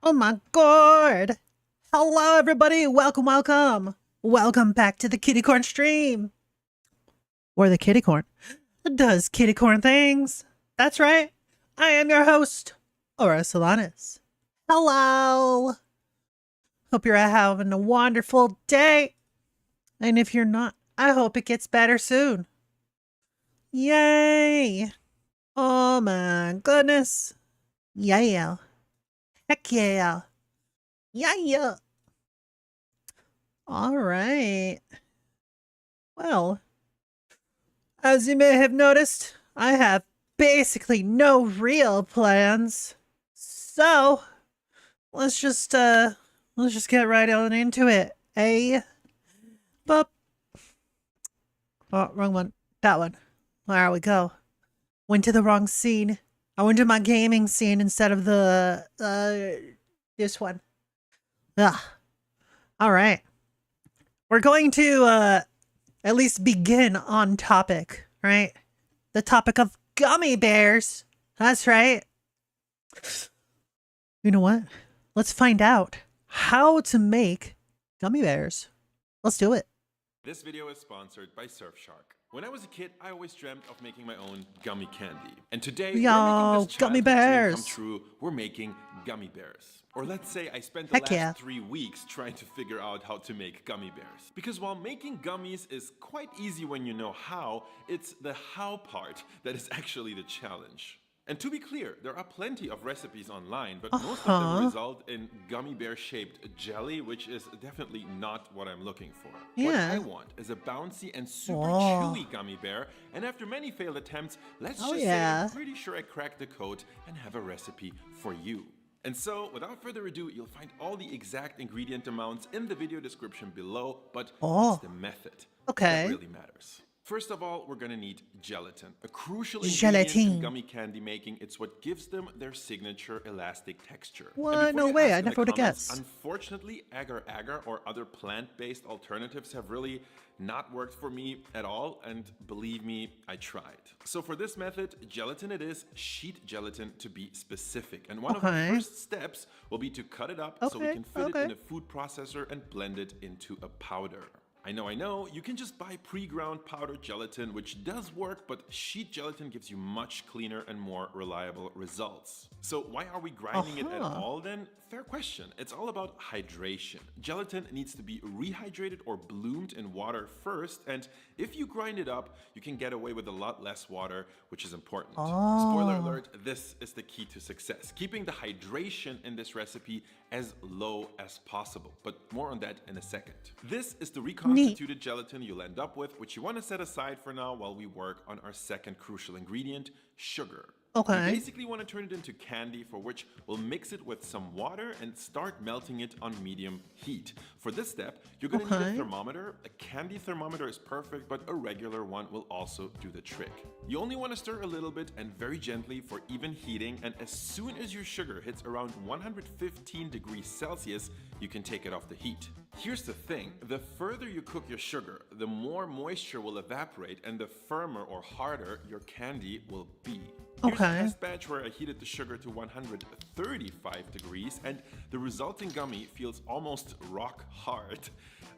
Oh my god! Hello everybody! Welcome! Welcome back to the kitty corn stream! Where the kitty corn does kitty corn things. That's right! I am your host, Aura Solanas. Hello! Hope you're having a wonderful day. And if you're not, I hope it gets better soon. Yay! Oh my goodness! Yeah! Heck yeah! Yeah! Alright. Well, as you may have noticed, I have basically no real plans. So, let's just get right on into it, eh? But, oh, wrong one. That one. There we go. Went to the wrong scene. I went to my gaming scene instead of the, this one. Ugh. Alright. We're going to, at least begin on topic, right? The topic of gummy bears. That's right. You know what? Let's find out how to make gummy bears. Let's do it. This video is sponsored by Surfshark. When I was a kid, I always dreamt of making my own gummy candy. And today, we're making this gummy childhood bears. dream come true. We're making gummy bears. Or let's say I spent the last 3 weeks trying to figure out how to make gummy bears. Because while making gummies is quite easy when you know how, it's the how part that is actually the challenge. And to be clear, there are plenty of recipes online, but most of them result in gummy bear shaped jelly, which is definitely not what I'm looking for. What I want is a bouncy and super chewy gummy bear, and after many failed attempts, let's just say I'm pretty sure I cracked the code and have a recipe for you. And so, without further ado, you'll find all the exact ingredient amounts in the video description below, but it's the method that really matters. First of all, we're gonna need gelatin, a crucial ingredient in gummy candy making. It's what gives them their signature elastic texture. What? No way, I never would have guessed. Unfortunately, agar-agar or other plant-based alternatives have really not worked for me at all, and believe me, I tried. So for this method, gelatin it is, sheet gelatin to be specific. And one of the first steps will be to cut it up so we can fit it in a food processor and blend it into a powder. I know, you can just buy pre-ground powdered gelatin, which does work, but sheet gelatin gives you much cleaner and more reliable results. So why are we grinding it at all then? Fair question. It's all about hydration. Gelatin needs to be rehydrated or bloomed in water first, and if you grind it up, you can get away with a lot less water, which is important. Spoiler alert, this is the key to success. Keeping the hydration in this recipe as low as possible, but more on that in a second. This is the reconstituted gelatin you'll end up with, which you want to set aside for now while we work on our second crucial ingredient, sugar. You basically want to turn it into candy, for which we'll mix it with some water and start melting it on medium heat. For this step, you're going to need a thermometer. A candy thermometer is perfect, but a regular one will also do the trick. You only want to stir a little bit and very gently for even heating, and as soon as your sugar hits around 115 degrees Celsius, you can take it off the heat. Here's the thing, the further you cook your sugar, the more moisture will evaporate and the firmer or harder your candy will be. Here's a test batch where I heated the sugar to 135 degrees and the resulting gummy feels almost rock hard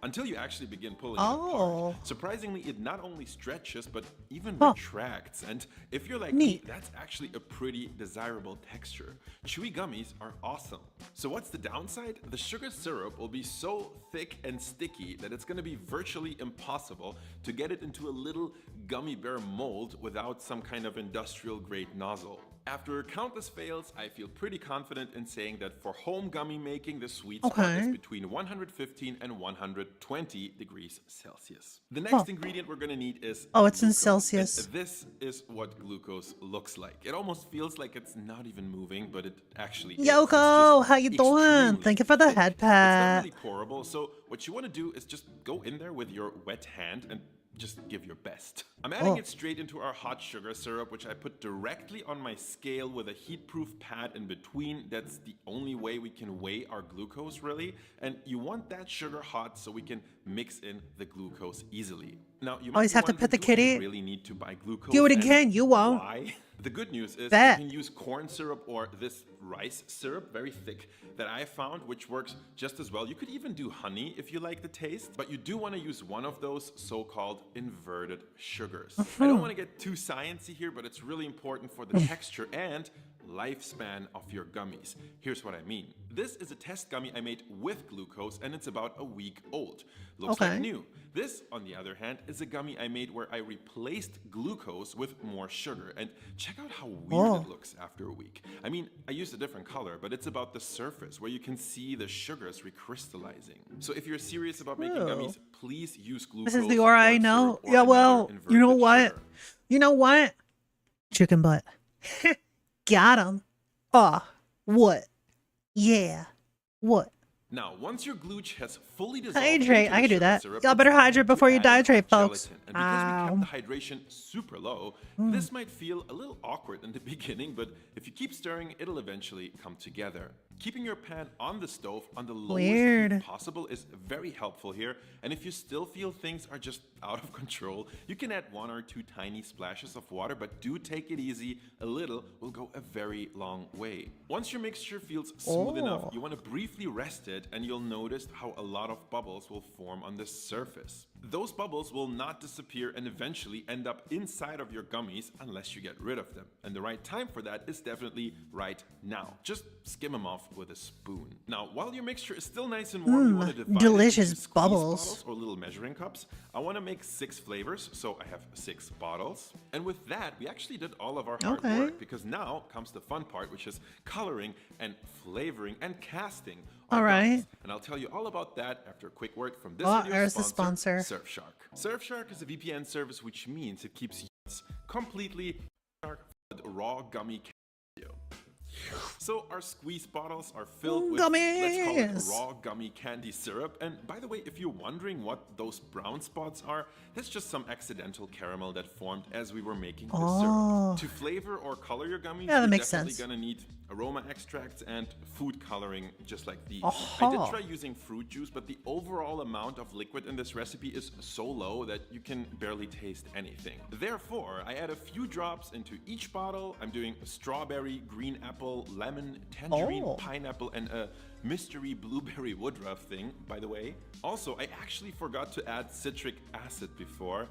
until you actually begin pulling it apart. Surprisingly, it not only stretches but even retracts, and if you're like me, that's actually a pretty desirable texture. Chewy gummies are awesome. So what's the downside? The sugar syrup will be so thick and sticky that it's going to be virtually impossible to get it into a little gummy bear mold without some kind of industrial grade nozzle. After countless fails, I feel pretty confident in saying that for home gummy making, the sweet spot is between 115 and 120 degrees Celsius. The next ingredient we're going to need is it's in Celsius. And this is what glucose looks like. It almost feels like it's not even moving, but it actually is. Yoko, how you doing? Thank you for the head pat. It's not really pourable, so what you want to do is just go in there with your wet hand and just give your best. I'm adding it straight into our hot sugar syrup, which I put directly on my scale with a heat-proof pad in between. That's the only way we can weigh our glucose, really. And you want that sugar hot so we can mix in the glucose easily. Now, you might have to pet the kitty. Really need to buy glucose. Do it again, you won't. Why? The good news is you can use corn syrup or this rice syrup, very thick, that I found, which works just as well. You could even do honey if you like the taste, but you do want to use one of those so-called inverted sugars. I don't want to get too sciencey here, but it's really important for the texture and lifespan of your gummies. Here's what I mean. This is a test gummy I made with glucose, and it's about a week old. Looks like new. This, on the other hand, is a gummy I made where I replaced glucose with more sugar. And check out how weird it looks after a week. I mean, I used a different color, but it's about the surface where you can see the sugars recrystallizing. So if you're serious about making gummies, please use glucose. This is the aura I know. Yeah, well, you know what? Sugar. You know what? Chicken butt. Got him. What? Yeah. What? Now, once your glooch has fully dissolved, hydrate. I can do that. Y'all better hydrate before you dihydrate, folks. And because we kept the hydration super low, this might feel a little awkward in the beginning, but if you keep stirring, it'll eventually come together. Keeping your pan on the stove on the lowest heat possible is very helpful here. And if you still feel things are just out of control, you can add 1 or 2 tiny splashes of water, but do take it easy. A little will go a very long way. Once your mixture feels smooth enough, you want to briefly rest it, and you'll notice how a lot of bubbles will form on the surface. Those bubbles will not disappear and eventually end up inside of your gummies unless you get rid of them. And the right time for that is definitely right now. Just skim them off with a spoon. Now, while your mixture is still nice and warm, you want to divide delicious it into squeeze bubbles. bottles or little measuring cups. I want to make 6 flavors, so I have 6 bottles. And with that, we actually did all of our hard work, because now comes the fun part, which is coloring and flavoring and casting. All right. And I'll tell you all about that after a quick word from this Oh, video's there's the sponsor. Surfshark. Surfshark is a VPN service, which means it keeps yachts completely raw gummy candy. So our squeeze bottles are filled with, let's call it raw gummy candy syrup. And by the way, if you're wondering what those brown spots are, that's just some accidental caramel that formed as we were making the syrup. To flavor or color your gummies, that you're makes definitely sense. gonna need aroma extracts and food coloring, just like these. I did try using fruit juice, but the overall amount of liquid in this recipe is so low that you can barely taste anything. Therefore, I add a few drops into each bottle. I'm doing strawberry, green apple, lemon, tangerine, pineapple, and a mystery blueberry woodruff thing, by the way. Also, I actually forgot to add citric acid before.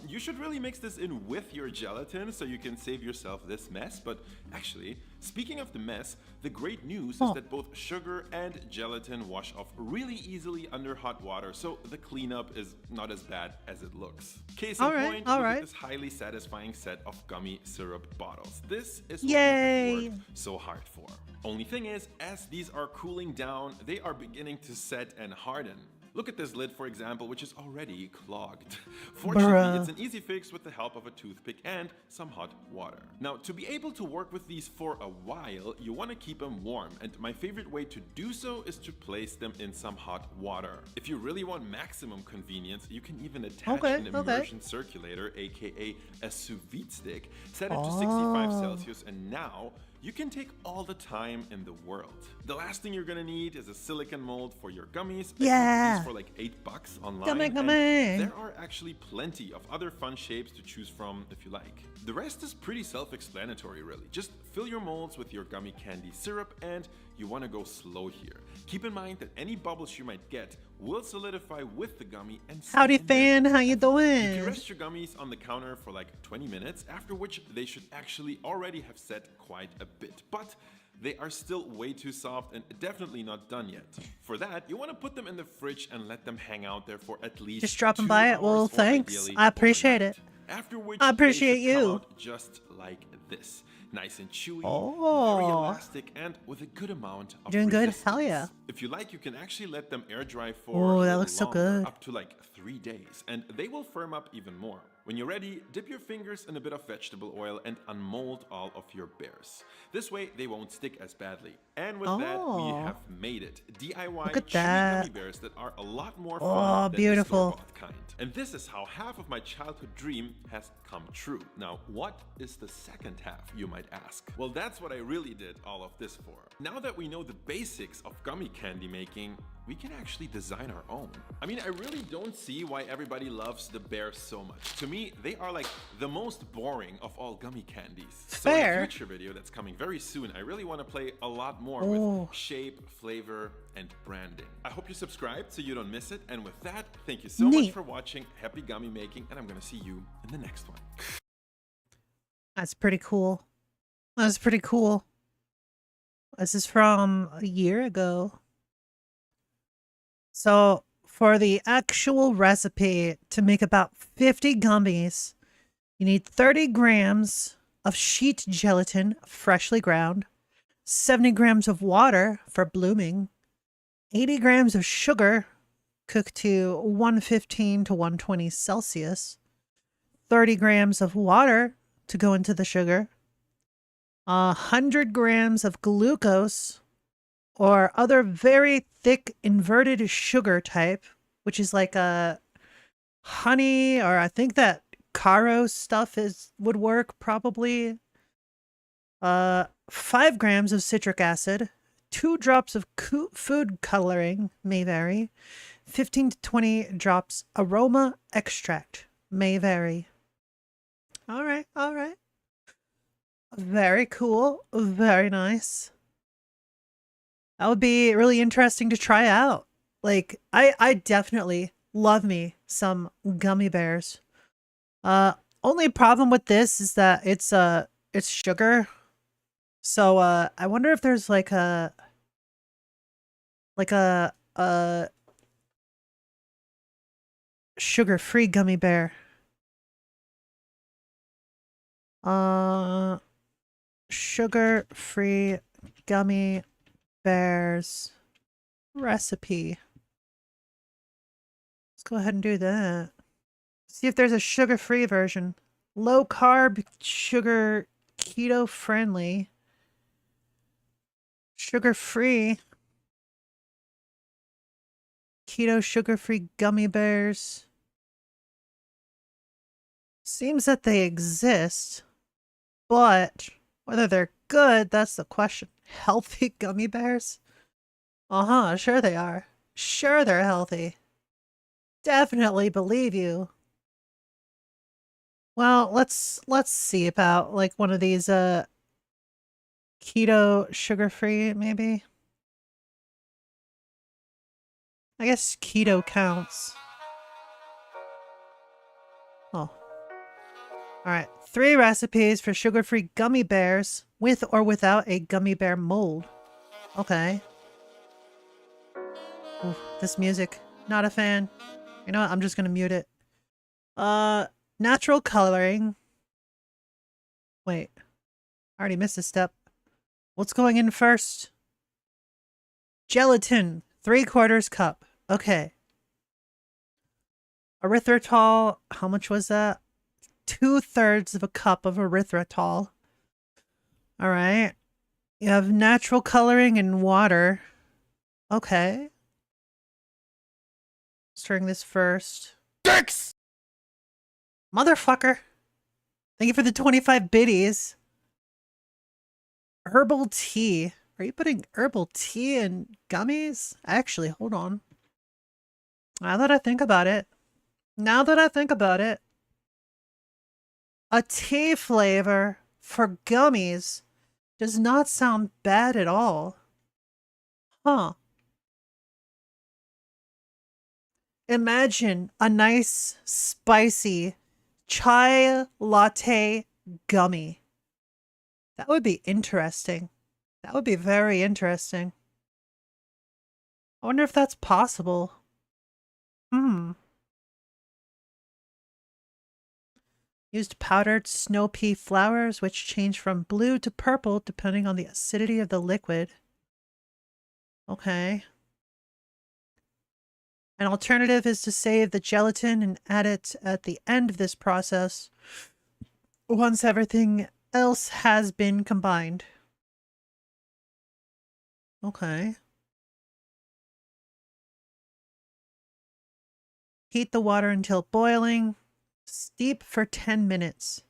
You should really mix this in with your gelatin so you can save yourself this mess. But actually, speaking of the mess, the great news is that both sugar and gelatin wash off really easily under hot water, so the cleanup is not as bad as it looks. Case in point, look at this highly satisfying set of gummy syrup bottles. This is what we have worked so hard for. Only thing is, as these are cooling down, they are beginning to set and harden. Look at this lid, for example, which is already clogged. Fortunately, it's an easy fix with the help of a toothpick and some hot water. Now, to be able to work with these for a while, you want to keep them warm, and my favorite way to do so is to place them in some hot water. If you really want maximum convenience, you can even attach an immersion circulator, aka a sous vide stick, set it to 65 Celsius, and now you can take all the time in the world. The last thing you're gonna need is a silicone mold for your gummies. I got these for like $8 online. And there are actually plenty of other fun shapes to choose from if you like. The rest is pretty self-explanatory, really. Just fill your molds with your gummy candy syrup, and you want to go slow here. Keep in mind that any bubbles you might get will solidify with the gummy and howdy fan, how you doing? You can rest your gummies on the counter for like 20 minutes, after which they should actually already have set quite a bit. But they are still way too soft and definitely not done yet. For that, you want to put them in the fridge and let them hang out there for at least just dropping 2 by it. hours, Well, thanks. I appreciate it. After which, I appreciate they should come you. out just like this. Nice and chewy, very elastic, and with a good amount of doing good? resistance. Hell yeah. If you like, you can actually let them air dry for that looks so good. up to like 3 days, and they will firm up even more. When you're ready, dip your fingers in a bit of vegetable oil and unmold all of your bears. This way, they won't stick as badly. And with that, we have made it. DIY chewy gummy bears that are a lot more fun than the store-bought kind. And this is how half of my childhood dream has come true. Now, what is the second half, you might ask? Well, that's what I really did all of this for. Now that we know the basics of gummy candy making, we can actually design our own. I mean, I really don't see why everybody loves the bears so much. To me, they are like the most boring of all gummy candies. So in a future video that's coming very soon, I really want to play a lot more with shape, flavor, and branding. I hope you subscribe so you don't miss it. And with that, thank you so much for watching. Happy gummy making, and I'm gonna see you in the next one. That's pretty cool. That's pretty cool. This is from a year ago. So for the actual recipe to make about 50 gummies, you need 30 grams of sheet gelatin, freshly ground, 70 grams of water for blooming, 80 grams of sugar cooked to 115 to 120 Celsius, 30 grams of water to go into the sugar, 100 grams of glucose or other very thick inverted sugar type, which is like a honey, or I think that Caro stuff would work probably. 5 grams of citric acid, 2 drops of food coloring, may vary, 15 to 20 drops aroma extract, may vary. All right, all right. Very cool, very nice. That would be really interesting to try out. Like, I definitely love me some gummy bears. Only problem with this is that it's sugar. So I wonder if there's like a sugar-free gummy bear. Uh Sugar-free gummy bears recipe. Let's go ahead and do that. See if there's a sugar-free version. Low carb, sugar, keto friendly. Sugar-free. Keto sugar-free gummy bears. Seems that they exist, but whether they're good, that's the question. Healthy gummy bears? Uh-huh, sure they are. Sure they're healthy. Definitely believe you. Well, let's see about like one of these keto sugar-free maybe. I guess keto counts. Oh. Alright. 3 recipes for sugar-free gummy bears with or without a gummy bear mold. Okay. Ooh, this music. Not a fan. You know what? I'm just gonna mute it. Natural coloring. Wait. I already missed a step. What's going in first? Gelatin. 3/4 cup. Okay. Erythritol. How much was that? 2/3 of a cup of erythritol. All right. You have natural coloring and water. Okay. Stirring this first. Dicks! Motherfucker. Thank you for the 25 biddies. Herbal tea. Are you putting herbal tea in gummies? Actually, hold on. Now that I think about it. A tea flavor for gummies does not sound bad at all. Huh. Imagine a nice, spicy chai latte gummy. That would be interesting. That would be very interesting. I wonder if that's possible. Used powdered snow pea flowers, which change from blue to purple depending on the acidity of the liquid. Okay. An alternative is to save the gelatin and add it at the end of this process once everything else has been combined. Okay. Heat the water until boiling. Steep for 10 minutes.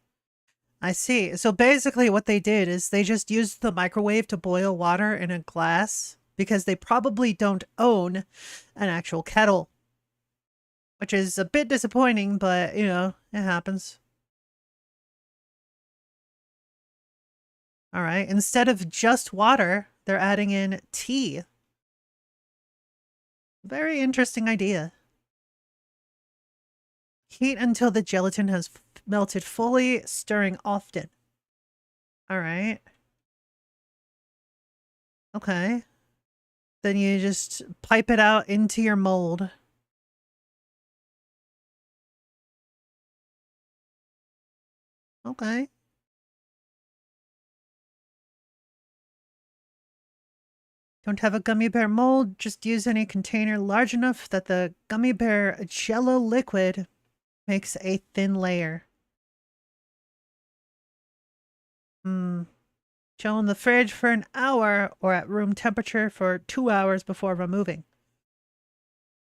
I see. So basically what they did is they just used the microwave to boil water in a glass because they probably don't own an actual kettle. Which is a bit disappointing, but, you know, it happens. Alright, instead of just water, they're adding in tea. Very interesting idea. Heat until the gelatin has melted fully, stirring often. Alright. Okay. Then you just pipe it out into your mold. Okay. Don't have a gummy bear mold, just use any container large enough that the gummy bear jello liquid makes a thin layer. Chill in the fridge for an hour or at room temperature for 2 hours before removing.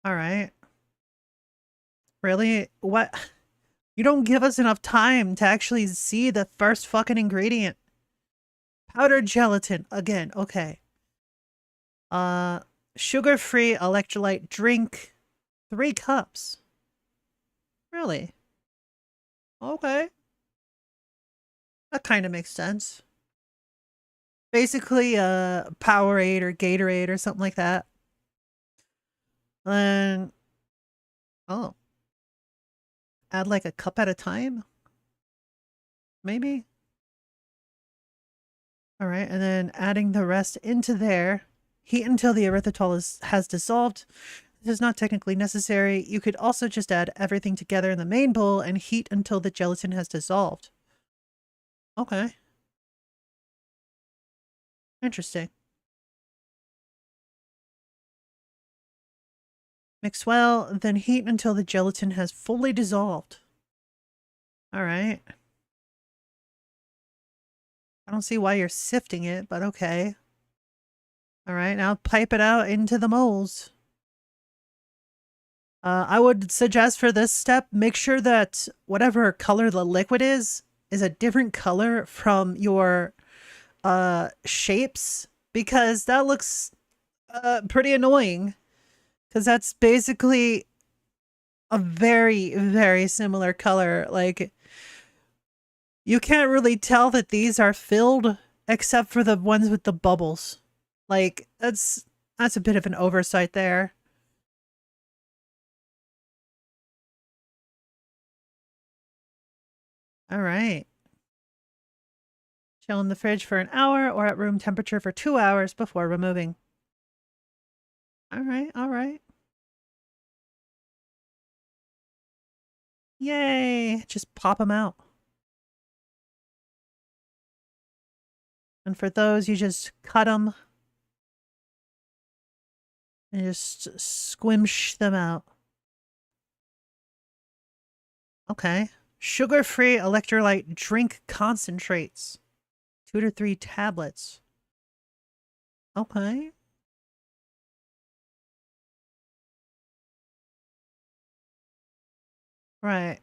Alright. Really? What? You don't give us enough time to actually see the first fucking ingredient. Powdered gelatin. Again, okay. Sugar-free electrolyte drink. 3 cups. Really? Okay. That kind of makes sense. Basically, Powerade or Gatorade or something like that. And oh, add like a cup at a time? Maybe? All right, and then adding the rest into there. Heat until the erythritol has dissolved. This is not technically necessary. You could also just add everything together in the main bowl and heat until the gelatin has dissolved. Okay. Interesting. Mix well, then heat until the gelatin has fully dissolved. All right. I don't see why you're sifting it, but okay. All right, now pipe it out into the molds. I would suggest for this step, make sure that whatever color the liquid is a different color from your shapes, because that looks pretty annoying, because that's basically a very, very similar color. Like, you can't really tell that these are filled except for the ones with the bubbles. Like, that's a bit of an oversight there. All right. Chill in the fridge for an hour or at room temperature for 2 hours before removing. All right, all right. Yay! Just pop them out. And for those, you just cut them and just squimsh them out. Okay. Sugar-free electrolyte drink concentrates. 2 to 3 tablets. Okay. Right.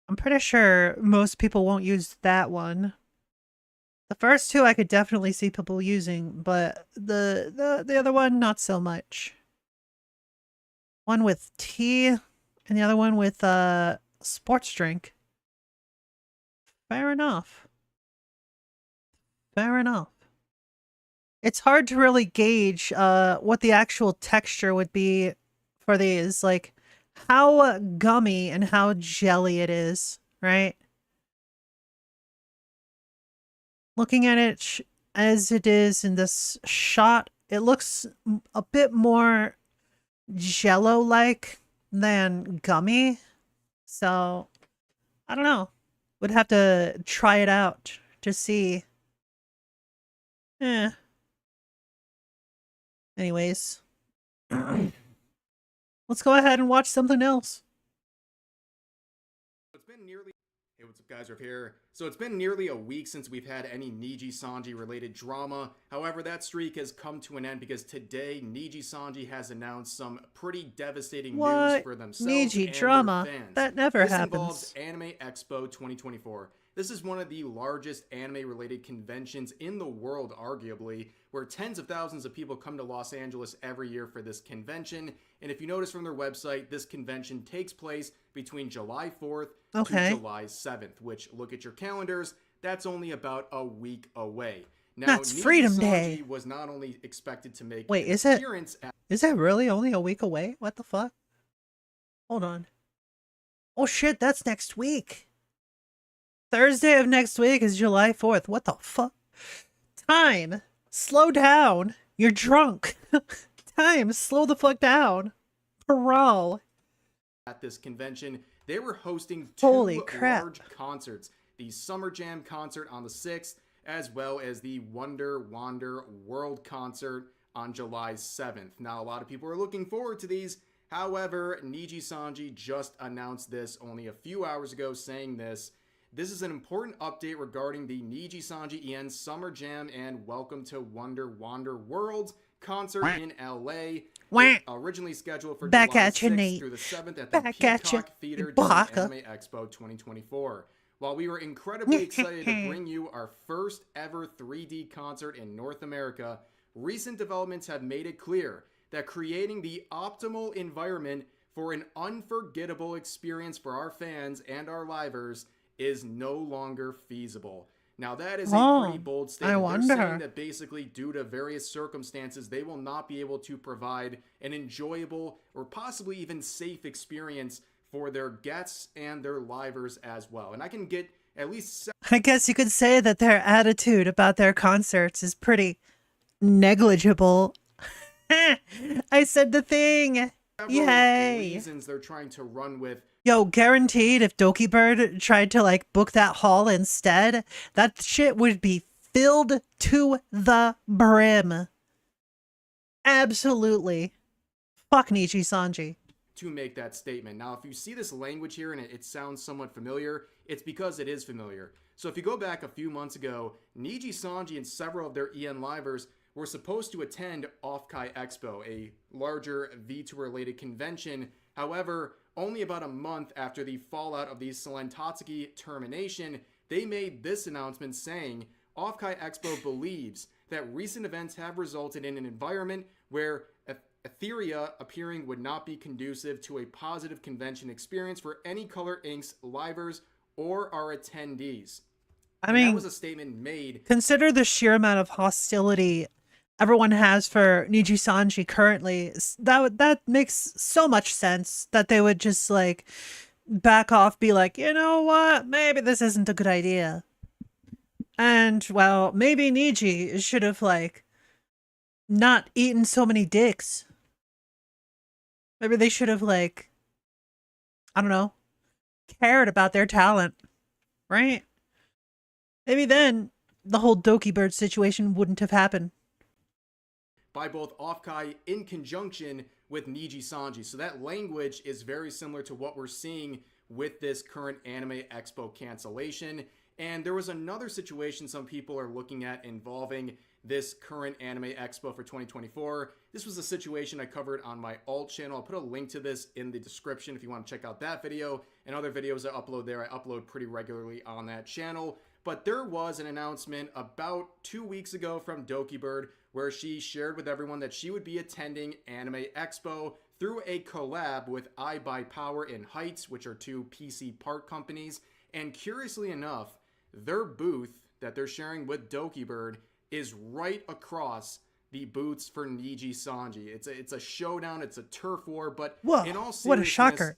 I'm pretty sure most people won't use that one. The first two I could definitely see people using, but the other one, not so much. One with tea and the other one with sports drink. Fair enough. Fair enough. It's hard to really gauge what the actual texture would be for these, like how gummy and how jelly it is, right? Looking at it as it is in this shot, it looks a bit more jello-like than gummy. So, I don't know. Would have to try it out to see. Eh. Anyways. Let's go ahead and watch something else. It's been nearly... Hey, what's up guys, Riff here. So it's been nearly a week since we've had any Niji Sanji related drama. However, that streak has come to an end because today Niji Sanji has announced some pretty devastating news for themselves Niji and drama? their fans. That never this happens. Involves Anime Expo 2024. This is one of the largest anime-related conventions in the world, arguably, where tens of thousands of people come to Los Angeles every year for this convention. And if you notice from their website, this convention takes place between July 4th to July 7th, which, look at your calendars, that's only about a week away. Now, that's Freedom Day. Was not only expected to make Wait, is it really only a week away? What the fuck? Hold on. Oh shit, that's next week. Thursday of next week is July 4th. What the fuck? Time. Slow down. You're drunk. Time. Slow the fuck down. Parole. At this convention, they were hosting Holy two crap. large concerts. The Summer Jam concert on the 6th, as well as the Wonder Wander World concert on July 7th. Now, a lot of people are looking forward to these. However, Niji Sanji just announced this only a few hours ago, saying this. This is an important update regarding the Niji Sanji EN Summer Jam and Welcome to Wonder Wander World concert in LA. Originally scheduled for July 6th through the 7th at the Peacock Theater during Anime Expo 2024. While we were incredibly excited to bring you our first ever 3D concert in North America, recent developments have made it clear that creating the optimal environment for an unforgettable experience for our fans and our livers is no longer feasible. Now that is a pretty bold statement. They're saying that basically due to various circumstances, they will not be able to provide an enjoyable or possibly even safe experience for their guests and their livers as well. And I can get at least I guess you could say that their attitude about their concerts is pretty negligible. I said the thing. several Yay. reasons they're trying to run with. Yo, guaranteed if Doki Bird tried to like book that hall instead, that shit would be filled to the brim. Absolutely. Fuck Niji Sanji. To make that statement. Now, if you see this language here and it sounds somewhat familiar, it's because it is familiar. So if you go back a few months ago, Niji Sanji and several of their EN Livers were supposed to attend Off-Kai Expo, a larger VTuber-related convention. However, only about a month after the fallout of the Selen Tatsuki termination, they made this announcement saying, Off-Kai Expo believes that recent events have resulted in an environment where Etheria appearing would not be conducive to a positive convention experience for any Color Inc.'s livers or our attendees. I mean, that was a statement made. Consider the sheer amount of hostility everyone has for Niji Sanji currently. That makes so much sense that they would just like back off, be like, you know what, maybe this isn't a good idea. And well, maybe Niji should have like not eaten so many dicks. Maybe they should have like, I don't know, cared about their talent, right? Maybe then the whole Doki Bird situation wouldn't have happened. By both Off-Kai in conjunction with Niji Sanji. So that language is very similar to what we're seeing with this current Anime Expo cancellation. And there was another situation some people are looking at involving this current Anime Expo for 2024. This was a situation I covered on my alt channel. I'll put a link to this in the description if you want to check out that video and other videos I upload there. I upload pretty regularly on that channel. But there was an announcement about 2 weeks ago from Doki Bird where she shared with everyone that she would be attending Anime Expo through a collab with iBuyPower and Heights, which are two PC part companies. And curiously enough, their booth that they're sharing with Doki Bird is right across the booths for Niji Sanji. It's a showdown, it's a turf war, but whoa, in all seriousness, what a shocker.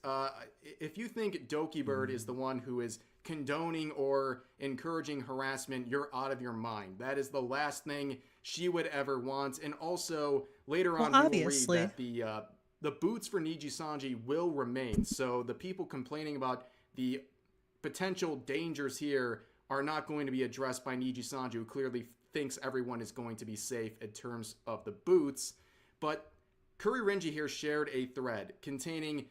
If you think Doki Bird is the one who is condoning or encouraging harassment, you're out of your mind. That is the last thing she would ever want. And also, later on, we will read that the boots for Niji Sanji will remain. So the people complaining about the potential dangers here are not going to be addressed by Niji Sanji, who clearly thinks everyone is going to be safe in terms of the boots. But Curry Renji here shared a thread containing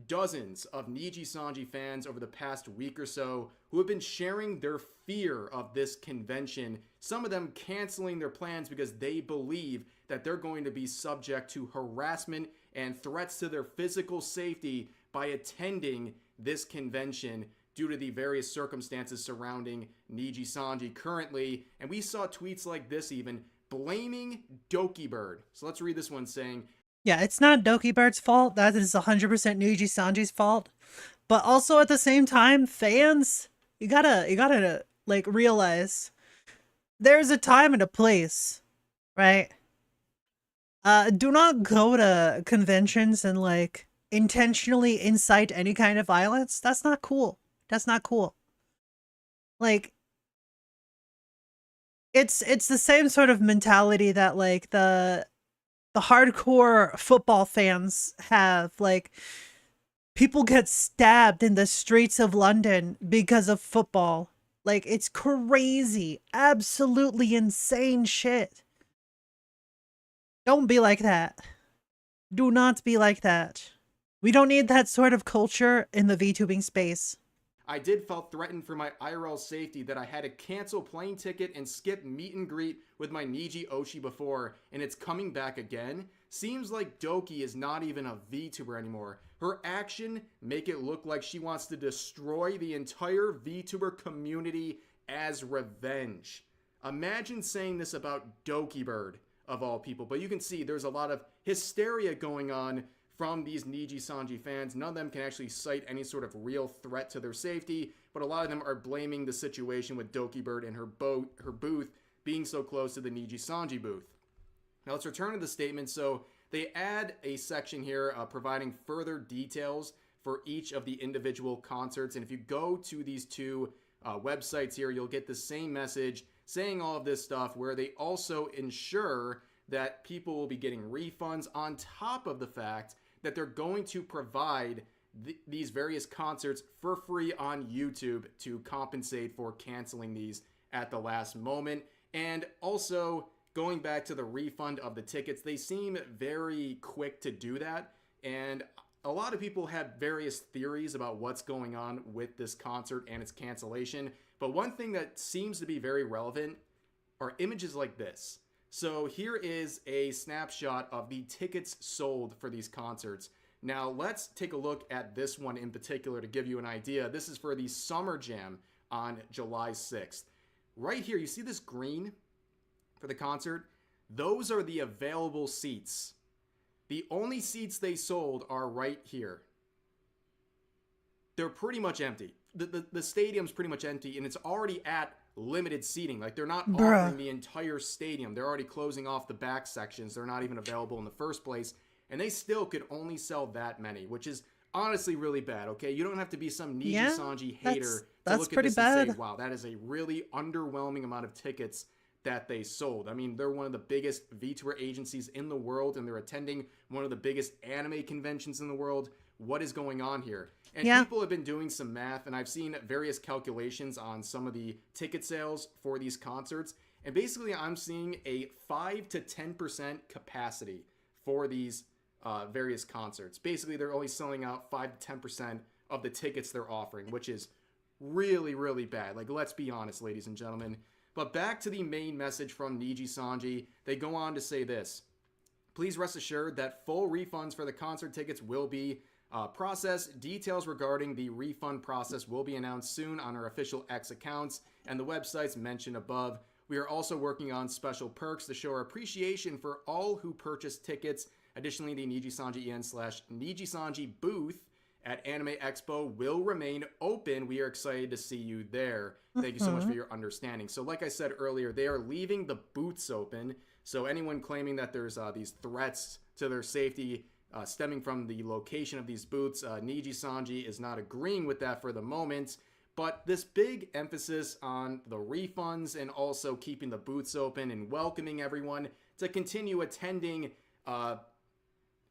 dozens of Niji Sanji fans over the past week or so who have been sharing their fear of this convention, some of them canceling their plans because they believe that they're going to be subject to harassment and threats to their physical safety by attending this convention due to the various circumstances surrounding Niji Sanji currently. And we saw tweets like this even blaming Doki Bird. So let's read this one saying, yeah, it's not Doki Bird's fault. That is 100% Niji Sanji's fault. But also at the same time, fans, you gotta like realize there's a time and a place, right? Do not go to conventions and like intentionally incite any kind of violence. That's not cool. That's not cool. Like, it's the same sort of mentality that like the hardcore football fans have. Like, people get stabbed in the streets of London because of football. Like, it's crazy, absolutely insane shit. Don't be like that. Do not be like that. We don't need that sort of culture in the VTubing space. I did felt threatened for my IRL safety that I had to cancel plane ticket and skip meet and greet with my Niji Oshi before, and it's coming back again. Seems like Doki is not even a VTuber anymore. Her action make it look like she wants to destroy the entire VTuber community as revenge. Imagine saying this about Doki Bird, of all people. But you can see there's a lot of hysteria going on from these Niji Sanji fans. None of them can actually cite any sort of real threat to their safety, but a lot of them are blaming the situation with Doki Bird and her booth being so close to the Niji Sanji booth. Now let's return to the statement. So they add a section here providing further details for each of the individual concerts. And if you go to these two websites here, you'll get the same message saying all of this stuff, where they also ensure that people will be getting refunds on top of the fact that they're going to provide these various concerts for free on YouTube to compensate for canceling these at the last moment. And also, going back to the refund of the tickets, they seem very quick to do that. And a lot of people have various theories about what's going on with this concert and its cancellation. But one thing that seems to be very relevant are images like this. So here is a snapshot of the tickets sold for these concerts. Now let's take a look at this one in particular to give you an idea. This is for the Summer Jam on July 6th. Right here, you see this green for the concert? Those are the available seats. The only seats they sold are right here. They're pretty much empty. The stadium's pretty much empty, and it's already at limited seating. Like, they're not offering the entire stadium. They're already closing off the back sections. They're not even available in the first place, and they still could only sell that many, which is honestly really bad. Okay, you don't have to be some Niji Sanji hater to look at this and say, wow, that is a really underwhelming amount of tickets that they sold. I mean, they're one of the biggest VTuber agencies in the world, and they're attending one of the biggest anime conventions in the world. What is going on here? And people have been doing some math, and I've seen various calculations on some of the ticket sales for these concerts. And basically, I'm seeing a 5 to 10% capacity for these various concerts. Basically, they're only selling out 5 to 10% of the tickets they're offering, which is really, really bad. Like, let's be honest, ladies and gentlemen. But back to the main message from Niji Sanji, they go on to say this: please rest assured that full refunds for the concert tickets will be processed. Details regarding the refund process will be announced soon on our official X accounts and the websites mentioned above. We are also working on special perks to show our appreciation for all who purchase tickets. Additionally, the Niji Sanji EN/Niji Sanji booth at Anime Expo will remain open. We are excited to see you there. Thank you so much for your understanding. So like I said earlier, they are leaving the booths open. So anyone claiming that there's these threats to their safety stemming from the location of these booths, Niji Sanji is not agreeing with that for the moment. But this big emphasis on the refunds and also keeping the booths open and welcoming everyone to continue attending Anime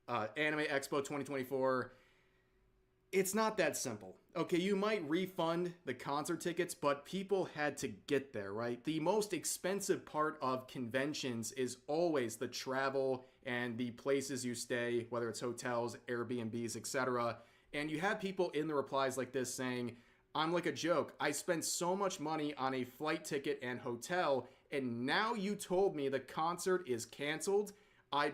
Expo 2024, it's not that simple. Okay, you might refund the concert tickets, but people had to get there, right? The most expensive part of conventions is always the travel and the places you stay, whether it's hotels, Airbnbs, etc. And you have people in the replies like this saying, I'm like a joke. I spent so much money on a flight ticket and hotel, and now you told me the concert is canceled. I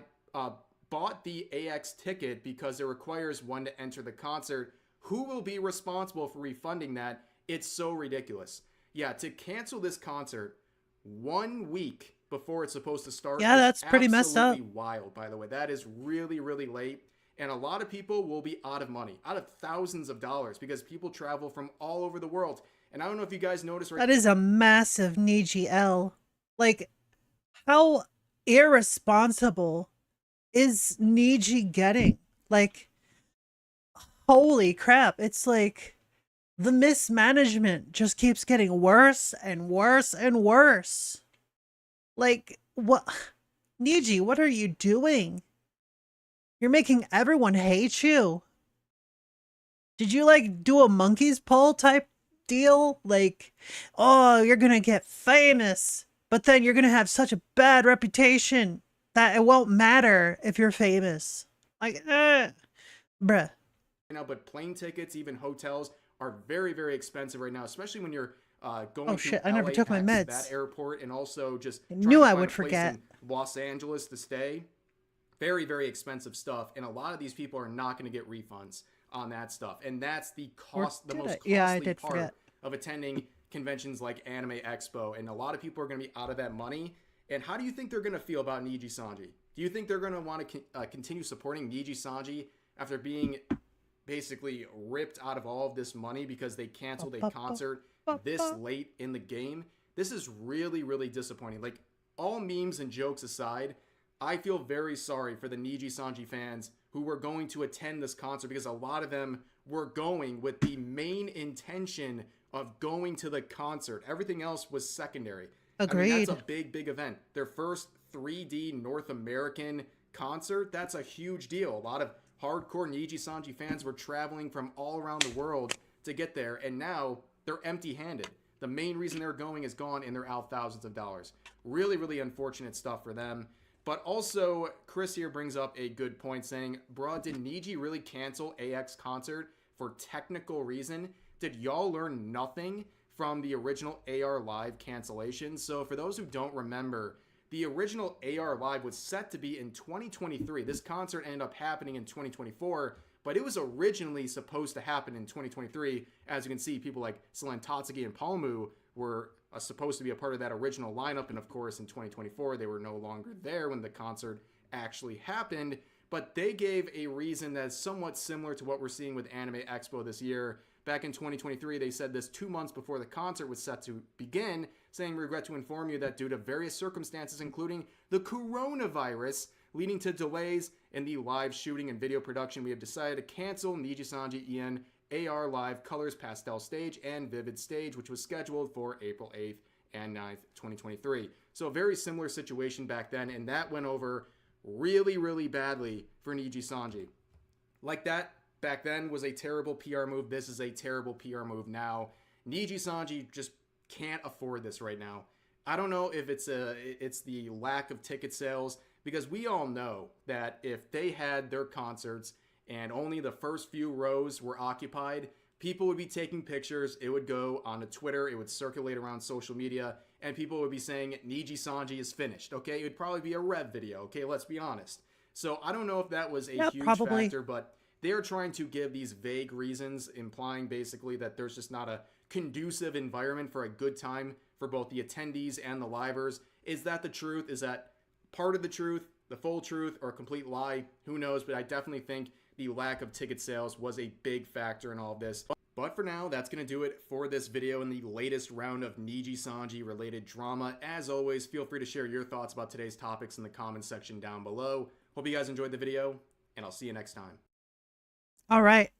bought the AX ticket because it requires one to enter the concert. Who will be responsible for refunding that? It's so ridiculous. Yeah, to cancel this concert 1 week before it's supposed to start. Yeah, that's pretty messed up. Absolutely wild, by the way. That is really, really late. And a lot of people will be out of money, out of thousands of dollars, because people travel from all over the world. And I don't know if you guys noticed. That is a massive Niji L. Like, how irresponsible is Niji getting? Like, holy crap. It's like the mismanagement just keeps getting worse and worse and worse. Like, what? Niji, what are you doing? You're making everyone hate you. Did you like do a monkey's paw type deal? Like, oh, you're gonna get famous, but then you're gonna have such a bad reputation that it won't matter if you're famous. Like, bruh. Now, but plane tickets, even hotels, are very, very expensive right now, especially when you're going to I never took my meds. That airport, and also just I knew I would forget. In Los Angeles to stay. Very, very expensive stuff, and a lot of these people are not going to get refunds on that stuff, and that's the cost, the most costly part of attending conventions like Anime Expo, and a lot of people are going to be out of that money. And how do you think they're going to feel about Niji Sanji? Do you think they're going to want to continue supporting Niji Sanji after being basically ripped out of all of this money because they canceled a concert this late in the game? This is really, really disappointing. Like, all memes and jokes aside, I feel very sorry for the Niji Sanji fans who were going to attend this concert, because a lot of them were going with the main intention of going to the concert. Everything else was secondary. I mean, that's Agreed. a big event. Their first 3D North American concert, that's a huge deal. A lot of hardcore Niji Sanji fans were traveling from all around the world to get there, and now they're empty-handed. The main reason they're going is gone, and they're out thousands of dollars. Really unfortunate stuff for them. But also, Chris here brings up a good point, saying, bruh, did Niji really cancel AX concert for technical reason? Did y'all learn nothing from the original AR Live cancellation? So for those who don't remember, the original AR Live was set to be in 2023. This concert ended up happening in 2024, but it was originally supposed to happen in 2023. As you can see, people like Selen Tatsuki and Palmu were supposed to be a part of that original lineup, and of course in 2024 they were no longer there when the concert actually happened. But they gave a reason that's somewhat similar to what we're seeing with Anime Expo this year. Back in 2023, they said this 2 months before the concert was set to begin, saying, "We regret to inform you that due to various circumstances, including the coronavirus, leading to delays in the live shooting and video production, we have decided to cancel Niji Sanji Ian AR Live Colors Pastel Stage and Vivid Stage, which was scheduled for April 8th and 9th, 2023. So a very similar situation back then, and that went over really badly for Niji Sanji. Like that, back then, was a terrible PR move. This is a terrible PR move now. Niji Sanji just can't afford this right now. I don't know if it's the lack of ticket sales, because we all know that if they had their concerts and only the first few rows were occupied, people would be taking pictures, it would go onto Twitter, it would circulate around social media, and people would be saying, Niji Sanji is finished, okay? It would probably be a Rev video, okay? Let's be honest. So I don't know if that was a huge probably. factor, but they are trying to give these vague reasons, implying basically that there's just not a conducive environment for a good time for both the attendees and the livers. Is that the truth? Is that part of the truth, the full truth, or a complete lie? Who knows? But I definitely think the lack of ticket sales was a big factor in all of this. But for now, that's going to do it for this video and the latest round of Niji Sanji related drama. As always, feel free to share your thoughts about today's topics in the comments section down below. Hope you guys enjoyed the video, and I'll see you next time. All right.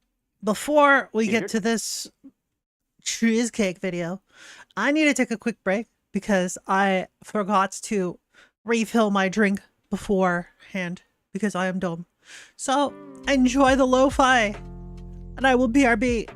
Before we get to this cheesecake video, I need to take a quick break because I forgot to refill my drink beforehand because I am dumb. So enjoy the lo-fi, and I will BRB.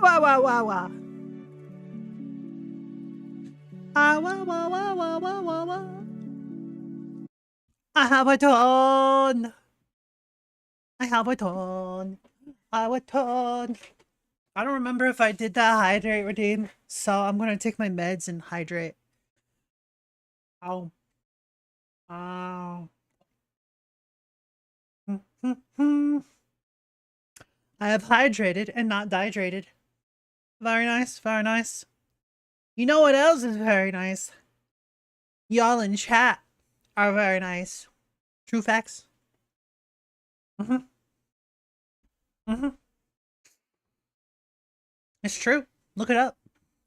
Wah, wah, wah, wah. Ah, wah, wah, wah, wah, wah, wah, wah. I have a ton. I have a ton. I have a ton. I don't remember if I did that hydrate routine, so I'm gonna take my meds and hydrate. Ow. Ow. I have hydrated and not dehydrated. Very nice, very nice. You know what else is very nice? Y'all in chat are very nice. True facts. Mm-hmm. Mm-hmm. It's true. Look it up.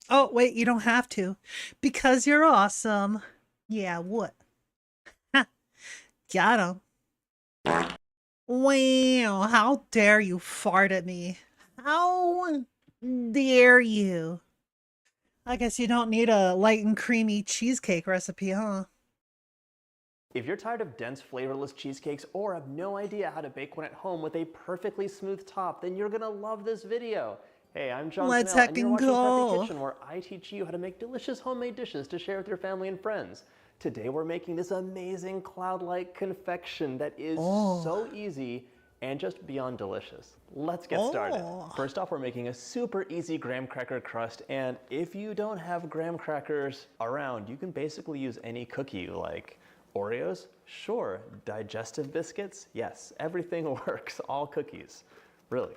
Oh, wait, you don't have to. Because you're awesome. Yeah, what? Ha. Got him. Wow, how dare you fart at me? How dare you? I guess you don't need a light and creamy cheesecake recipe, huh? If you're tired of dense, flavorless cheesecakes or have no idea how to bake one at home with a perfectly smooth top, then you're gonna love this video. Hey, I'm John Let's Snell, and you're heckin' watching Preppy go. Kitchen, where I teach you how to make delicious homemade dishes to share with your family and friends. Today we're making this amazing cloud-like confection that is so easy and just beyond delicious. Let's get started. First off, we're making a super easy graham cracker crust, and if you don't have graham crackers around, you can basically use any cookie like Oreos, sure. Digestive biscuits, yes. Everything works, all cookies, really.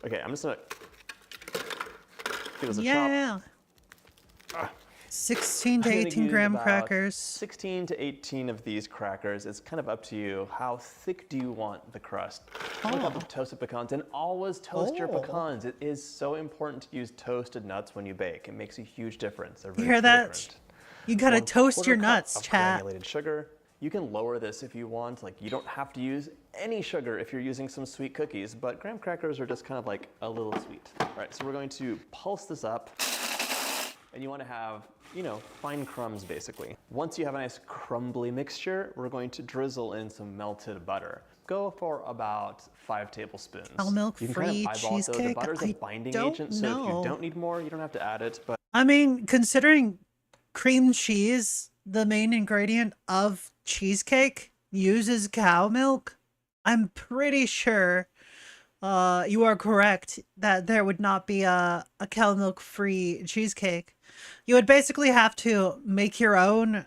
Okay, I'm just gonna give this a chop. Yeah. 16 to I'm gonna 18 use graham about crackers. 16 to 18 of these crackers. It's kind of up to you. How thick do you want the crust? A couple of toasted pecans, and always toast your pecans. It is so important to use toasted nuts when you bake. It makes a huge difference. They're You very hear that? fragrant. You gotta toast 1/4 your cup nuts, of chat. granulated sugar. You can lower this if you want. Like, you don't have to use any sugar if you're using some sweet cookies, but graham crackers are just kind of like a little sweet. All right, so we're going to pulse this up, and you want to have, you know, fine crumbs basically. Once you have a nice crumbly mixture, we're going to drizzle in some melted butter. Go for about 5 tablespoons. Cow milk You can free kind of eyeball it, though. The cheesecake? butter's a I binding don't agent, so if you know. don't need more, you don't have to add it. But I mean, considering cream cheese, the main ingredient of cheesecake, uses cow milk, I'm pretty sure you are correct that there would not be a cow milk free cheesecake. You would basically have to make your own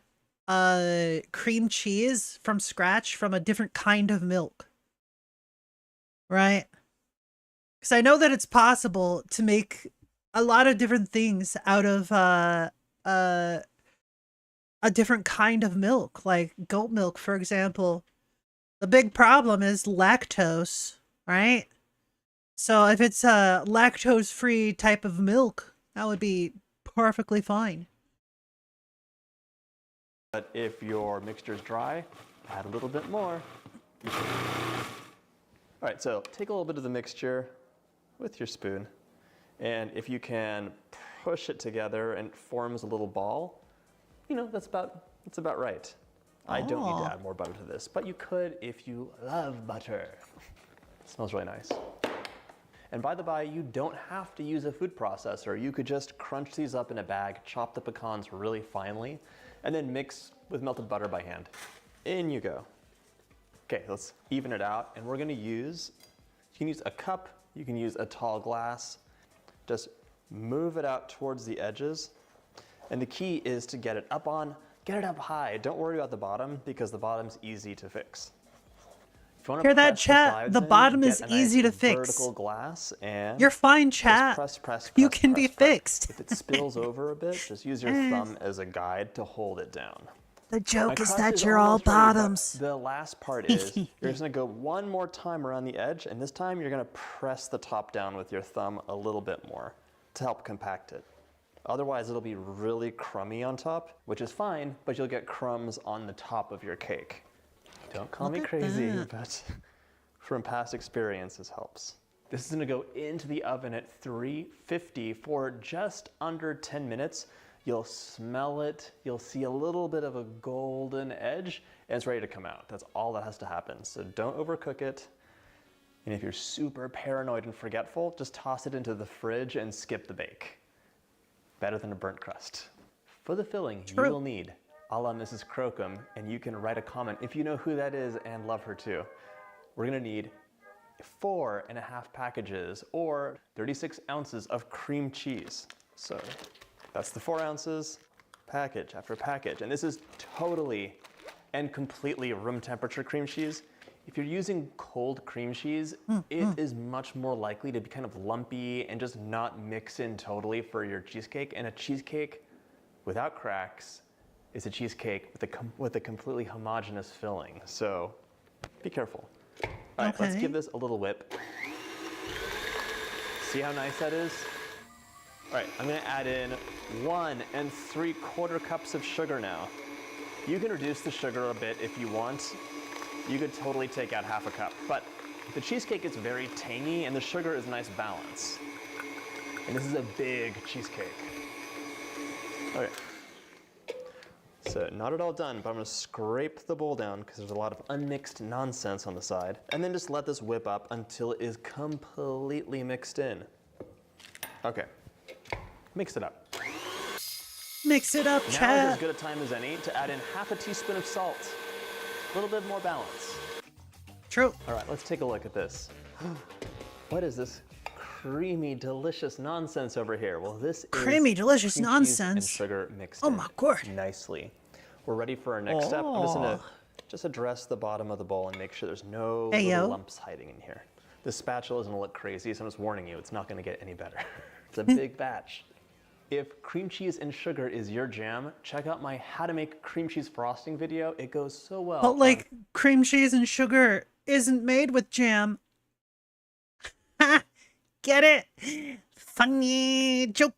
cream cheese from scratch from a different kind of milk. Right? Because I know that it's possible to make a lot of different things out of a different kind of milk, like goat milk, for example. The big problem is lactose, right? So if it's a lactose-free type of milk, that would be perfectly fine. if your mixture's dry, add a little bit more. All right, so take a little bit of the mixture with your spoon, and if you can push it together and it forms a little ball, you know, that's about right. I don't need to add more butter to this, but you could if you love butter. It smells really nice. And by the by, you don't have to use a food processor. You could just crunch these up in a bag, chop the pecans really finely, and then mix with melted butter by hand. In you go. Okay, let's even it out, and we're gonna use, you can use a cup, you can use a tall glass. Just move it out towards the edges, and the key is to get it up high. Don't worry about the bottom, because the bottom's easy to fix. If you wanna Hear that, press the chat? sides The in, bottom get is a easy nice to fix. vertical glass, and You're fine, just chat. press, You can be press. fixed. If it spills over a bit, just use your thumb as a guide to hold it down. The My joke is crust that you're all almost ready, but bottoms. the last part is you're just gonna go one more time around the edge, and this time you're gonna press the top down with your thumb a little bit more to help compact it. Otherwise, it'll be really crummy on top, which is fine, but you'll get crumbs on the top of your cake. Don't call me crazy, but from past experience, this helps. This is gonna go into the oven at 350 for just under 10 minutes. You'll smell it, you'll see a little bit of a golden edge, and it's ready to come out. That's all that has to happen. So don't overcook it. And if you're super paranoid and forgetful, just toss it into the fridge and skip the bake. Better than a burnt crust. For the filling, you will need a la Mrs. Crocombe, and you can write a comment if you know who that is and love her too. We're gonna need 4.5 packages or 36 ounces of cream cheese. So that's the 4 ounces, package after package. And this is totally and completely room temperature cream cheese. If you're using cold cream cheese, it is much more likely to be kind of lumpy and just not mix in totally for your cheesecake. And a cheesecake without cracks is a cheesecake with a completely homogeneous filling. So be careful. All right, let's give this a little whip. See how nice that is? All right, I'm gonna add in 1 3/4 cups of sugar now. You can reduce the sugar a bit if you want. You could totally take out half a cup, but the cheesecake is very tangy and the sugar is a nice balance. And this is a big cheesecake. Okay. So not at all done, but I'm gonna scrape the bowl down because there's a lot of unmixed nonsense on the side. And then just let this whip up until it is completely mixed in. Okay, mix it up. Mix it up, Now is chat. as good a time as any to add in half a teaspoon of salt. A little bit more balance. True. All right, let's take a look at this. What is this creamy, delicious nonsense over here? Well, this Creamy, is delicious cream cheese nonsense. and sugar mixed Oh in my God. nicely. We're ready for our next step. I'm just gonna address the bottom of the bowl and make sure there's no little lumps hiding in here. The spatula is gonna look crazy, so I'm just warning you, it's not gonna get any better. It's a big batch. If cream cheese and sugar is your jam, check out my how to make cream cheese frosting video. It goes so well. But like cream cheese and sugar isn't made with jam. Ha! Get it? Funny joke.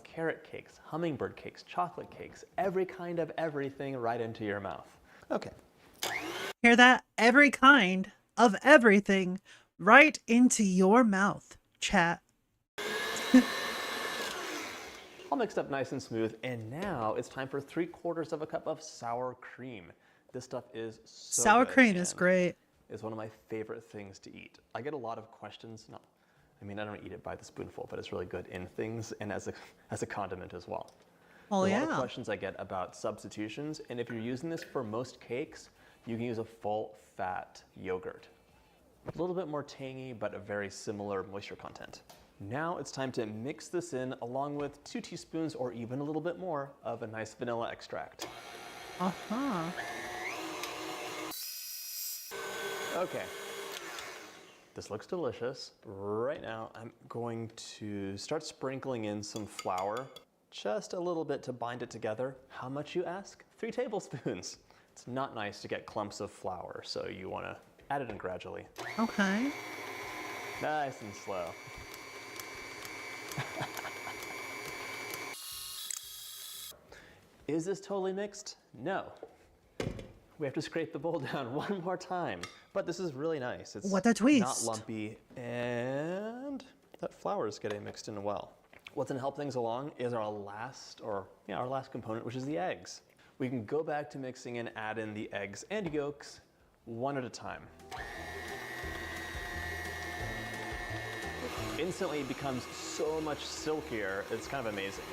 Carrot cakes, hummingbird cakes, chocolate cakes, every kind of everything right into your mouth. Okay. Hear that? Every kind of everything right into your mouth, chat. All mixed up nice and smooth, and now it's time for 3/4 cup of sour cream. This stuff is so Sour good cream is and great. It's one of my favorite things to eat. I get a lot of questions. No, I mean, I don't eat it by the spoonful, but it's really good in things and as a condiment as well. Oh, There's a yeah. lot of questions I get about substitutions, and if you're using this for most cakes, you can use a full fat yogurt. A little bit more tangy, but a very similar moisture content. Now it's time to mix this in along with 2 teaspoons or even a little bit more of a nice vanilla extract. Uh-huh. Okay, this looks delicious. Right now I'm going to start sprinkling in some flour, just a little bit to bind it together. How much, you ask? 3 tablespoons. It's not nice to get clumps of flour, so you want to add it in gradually. Okay. Nice and slow. Is this totally mixed? No. We have to scrape the bowl down one more time. But this is really nice. It's What a twist. not lumpy, and that flour is getting mixed in well. What's gonna help things along is our last component, which is the eggs. We can go back to mixing and add in the eggs and yolks one at a time. Instantly it becomes so much silkier, it's kind of amazing.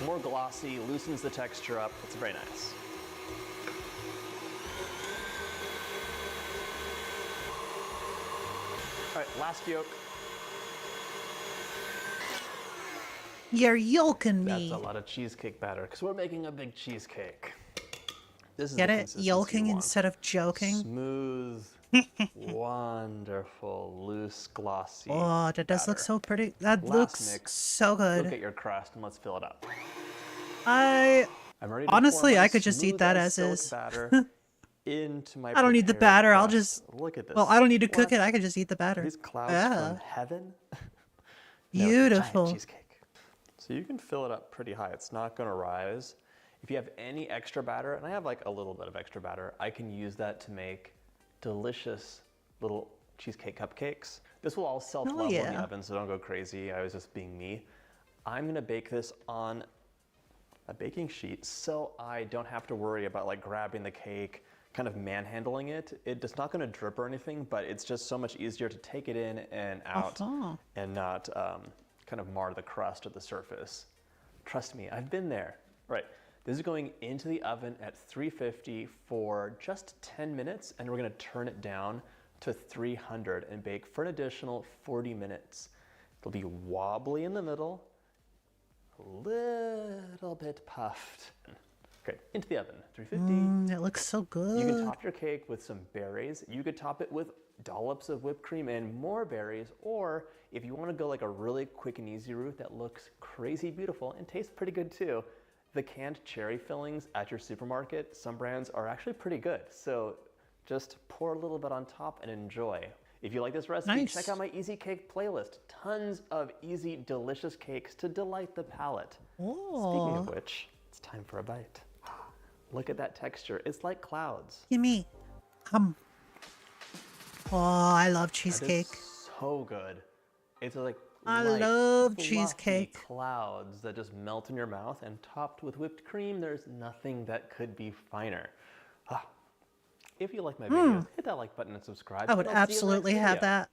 More glossy, loosens the texture up, it's very nice. All right, last yolk. You're yolking me. That's a lot of cheesecake batter, because we're making a big cheesecake. This is Get the it? consistency Yolking you want. instead of joking. Smooth, wonderful, loose, glossy. Oh, that does look batter. so pretty. That Last looks mix. so Look good. at your crust and let's fill it up. I I'm ready to Honestly, pour my I could just eat smooth that as as silk is. batter into my I don't need the prepared batter. I'll crust. just Look at this. Well, I don't need to cook What? it. I could just eat the batter. These clouds Yeah. from heaven. No, it's a giant Beautiful. cheesecake. So you can fill it up pretty high. It's not going to rise. If you have any extra batter, and I have like a little bit of extra batter, I can use that to make delicious little cheesecake cupcakes. This will all self-level in yeah. the oven, so don't go crazy. I was just being me. I'm going to bake this on a baking sheet so I don't have to worry about like grabbing the cake, kind of manhandling it, it's not going to drip or anything, but it's just so much easier to take it in and out and not kind of mar the crust or the surface. Trust me, I've been there. Right, this is going into the oven at 350 for just 10 minutes, and we're going to turn it down to 300 and bake for an additional 40 minutes. It'll be wobbly in the middle, a little bit puffed. Okay, into the oven, 350. It looks so good. You can top your cake with some berries. You could top it with dollops of whipped cream and more berries, or if you want to go like a really quick and easy route that looks crazy beautiful and tastes pretty good too, the canned cherry fillings at your supermarket, some brands are actually pretty good. So just pour a little bit on top and enjoy. If you like this recipe, check out my easy cake playlist. Tons of easy, delicious cakes to delight the palate. Speaking of which, it's time for a bite. Look at that texture. It's like clouds. Gimme. Oh, I love cheesecake. So good. It's like I light, love fluffy cheesecake. Clouds that just melt in your mouth, and topped with whipped cream. There's nothing that could be finer. If you like my videos, hit that like button and subscribe. I would absolutely have that.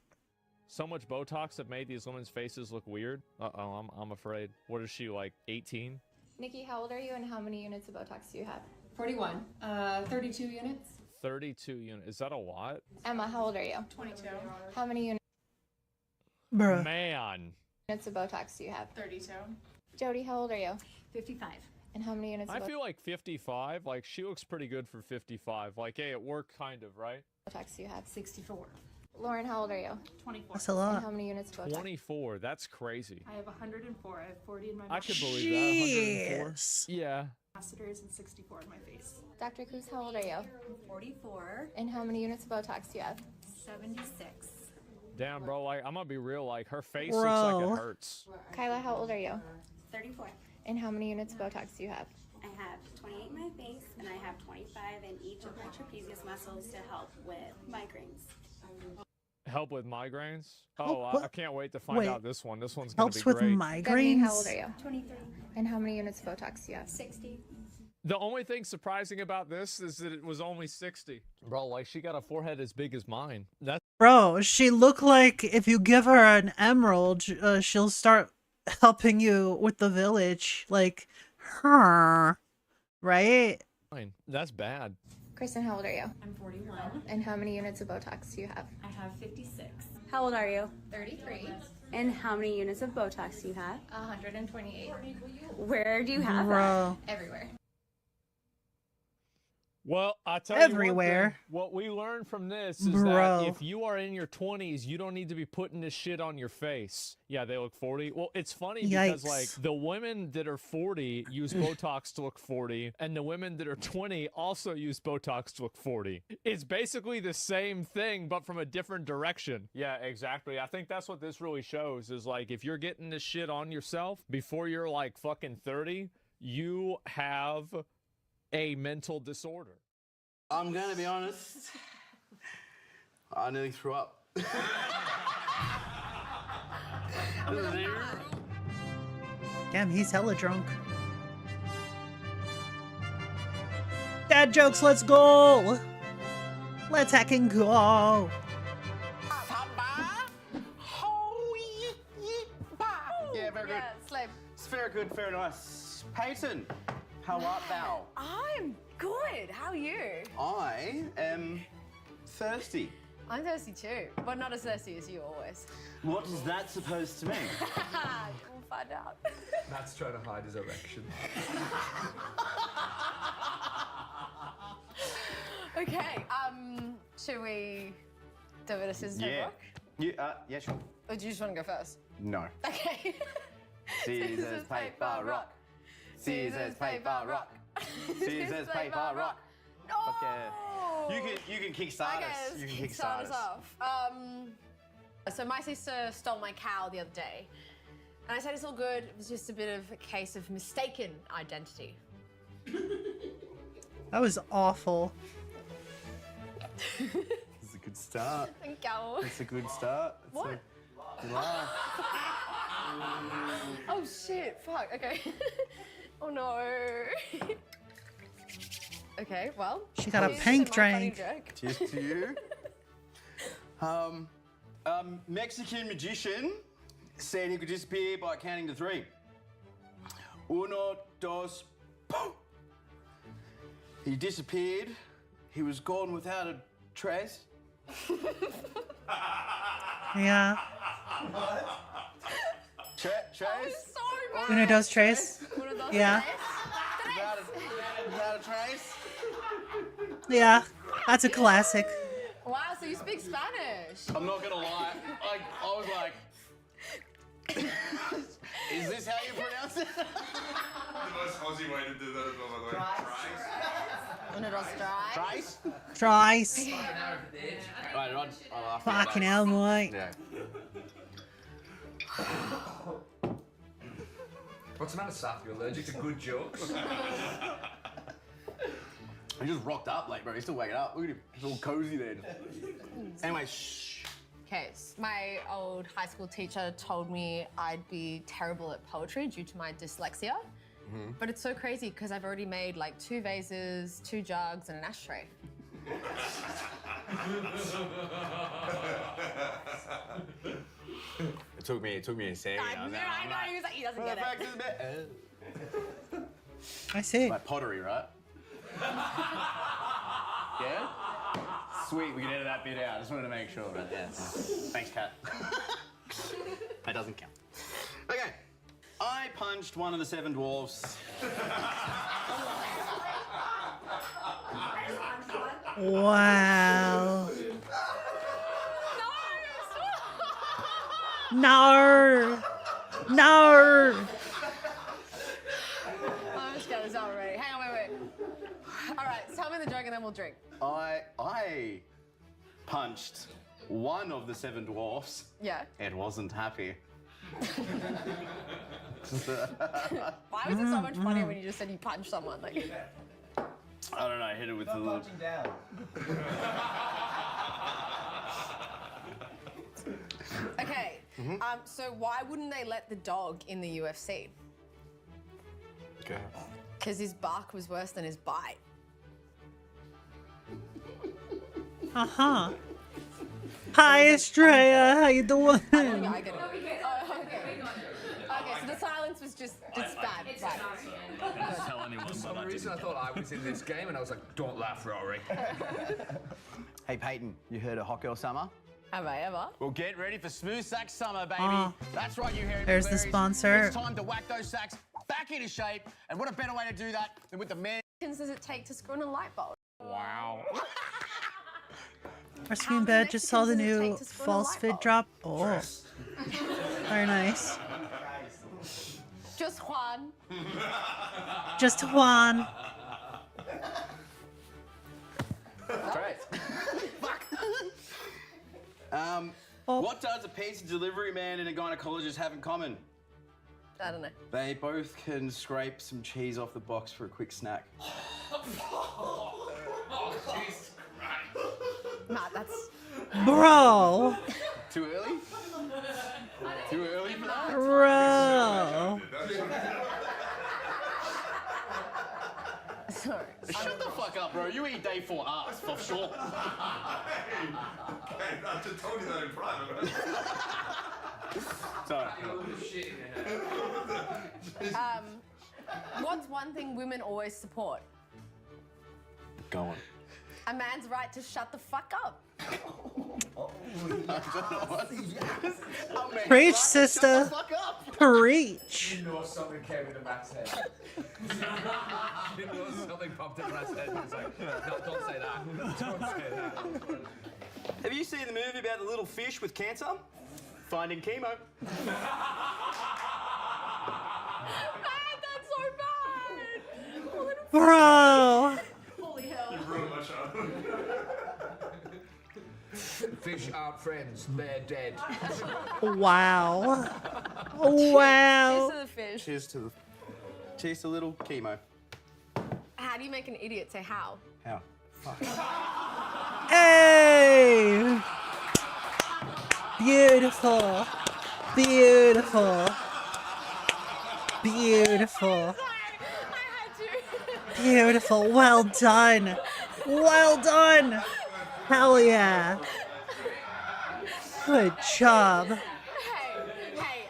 So much Botox have made these women's faces look weird. Uh-oh, I'm afraid. What is she, like 18? Nikki, how old are you and how many units of Botox do you have? 41. 32 units. 32 units. Is that a lot? Emma, how old are you? 22. How many Bruh. Man. units of Botox do you have? 32. Jody, how old are you? 55. And how many units I of feel like 55. Like, she looks pretty good for 55. Like, hey, it worked kind of, right? Botox do you have? 64. Lauren, how old are you? 24. That's a And lot. how many units of Botox? 24. That's crazy. I have 104. I have 40 in my I mouth. could believe that. 104. Jeez. Yeah. Ambassadors and 64 in my face. Dr. Cruz, how old are you? 44, And how many units of Botox do you have? 76. Damn, bro. Like, I'm gonna be real. Like, her face looks like Bro. it hurts. Kyla, how old are you? 34. And how many units of Botox do you have? I have 28 in my face, and I have 25 in each of my trapezius muscles to help with migraines. Help with migraines? Oh, Oh, I what? can't wait to find Wait. out this one. This one's gonna Helps be with great. Bethany, how old are migraines. you? 23. And how many units of Botox do you have? 60. The only thing surprising about this is that it was only 60. Bro, like, she got a forehead as big as mine. That's Bro, she look like if you give her an emerald, she'll start helping you with the village. Like, her. Right? fine. That's bad. Kristen, how old are you? I'm 41. And how many units of Botox do you have? I have 56. How old are you? 33. And how many units of Botox do you have? 128. Where do you have that? Bro. Everywhere. Well, I tell you Everywhere. one thing, what we learned from this is Bro. that if you are in your 20s, you don't need to be putting this shit on your face. Yeah, they look 40. Well, it's funny because, like, Yikes. the women that are 40 use Botox to look 40, and the women that are 20 also use Botox to look 40. It's basically the same thing, but from a different direction. Yeah, exactly. I think that's what this really shows is, like, if you're getting this shit on yourself before you're, like, fucking 30, you have a mental disorder. I'm going to be honest. I nearly threw up. Damn, he's hella drunk. Dad jokes, let's go! Let's hack and go! Yeah, very good. Slave. It's very good, very nice. Peyton, how art thou? I'm good. How are you? I am thirsty. I'm thirsty too, but not as thirsty as you always. What is that supposed to mean? We'll find out. Matt's trying to hide his erection. Okay, should we do it a scissors, paper, Yeah. rock? Yeah, sure. Or do you just want to go first? No. Okay. Scissors, paper, rock. Scissors, paper, rock. Scissors, paper, rock. No! Okay. You can kickstart us. You can kickstart us. off. So my sister stole my cow the other day. And I said it's all good. It was just a bit of a case of mistaken identity. That was awful. It's a good start. Thank you. It's a good start. What? Good laugh. Oh shit, fuck, okay. Oh no. Okay, well. She got a cheers to pink my funny drink. joke. Cheers to you. Mexican magician said he could disappear by counting to 3. Uno, dos, boom. He disappeared. He was gone without a trace. Yeah. Trace? Uno, dos, tres. Uno, dos, Yeah. tres. Without a trace? Yeah. That's a classic. Wow, so you speak Spanish. I'm not gonna lie. I was like, is this how you pronounce it? The most Aussie way to do that is like Uno, dos, tres. Trace? Trice. Right, I'll Fucking hell, mate. Yeah. What's the matter, Saf? You allergic to good jokes? He just rocked up late, bro. He's still waking up. Look at him. He's all cozy there. Anyway, shh. Okay, my old high school teacher told me I'd be terrible at poetry due to my dyslexia. But it's so crazy because I've already made like 2 vases, 2 jugs, and an ashtray. It took me a second. I know, he was like, he doesn't get it. I see. Like pottery, right? Yeah? Sweet, we can edit that bit out. I just wanted to make sure, but yeah. Thanks, Kat. That doesn't count. Okay. I punched one of the 7 dwarfs. Wow. No. No. I'm just getting this out already. Hang on, wait. All right, tell me the joke and then we'll drink. I punched one of the 7 dwarfs. Yeah. It wasn't happy. Why was it so much funnier when you just said you punched someone? Like, I don't know, I hit it with the little... down. okay, so why wouldn't they let the dog in the UFC? Okay. Because his bark was worse than his bite. Uh-huh. Hi, Estrella. How you doing? I get it. Oh, okay. Okay, so the silence was just bad. Right. Tell anyone, For some reason, I thought I was in this game, and I was like, "Don't laugh, Rory." Hey, Peyton, you heard of Hot Girl Summer? Have I ever? Well, get ready for Smooth Sack Summer, baby. That's right, you hairy There's the blueberries. sponsor. It's time to whack those sacks back into shape, and what a better way to do that than with the man... Does it take to screw in a light bulb? Wow. Our screen bed just saw the new false fit drop. Oh. Very nice. Just Juan. Just Juan. Great. Fuck. What does a pizza delivery man and a gynecologist have in common? I don't know. They both can scrape some cheese off the box for a quick snack. Oh, Jesus Christ. Nah, that's... Bro. Too early? Too early for that? Bro. Sorry. Shut the fuck up, bro. You eat day 4 ass, for sure. Hey, I just told you that in private. Sorry. What's one thing women always support? Go on. A man's right to shut the fuck up. Preach, sister. Fuck up. Preach. You know something came into Matt's head. You know something popped in Matt's head. It's like, no, don't say that. Don't say that. Have you seen the movie about the little fish with cancer? Finding chemo. That's so bad. Bro. Holy hell. You ruined my show. Fish aren't friends, they're dead. Wow. Wow. Cheers to the fish. Cheers to little chemo. How do you make an idiot say how? How? Fuck. Hey. Beautiful. Beautiful. Beautiful. I had to. Beautiful. Well done. Well done. Hell yeah. Good job. Hey, hey.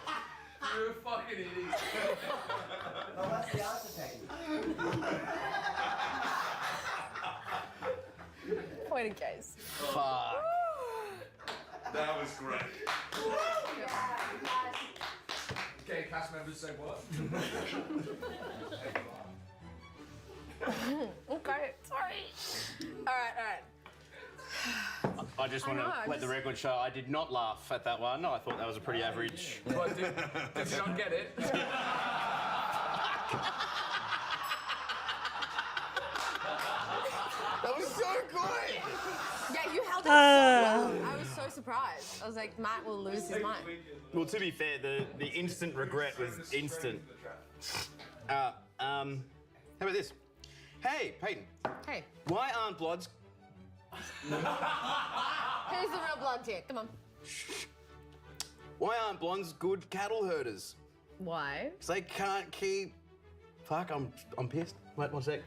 You're a fucking idiot. Well, that's the answer, Peggy. Point in case. Fuck. That was great. Okay, cast members say what? Okay, sorry. All right. I just want I know, to let the just- record show I did not laugh at that one. I thought that was a pretty average. What, did you not get it? That was so good! Yeah, you held it so well. I was so surprised. I was like, Matt will lose his mind. Well, to be fair, the instant regret was instant. How about this? Hey, Peyton, Hey, why aren't bloods... who's the real blood here? Come on. Why aren't blondes good cattle herders? Why? Because they can't keep... Fuck, I'm pissed. Wait, 1 sec.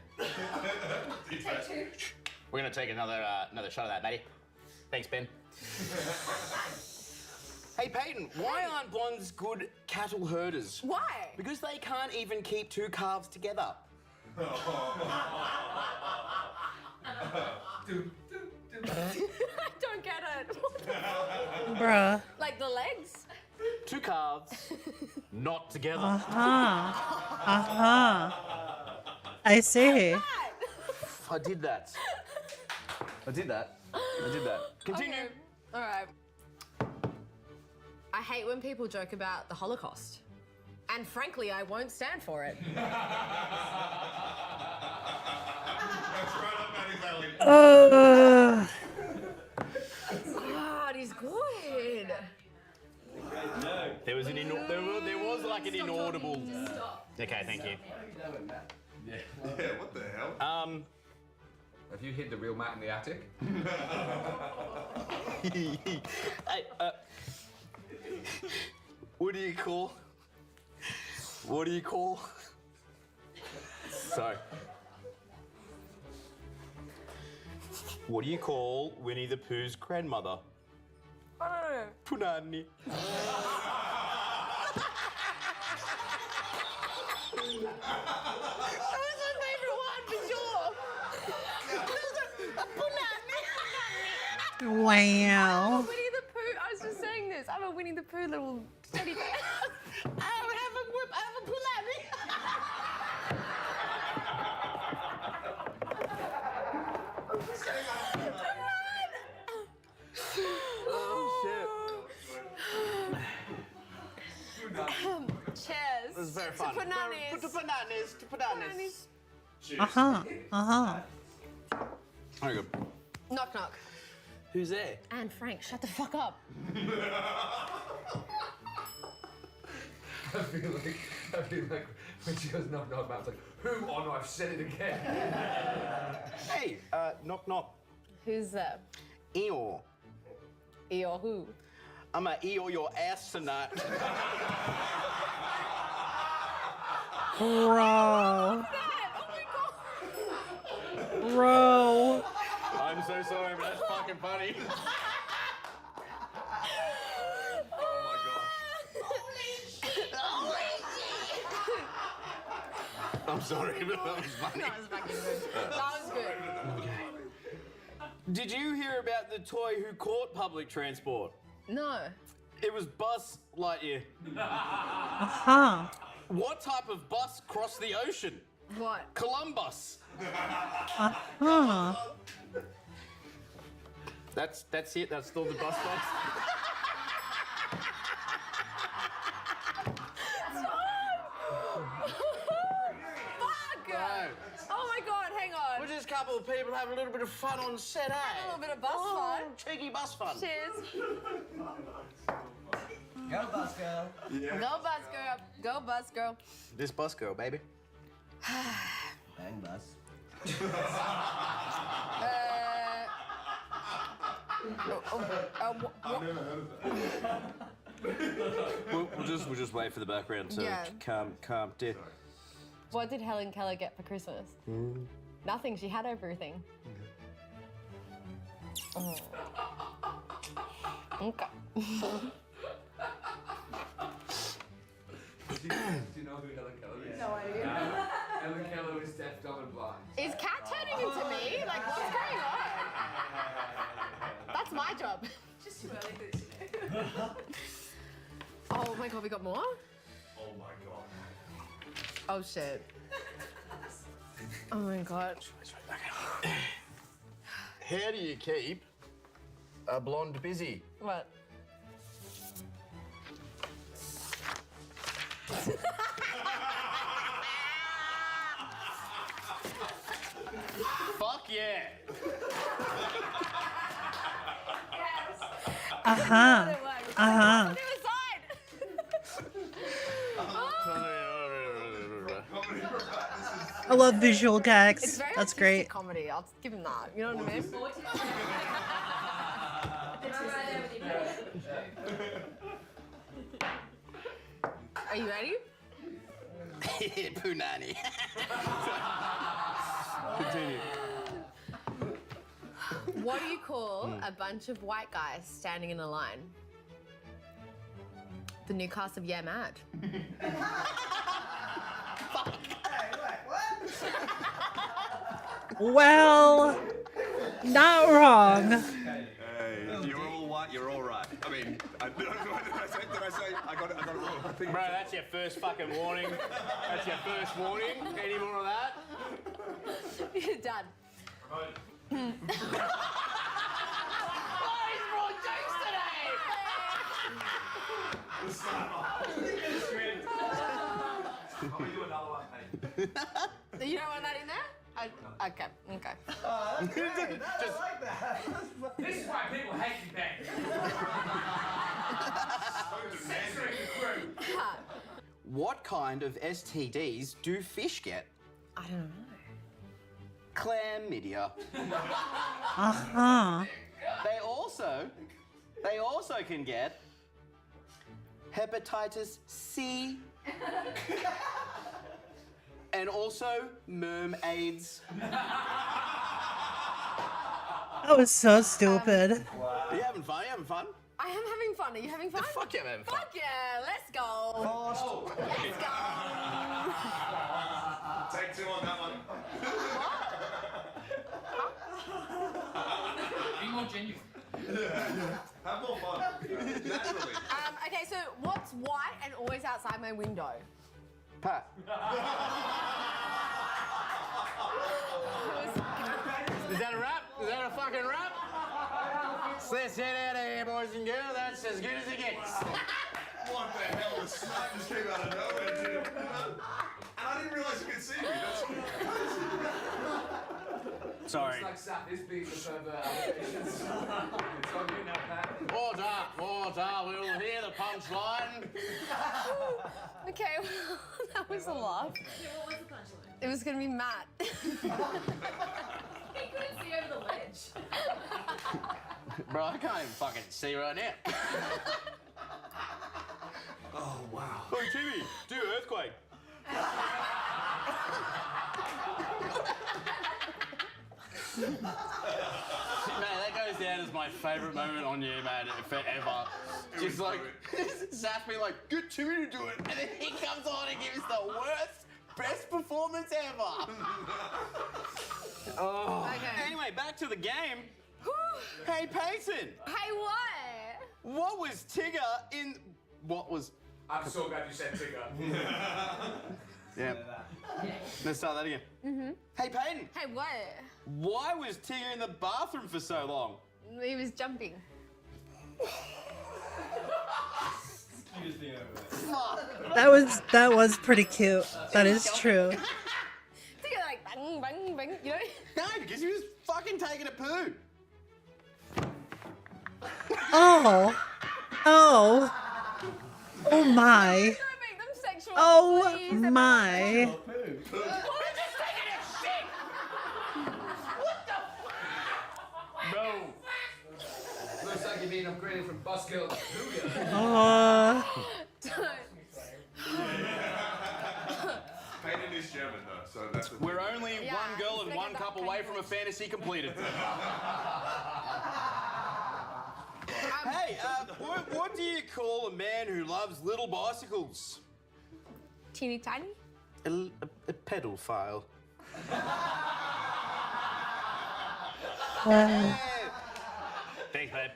We're gonna take another shot of that, matey. Thanks, Ben. Hey, Peyton, why aren't blondes good cattle herders? Why? Because they can't even keep two calves together. I don't get it. Bruh. Like the legs? Two calves, not together. I see. I did that. Continue. Okay. All right. I hate when people joke about the Holocaust. And frankly, I won't stand for it. God, he's good. There was like an inaudible. Okay, thank you. Yeah, what the hell? Have you hid the real Matt in the attic? Hey, what do you call? Sorry. What do you call Winnie the Pooh's grandmother? I don't know. Punani. That was my favorite one for sure. Wow. Winnie the Pooh. I was just saying this. I'm a Winnie the Pooh little teddy bear. I have a punani. Cheers. This is very fun. To bananas. To bananas. Very good. Knock knock. Who's there? And Frank, shut the fuck up. I feel like when she goes knock knock, Matt's like, who? Oh no, I've said it again. Hey, knock knock. Who's there? Eeyore. Eeyore who? I'ma Eeyore your ass tonight. Bro. Bro. I'm so sorry, but that's fucking funny. I'm sorry, but that was funny. That was fucking good. That was good. Did you hear about the toy who caught public transport? No. It was Buzz Lightyear. What type of bus crossed the ocean? What? Columbus. That's it. That's all the bus box. Fuck! Oh my god, hang on. We're just a couple of people having a little bit of fun on set, eh? A little bit of bus fun. Cheeky bus fun. Cheers. Go, bus girl. Go bus girl. Go bus girl. This bus girl, baby. Bang bus. We'll just wait for the background to Yeah. calm down. What did Helen Keller get for Christmas? Nothing. She had everything. Oh. Okay. Do you know who Helen Keller is? No idea. Helen Keller is deaf, dumb, and blind. Is Kat turning into me? Like, what's going on? That's my job. Just too early for this, you know. Oh my god, we got more? Oh my god. Oh shit. Oh my god. How do you keep a blonde busy? What? Fuck yeah! Uh-huh. Uh-huh. I love visual It's gags. very That's artistic great. comedy. I'll give him that. You know what I mean? Are you ready? Punani. Continue. What do you call a bunch of white guys standing in a line? The new cast of Yeah Mad. Well, not wrong. Hey, you're all white, you're all right. I mean, what did I say? Did I say? I got it wrong. I think Bro, that's your first fucking warning. That's your first warning. Any more of that? You're done. You don't want that in there? Okay. That's great. I like that. This is why people hate you back. Censoring the crew. What kind of STDs do fish get? I don't know. Chlamydia. Uh-huh. They also can get hepatitis C. And also mermaids. That was so stupid. Are you having fun? I am having fun. Are you having fun? Fuck yeah, I'm having fun. Fuck yeah, let's go. Let's go. Take two on that one. Be more genuine. Have more fun. Naturally. Okay, so what's white and always outside my window? Pat. Is that a rap? Is that a fucking rap? Let's get out of here, boys and girls. That's as good as it gets. What the hell? The snipe just came out of nowhere, dude. And I didn't realize you could see me. That's Sorry. It's like Sap is being the further allegations. It's on you now, Pat. Order. We'll hear the punchline. Okay, well, that was a laugh. What was the punchline? It was gonna be Matt. He couldn't see over the ledge. Bro, I can't even fucking see right now. oh, wow. Oh, Timmy, do earthquake. Man, that goes down as my favourite moment on you, man, forever. Just like, Zach being like, get Timmy to do it, and then he comes on and gives the worst, best performance ever. Oh. Okay. Anyway, back to the game. Hey, Payson. Hey, what? What was Tigger in... What was... I'm so glad you said Tigger. Yeah. Let's start that again. Hey, Peyton. Hey, what? Why was Tigger in the bathroom for so long? He was jumping. That was pretty cute. That is true. Think of like bang, bang, bang, you know? No, because he was fucking taking a poo. Oh. Oh. Oh my. Don't make them sexual, Oh please. my. Bro. Looks like you're being upgraded from buskill to Booyah. Don't. Peyton is German. one cup away from a fantasy completed. Hey, what do you call a man who loves little bicycles? Teeny tiny? A pedophile. Thanks, babe.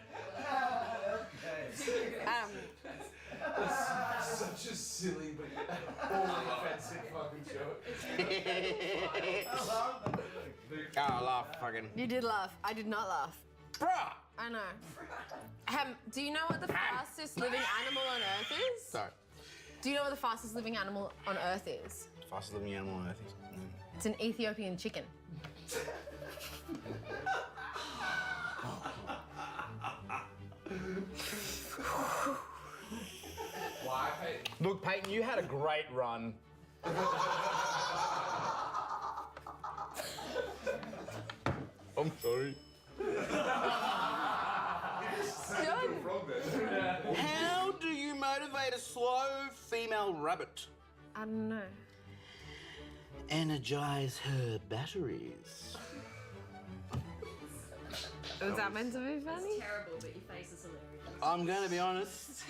Such a silly but only offensive fucking joke. I laugh, fucking. You did laugh. I did not laugh. Bruh! I know. Do you know what the fastest living animal on Earth is? Sorry. Do you know what the fastest living animal on Earth is? Fastest living animal on Earth is. It's an Ethiopian chicken. Why? Look, Peyton, you had a great run. I'm sorry. How do you motivate a slow female rabbit? I don't know. Energize her batteries. Was that meant to be funny? It's terrible, but your face is hilarious. I'm going to be honest.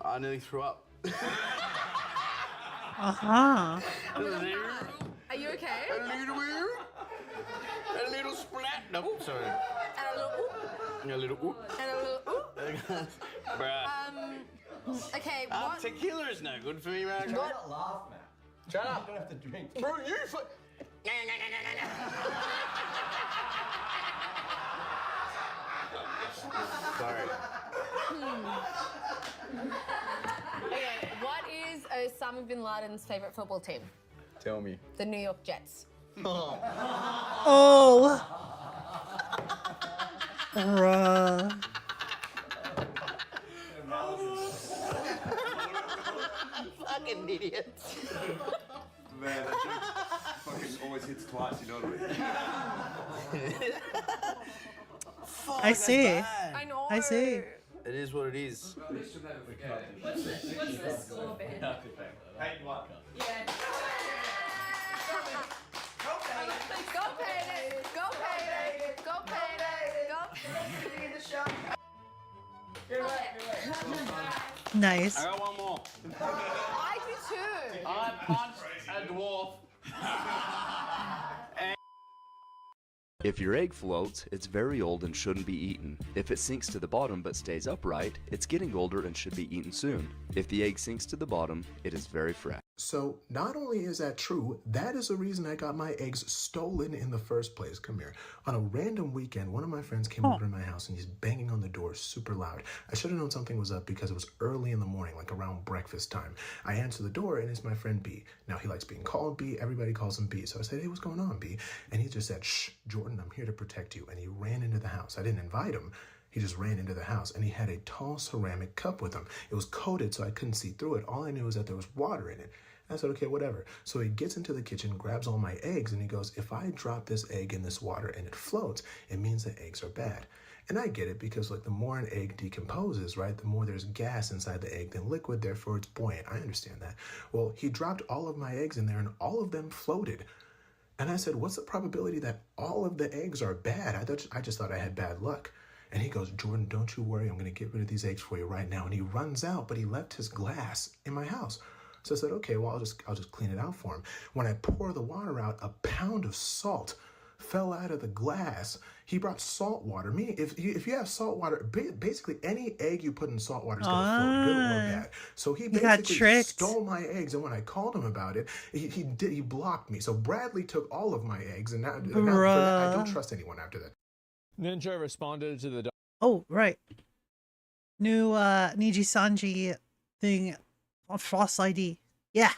I nearly threw up. Uh-huh. Are you okay? A little splat. No, sorry. And a little ooh. A little ooh. And a little ooh. Bruh. Okay, what? Tequila is no good for me, man. Don't laugh, man. Shut up. You don't have to drink. Bro, you Sorry. Okay, what is Osama bin Laden's favorite football team? Tell me. The New York Jets. Oh. Bruh. Fucking idiot. Man, that joke fucking always hits twice, you know what I mean? I see. I know. I see. It is what it is. What's the score, Ben? Peyton what? Yeah. Go Payday! Go Payday! Go Payday! Go Nice. I got one more. I do too. I punched a dwarf. If your egg floats, it's very old and shouldn't be eaten. If it sinks to the bottom but stays upright, it's getting older and should be eaten soon. If the egg sinks to the bottom, it is very fresh. So not only is that true, that is the reason I got my eggs stolen in the first place. Come here. On a random weekend, one of my friends came over to my house and he's banging on the door super loud. I should have known something was up because it was early in the morning, like around breakfast time. I answer the door and it's my friend B. Now he likes being called B. Everybody calls him B. So I said, hey, what's going on, B? And he just said, shh, Jordan, I'm here to protect you. And he ran into the house. I didn't invite him. He just ran into the house and he had a tall ceramic cup with him. It was coated so I couldn't see through it. All I knew was that there was water in it. I said, okay, whatever. So he gets into the kitchen, grabs all my eggs, and he goes, if I drop this egg in this water and it floats, it means the eggs are bad. And I get it because like the more an egg decomposes, right, the more there's gas inside the egg than liquid, therefore it's buoyant. I understand that. Well, he dropped all of my eggs in there and all of them floated. And I said, what's the probability that all of the eggs are bad? I just thought I had bad luck. And he goes, Jordan, don't you worry. I'm going to get rid of these eggs for you right now. And he runs out, but he left his glass in my house. So I said, okay, well, I'll just clean it out for him. When I pour the water out, a pound of salt fell out of the glass. He brought salt water. Meaning, if you have salt water, basically any egg you put in salt water is going to float, good or bad. So he basically stole my eggs, and when I called him about it, he blocked me. So Bradley took all of my eggs, and now I don't trust anyone after that. Ninja responded to the. Oh, right. New Niji Sanji thing on Frost ID. Yeah.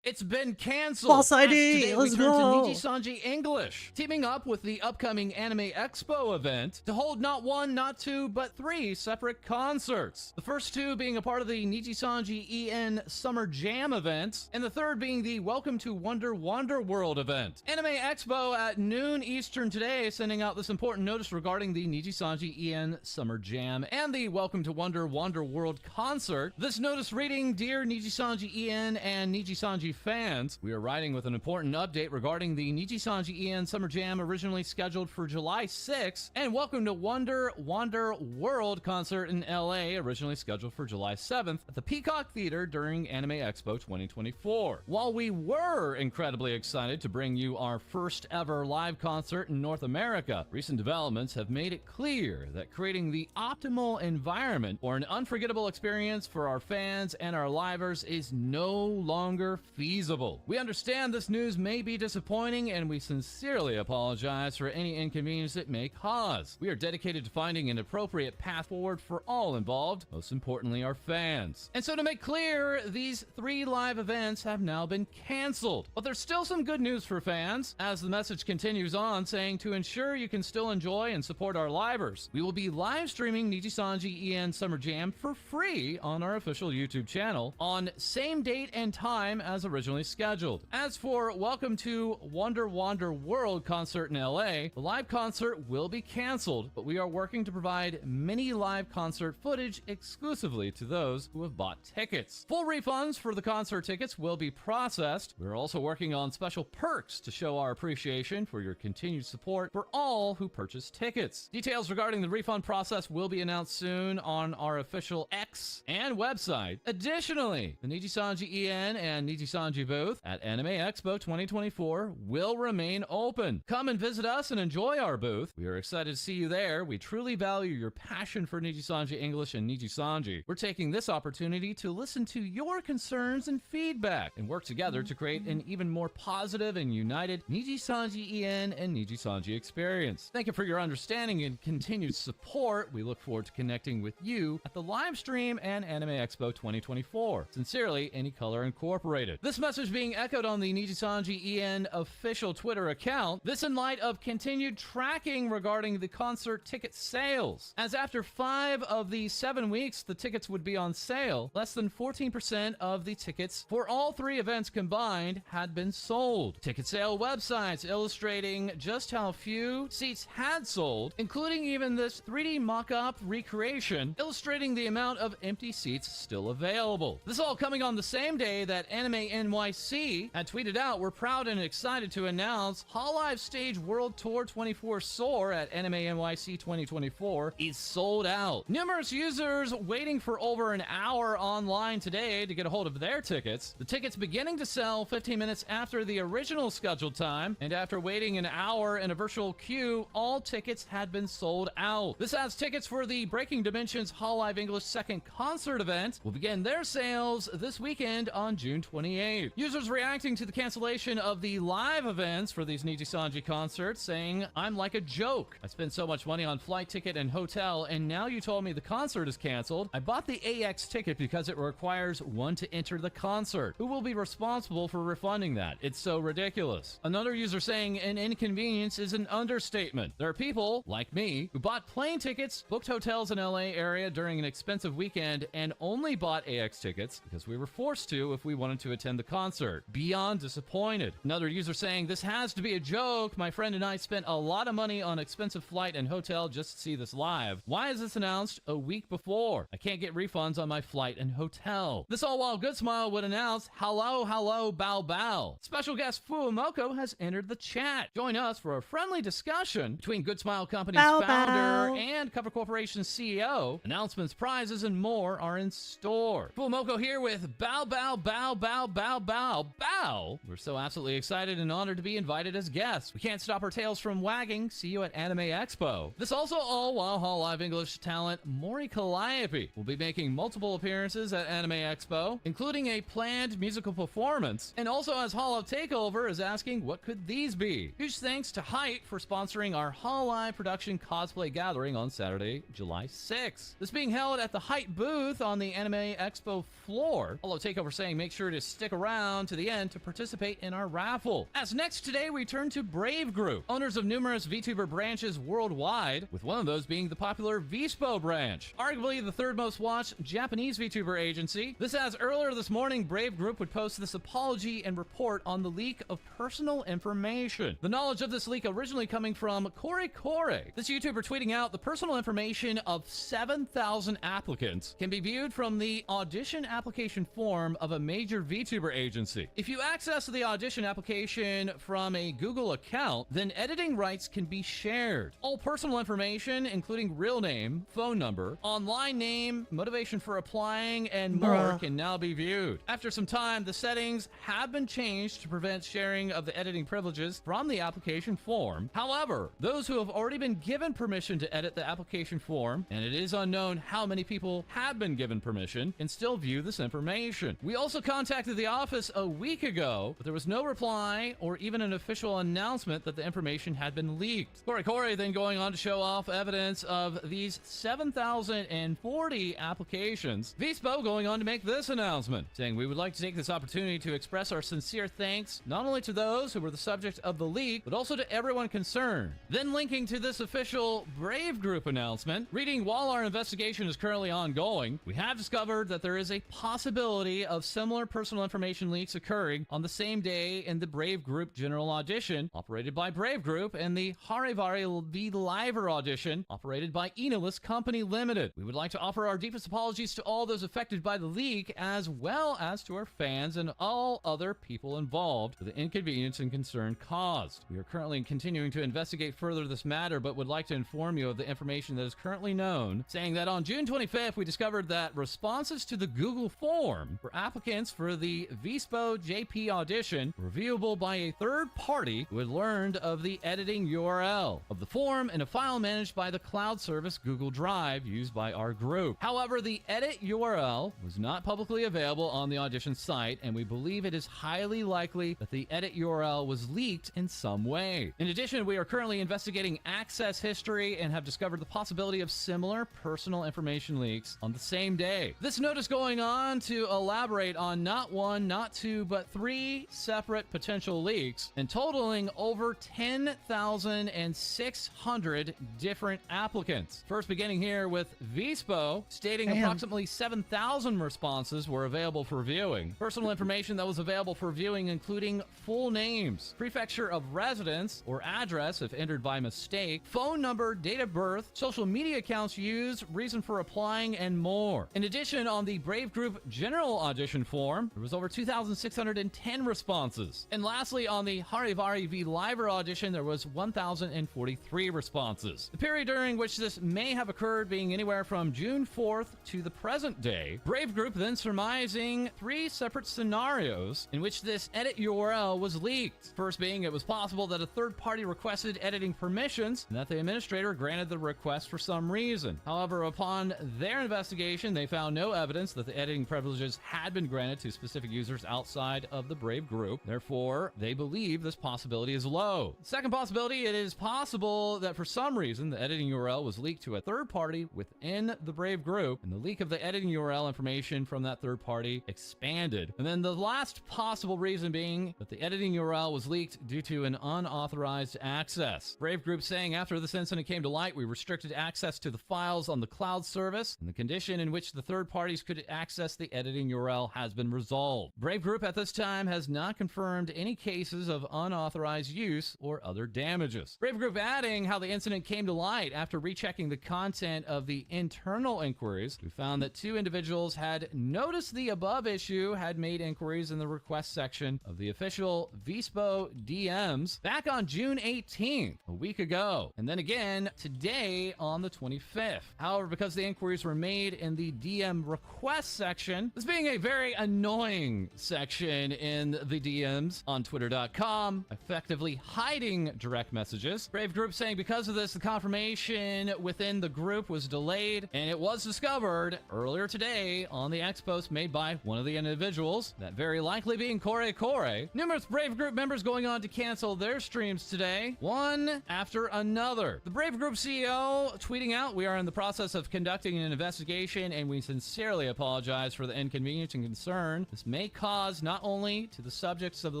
It's been canceled. False ID. Today Let's we turn go. to Niji Sanji English, teaming up with the upcoming Anime Expo event to hold not one, not two, but 3 separate concerts. The first 2 being a part of the Niji Sanji EN Summer Jam event, and the third being the Welcome to Wonder World event. Anime Expo at noon Eastern today, sending out this important notice regarding the Niji Sanji EN Summer Jam and the Welcome to Wonder World concert. This notice reading, Dear Niji Sanji EN and Niji Sanji fans. We are writing with an important update regarding the Nijisanji EN Summer Jam originally scheduled for July 6th, and welcome to Wonder Wander World concert in LA, originally scheduled for July 7th at the Peacock Theater during Anime Expo 2024. While we were incredibly excited to bring you our first ever live concert in North America, recent developments have made it clear that creating the optimal environment for an unforgettable experience for our fans and our livers is no longer feasible. We understand this news may be disappointing, and we sincerely apologize for any inconvenience it may cause. We are dedicated to finding an appropriate path forward for all involved, most importantly our fans. And so to make clear, these 3 live events have now been canceled. But there's still some good news for fans, as the message continues on saying to ensure you can still enjoy and support our livers, we will be live streaming Nijisanji EN Summer Jam for free on our official YouTube channel on same date and time as originally scheduled. As for Welcome to Wonder Wander World concert in LA, the live concert will be canceled, but we are working to provide mini live concert footage exclusively to those who have bought tickets. Full refunds for the concert tickets will be processed. We're also working on special perks to show our appreciation for your continued support for all who purchase tickets. Details regarding the refund process will be announced soon on our official X and website. Additionally, the Nijisanji EN and Nijisanji booth at Anime Expo 2024 will remain open. Come and visit us and enjoy our booth. We are excited to see you there. We truly value your passion for Nijisanji English and Nijisanji. We're taking this opportunity to listen to your concerns and feedback and work together to create an even more positive and united Nijisanji EN and Nijisanji experience. Thank you for your understanding and continued support. We look forward to connecting with you at the live stream and Anime Expo 2024. Sincerely, Any Color Incorporated. This message being echoed on the Nijisanji EN official Twitter account. This in light of continued tracking regarding the concert ticket sales. As after 5 of the 7 weeks the tickets would be on sale, less than 14% of the tickets for all 3 events combined had been sold. Ticket sale websites illustrating just how few seats had sold, including even this 3D mock-up recreation, illustrating the amount of empty seats still available. This all coming on the same day that Anime NYC had tweeted out, "We're proud and excited to announce Hololive Stage World Tour 24 Soar at Anime NYC 2024 is sold out." Numerous users waiting for over an hour online today to get a hold of their tickets. The tickets beginning to sell 15 minutes after the original scheduled time, and after waiting an hour in a virtual queue, all tickets had been sold out. This as tickets for the Breaking Dimensions Hololive English second concert event will begin their sales this weekend on June 28th. Users reacting to the cancellation of the live events for these Nijisanji concerts saying, "I'm like a joke. I spent so much money on flight ticket and hotel, and now you told me the concert is canceled. I bought the AX ticket because it requires one to enter the concert. Who will be responsible for refunding that? It's so ridiculous." Another user saying, "An inconvenience is an understatement. There are people, like me, who bought plane tickets, booked hotels in LA area during an expensive weekend, and only bought AX tickets because we were forced to if we wanted to attend the concert. Beyond disappointed." Another user saying, "This has to be a joke. My friend and I spent a lot of money on expensive flight and hotel just to see this live. Why is this announced a week before? I can't get refunds on my flight and hotel." This all while Good Smile would announce, "Hello, hello, bow, bow." Special guest Fuumoko has entered the chat. Join us for a friendly discussion between Good Smile Company's Bow, founder bow. and Cover Corporation's CEO. Announcements, prizes, and more are in store. Fuumoko here with bow, bow, bow, bow, bow, bow, bow. We're so absolutely excited and honored to be invited as guests. We can't stop our tails from wagging. See you at Anime Expo. This also all while Hololive English talent Mori Calliope will be making multiple appearances at Anime Expo, including a planned musical performance, and also as Hololive Takeover is asking, what could these be? Huge thanks to Height for sponsoring our Hololive production cosplay gathering on Saturday, July 6th. This being held at the Height booth on the Anime Expo floor. Hololive Takeover saying make sure to stick around to the end to participate in our raffle. As next today we turn to Brave Group, owners of numerous VTuber branches worldwide, with one of those being the popular VSPO branch, arguably the 3rd most watched Japanese VTuber agency. This as earlier this morning Brave Group would post this apology and report on the leak of personal information. The knowledge of this leak originally coming from Kore Kore. This YouTuber tweeting out, "The personal information of 7,000 applicants can be viewed from the audition application form of a major VTuber YouTuber agency. If you access the audition application from a Google account, then editing rights can be shared. All personal information, including real name, phone number, online name, motivation for applying, and more Bruh. can now be viewed. After some time, the settings have been changed to prevent sharing of the editing privileges from the application form. However, those who have already been given permission to edit the application form, and it is unknown how many people have been given permission, can still view this information. We also contacted the office a week ago, but there was no reply or even an official announcement that the information had been leaked. Corey then going on to show off evidence of these 7,040 applications. Vispo going on to make this announcement, saying, "We would like to take this opportunity to express our sincere thanks not only to those who were the subject of the leak, but also to everyone concerned." Then linking to this official Brave Group announcement, reading, "While our investigation is currently ongoing, we have discovered that there is a possibility of similar personal information leaks occurring on the same day in the Brave Group general audition, operated by Brave Group, and the Harivari V Liver audition, operated by Enalus Company Limited. We would like to offer our deepest apologies to all those affected by the leak, as well as to our fans and all other people involved for the inconvenience and concern caused. We are currently continuing to investigate further this matter, but would like to inform you of the information that is currently known," saying that on June 25th, we discovered that responses to the Google form for applicants for the Vispo JP audition were viewable by a third party who had learned of the editing URL of the form in a file managed by the cloud service Google Drive used by our group. However, the edit URL was not publicly available on the audition site, and we believe it is highly likely that the edit URL was leaked in some way. In addition, we are currently investigating access history and have discovered the possibility of similar personal information leaks on the same day. This note is going on to elaborate on not one, not two, but 3 separate potential leaks, and totaling over 10,600 different applicants. First beginning here with Vispo, stating approximately 7,000 responses were available for viewing. Personal information that was available for viewing including full names, prefecture of residence or address if entered by mistake, phone number, date of birth, social media accounts used, reason for applying, and more. In addition, on the Brave Group general audition form, there was over 2,610 responses. And lastly, on the Harivari V Liver audition, there was 1,043 responses. The period during which this may have occurred being anywhere from June 4th to the present day. Brave Group then surmising 3 separate scenarios in which this edit URL was leaked. First being, it was possible that a third party requested editing permissions and that the administrator granted the request for some reason. However, upon their investigation, they found no evidence that the editing privileges had been granted to specific users outside of the Brave Group. Therefore, they believe this possibility is low. Second possibility, it is possible that for some reason the editing URL was leaked to a third party within the Brave Group, and the leak of the editing URL information from that third party expanded. And then the last possible reason being that the editing URL was leaked due to an unauthorized access. Brave Group saying, "After this incident came to light, we restricted access to the files on the cloud service, and the condition in which the third parties could access the editing URL has been resolved." Brave Group at this time has not confirmed any cases of unauthorized use or other damages. Brave Group adding how the incident came to light after rechecking the content of the internal inquiries. We found that 2 individuals had noticed the above issue, had made inquiries in the request section of the official Vispo DMs back on June 18th, a week ago, and then again today on the 25th. However, because the inquiries were made in the DM request section, this being a very annoying section in the DMs on twitter.com, effectively hiding direct messages. Brave Group saying because of this, the confirmation within the group was delayed, and it was discovered earlier today on the X post made by one of the individuals, that very likely being Corey. Numerous Brave Group members going on to cancel their streams today, one after another. The Brave Group CEO tweeting out, "We are in the process of conducting an investigation, and we sincerely apologize for the inconvenience and concern this may cause not only to the subjects of the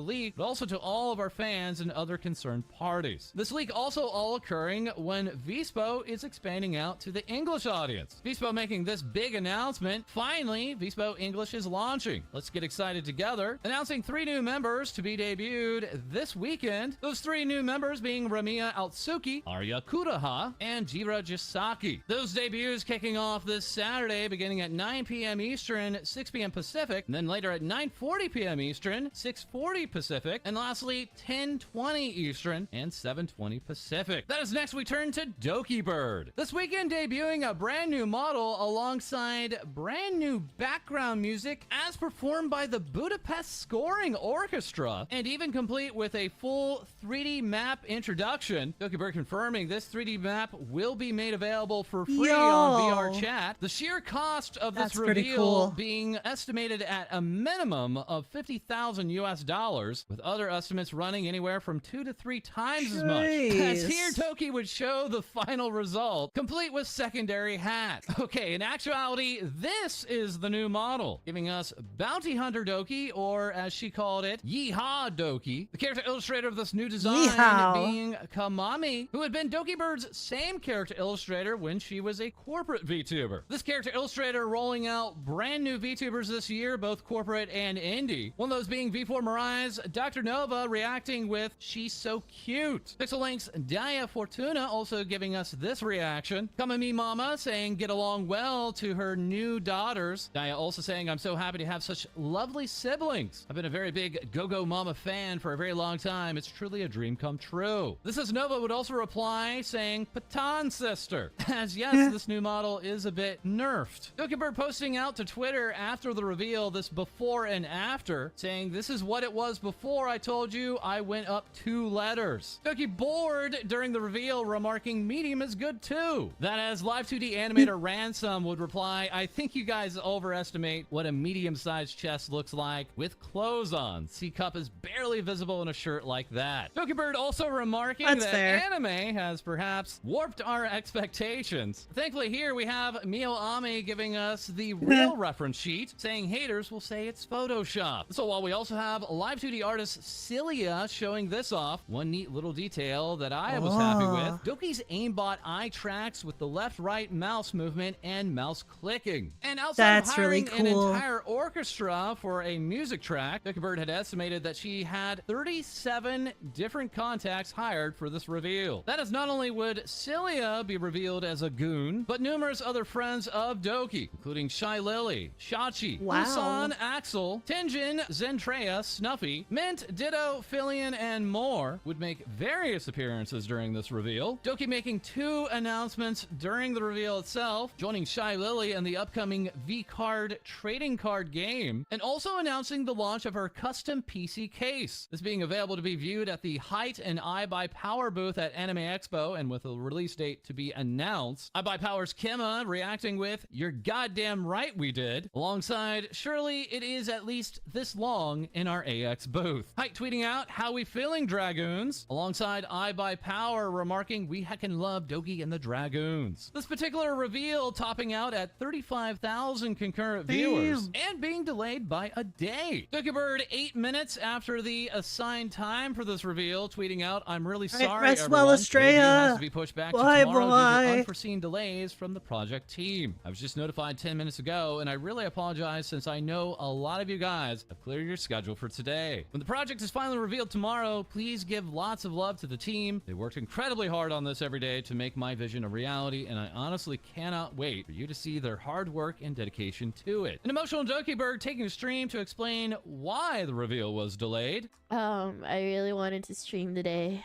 leak, but also to all of our fans and other concerned parties." This leak also all occurring when Vispo is expanding out to the English audience. Vispo making this big announcement. Finally, Vispo English is launching. Let's get excited together. Announcing 3 new members to be debuted this weekend. Those 3 new members being Ramiya Altsuki, Arya Kuraha, and Jira Jisaki. Those debuts kicking off this Saturday beginning at 9 p.m. Eastern, 6 p.m. Pacific, and then later at 9:40 p.m. Eastern, 6:40 Pacific, and lastly 10:20 Eastern and 7:20 Pacific. That is next we turn to Doki Bird. This weekend debuting a brand new model alongside brand new background music as performed by the Budapest Scoring Orchestra, and even complete with a full 3D map introduction. Doki Bird confirming this 3D map will be made available for free on VR chat. The sheer cost of this reveal cool. being estimated at a minimum of $50,000 US, with other estimates running anywhere from 2 to 3 times as much. As here, Doki would show the final result, complete with secondary hat. Okay, in actuality, this is the new model, giving us Bounty Hunter Doki, or as she called it, Yeehaw Doki. The character illustrator of this new design being Kamami, who had been Doki Bird's same character illustrator when she was a corporate VTuber. This character illustrator rolling out brand new VTubers this year, both corporate and indie. One of those being V4 Mirai's Dr. Nova reacting with "She's so cute." Pixel Link's Dia Fortuna also giving us this reaction. Kamami Mama saying get along well to her new daughters. Dia also saying I'm so happy to have such lovely siblings. I've been a very big Go-Go Mama fan for a very long time. It's truly a dream come true. This is Nova would also reply saying Patan sister. As yes, this new model is a bit nerfed. Doki Bird posting out to Twitter after the reveal this before and after, saying this is what it was before I told you I went up 2 letters. Doki bored during the reveal, remarking medium is good too. That as live 2D animator Ransom would reply, I think you guys overestimate what a medium-sized chest looks like with clothes on. C cup is barely visible in a shirt like that. Doki Bird also remarking that anime has perhaps warped our expectations. Thankfully here we have Mio Ami giving us the real reference sheet, saying haters will say it's Photoshop. So while we also have live 2D artist Cilia showing this off, one neat little detail that I was happy with, Doki's aimbot eye tracks with the left-right mouse movement and mouse clicking. And outside of hiring an entire orchestra for a music track, Doki Bird had estimated that she had 37 different contacts hired for this reveal. That is, not only would Cilia be revealed as a goon, but numerous other friends of Doki, including Shy Lily, Shachi, Busan, Axel, Tenjin, Zentreya, Snuffy, Mint, Ditto, Filion, and more would make various appearances during this reveal. Doki making 2 announcements during the reveal itself, joining Shy Lily in the upcoming V-Card trading card game, and also announcing the launch of her custom PC case. This being available to be viewed at the Height and iBuyPower booth at Anime Expo, and with a release date to be announced. iBuyPower's Kima reacting with, "You're goddamn right we did," alongside, "Surely it is at least this long in our AX booth." Height tweeting out, "How we feeling, Dragoons?" alongside iBuyPower remarking, "We heckin' love Doki and the Dragoons." This particular reveal topping out at 35,000 concurrent viewers and being delayed by a day. Doki Bird 8 minutes after the assigned time for this reveal, tweeting out, "I'm really sorry, rest everyone. well, The debut has to be Estrella. pushed back to Bye, tomorrow due to bye. unforeseen delays from the project team. I was just notified 10 minutes ago, and I really apologize since I know a lot of you guys have cleared your schedule for today. When the project is finally revealed tomorrow, please give lots of love to the team. They worked incredibly hard on this every day to make my vision a reality, and I honestly cannot wait for you to see their hard work and dedication to it." An emotional Doki Bird taking a stream to explain why the reveal was delayed. I really wanted to stream today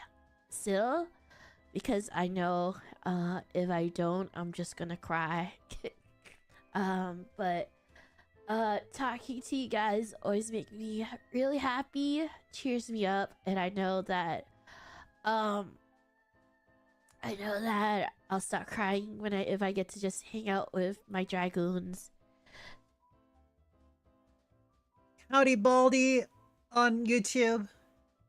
still because I know if I don't, I'm just gonna cry. But talking to you guys always make me really happy, cheers me up, and I know that I'll stop crying if I get to just hang out with my dragoons. Howdy Baldy on YouTube.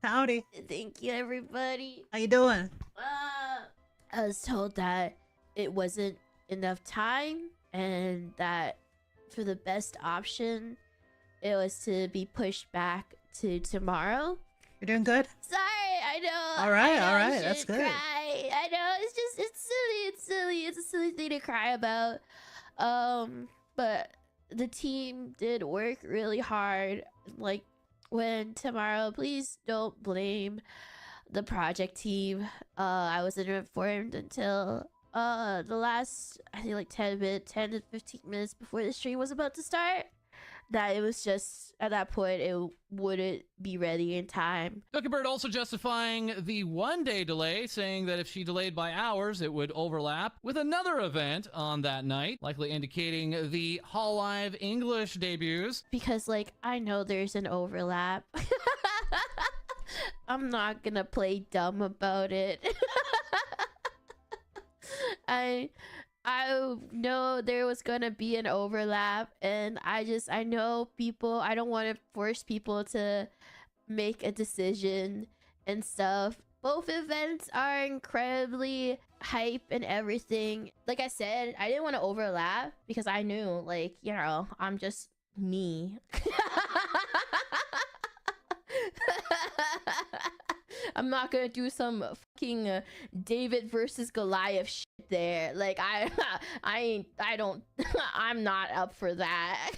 Howdy. Thank you, everybody. How you doing? I was told that it wasn't enough time and that for the best option, it was to be pushed back to tomorrow. You're doing good? Sorry, I know. All right, I know all I right, that's shouldn't good. Cry. I know, it's silly. It's a silly thing to cry about. But the team did work really hard. Like, when tomorrow, please don't blame the project team. I wasn't informed until the last, I think, like 10 to 15 minutes before the stream was about to start. that it was just at that point it wouldn't be ready in time. Bird also justifying the 1-day delay, saying that if she delayed by hours, it would overlap with another event on that night, likely indicating the Hall Live English debuts. Because, like, I know there's an overlap. I'm not gonna play dumb about it. I know there was gonna be an overlap, and I know people, I don't want to force people to make a decision and stuff. Both events are incredibly hype and everything. Like I said, I didn't want to overlap because I knew, like, you know, I'm just me. I'm not gonna do some fucking David versus Goliath shit there. Like, I'm not up for that.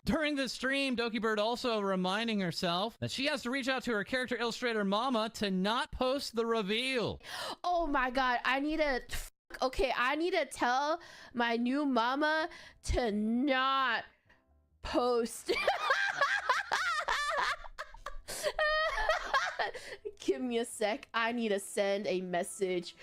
During this stream, Bird also reminding herself that she has to reach out to her character illustrator mama to not post the reveal. Oh my god, I need to tell my new mama to not post. Give me a sec. I need to send a message.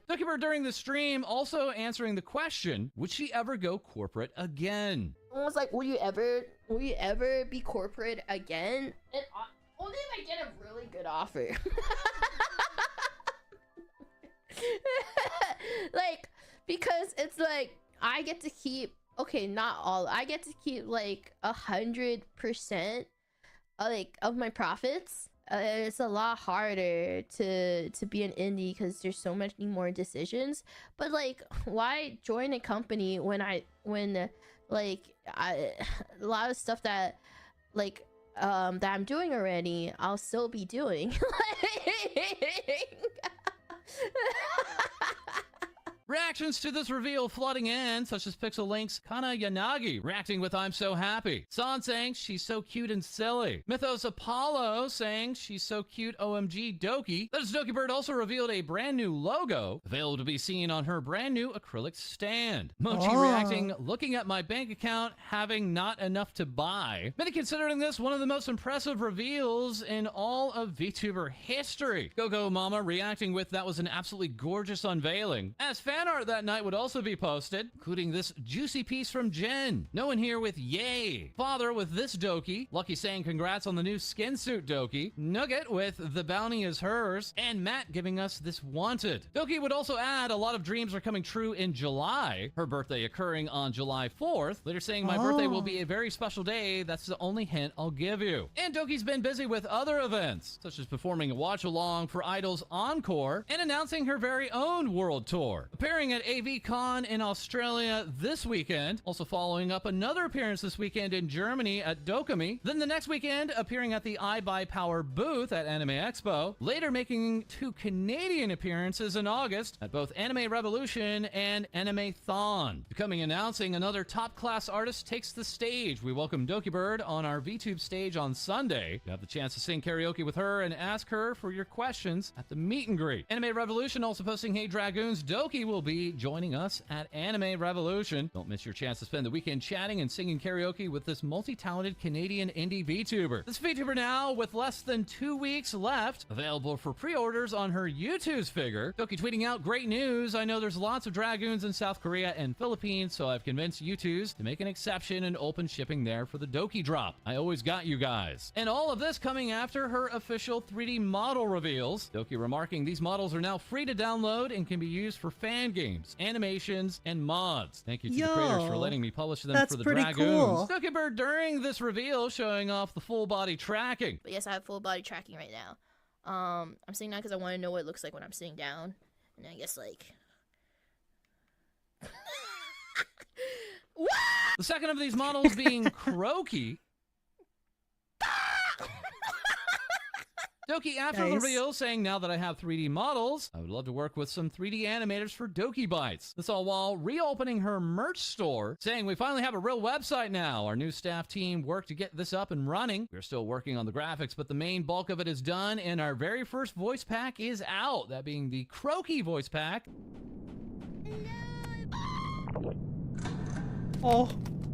Bird during the stream also answering the question, would she ever go corporate again? I was like, will you ever be corporate again? And only if I get a really good offer. Like, because it's like I get to keep, okay, not all, I get to keep like 100% like of my profits. It's a lot harder to be an indie because there's so many more decisions. But like, why join a company when a lot of stuff that like that I'm doing already, I'll still be doing. Reactions to this reveal flooding in, such as Pixel Link's Kana Yanagi reacting with I'm so happy. San saying she's so cute and silly. Mythos Apollo saying she's so cute OMG Doki. That is Bird also revealed a brand new logo, available to be seen on her brand new acrylic stand. Mochi reacting, looking at my bank account, having not enough to buy. Many considering this one of the most impressive reveals in all of VTuber history. Go Mama reacting with that was an absolutely gorgeous unveiling. As fan art that night would also be posted, including this juicy piece from Jen. No one here with yay. Father with this Doki. Lucky saying congrats on the new skin suit Doki. Nugget with the bounty is hers. And Matt giving us this wanted. Doki would also add a lot of dreams are coming true in July. Her birthday occurring on July 4th. Later saying my birthday will be a very special day. That's the only hint I'll give you. And Doki's been busy with other events, such as performing a watch along for Idol's Encore and announcing her very own world tour. Appearing at AVCon in Australia this weekend, also following up another appearance this weekend in Germany at Dokumi, then the next weekend appearing at the iBuyPower booth at Anime Expo, later making 2 Canadian appearances in August at both Anime Revolution and Anime-thon. Becoming announcing another top-class artist takes the stage. We welcome Bird on our VTube stage on Sunday. You have the chance to sing karaoke with her and ask her for your questions at the meet and greet. Anime Revolution also posting, hey Dragoons, Doki will be joining us at Anime Revolution. Don't miss your chance to spend the weekend chatting and singing karaoke with this multi-talented Canadian indie VTuber. This VTuber now with less than 2 weeks left, available for pre-orders on her YouTube's figure. Doki tweeting out, great news, I know there's lots of Dragoons in South Korea and Philippines, so I've convinced YouTubes to make an exception and open shipping there for the Doki drop. I always got you guys. And all of this coming after her official 3D model reveals. Doki remarking these models are now free to download and can be used for fan games, animations, and mods. Thank you to the creators for letting me publish them for the Dragoons. Cool. Bird during this reveal showing off the full body tracking. But yes, I have full body tracking right now. I'm sitting down because I want to know what it looks like when I'm sitting down. And I guess like... The second of these models being Croaky. Doki after the reveal saying, now that I have 3D models, I would love to work with some 3D animators for Doki Bites. This all while reopening her merch store, saying we finally have a real website now. Our new staff team worked to get this up and running. We're still working on the graphics, but the main bulk of it is done, and our very first voice pack is out. That being the Croaky voice pack. Oh.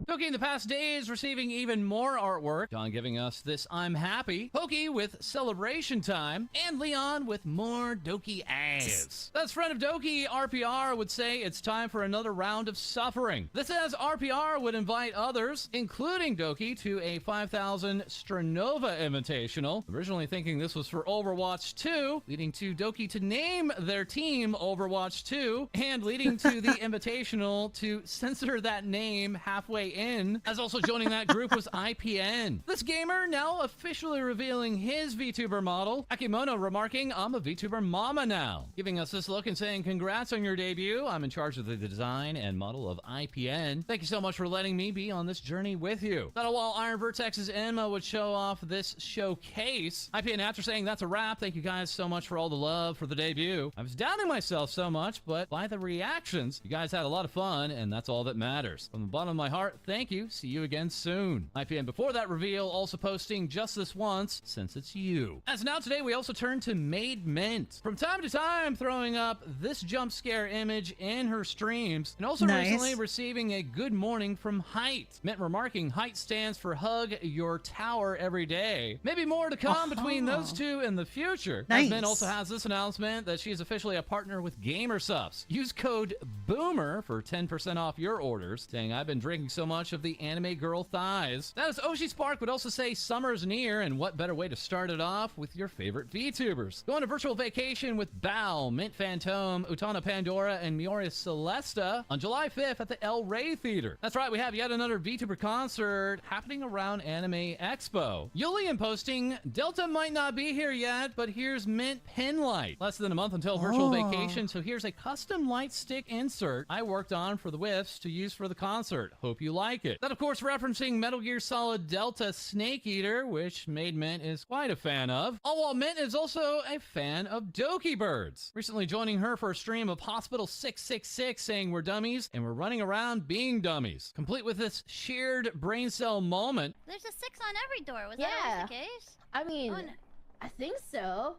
Doki in the past days receiving even more artwork. John giving us this I'm Happy. Pokey with Celebration Time. And Leon with more Doki ass. That's friend of Doki, RPR, would say it's time for another round of suffering. This says RPR would invite others, including Doki, to a 5,000 Stranova Invitational. Originally thinking this was for Overwatch 2, leading to Doki to name their team Overwatch 2, and leading to the Invitational to censor that name halfway in, as also joining that group was IPN. This gamer now officially revealing his VTuber model. Akimono remarking, I'm a VTuber mama now. Giving us this look and saying, congrats on your debut. I'm in charge of the design and model of IPN. Thank you so much for letting me be on this journey with you. Thought while Iron Vertex's Enma would show off this showcase. IPN after saying that's a wrap. Thank you guys so much for all the love for the debut. I was doubting myself so much, but by the reactions, you guys had a lot of fun, and that's all that matters. From the bottom of my heart, thank you. See you again soon. IPN before that reveal also posting just this once, since it's you. As now today, we also turn to Made Mint. From time to time, throwing up this jump scare image in her streams, and also recently receiving a good morning from Height. Mint remarking, Height stands for hug your tower every day. Maybe more to come between those two in the future. As Mint also has this announcement that she is officially a partner with GamerSupps. Use code BOOMER for 10% off your orders, saying I've been drinking so much of the anime girl thighs. That is Oshi Spark would also say summer's near, and what better way to start it off with your favorite VTubers. Go on a virtual vacation with Bao, Mint Phantom, Utana Pandora, and Miori Celesta on July 5th at the El Rey Theater. That's right, we have yet another VTuber concert happening around Anime Expo. Yulian posting, Delta might not be here yet, but here's Mint Pin Light. Less than a month until virtual vacation, so here's a custom light stick insert I worked on for the whiffs to use for the concert. Hope you like it. That, of course, referencing Metal Gear Solid Delta Snake Eater, which Made Mint is quite a fan of. All while Mint is also a fan of Doki Birds. Recently joining her for a stream of Hospital 666 saying we're dummies and we're running around being dummies. Complete with this shared brain cell moment. There's a 6 on every door. Was that always the case? I mean, I think so.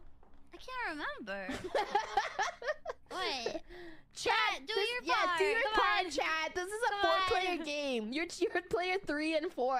I can't remember. Wait. Chat, do your part. Yeah, do your Come part, on. chat. This is a 4-player game. You're player 3 and 4.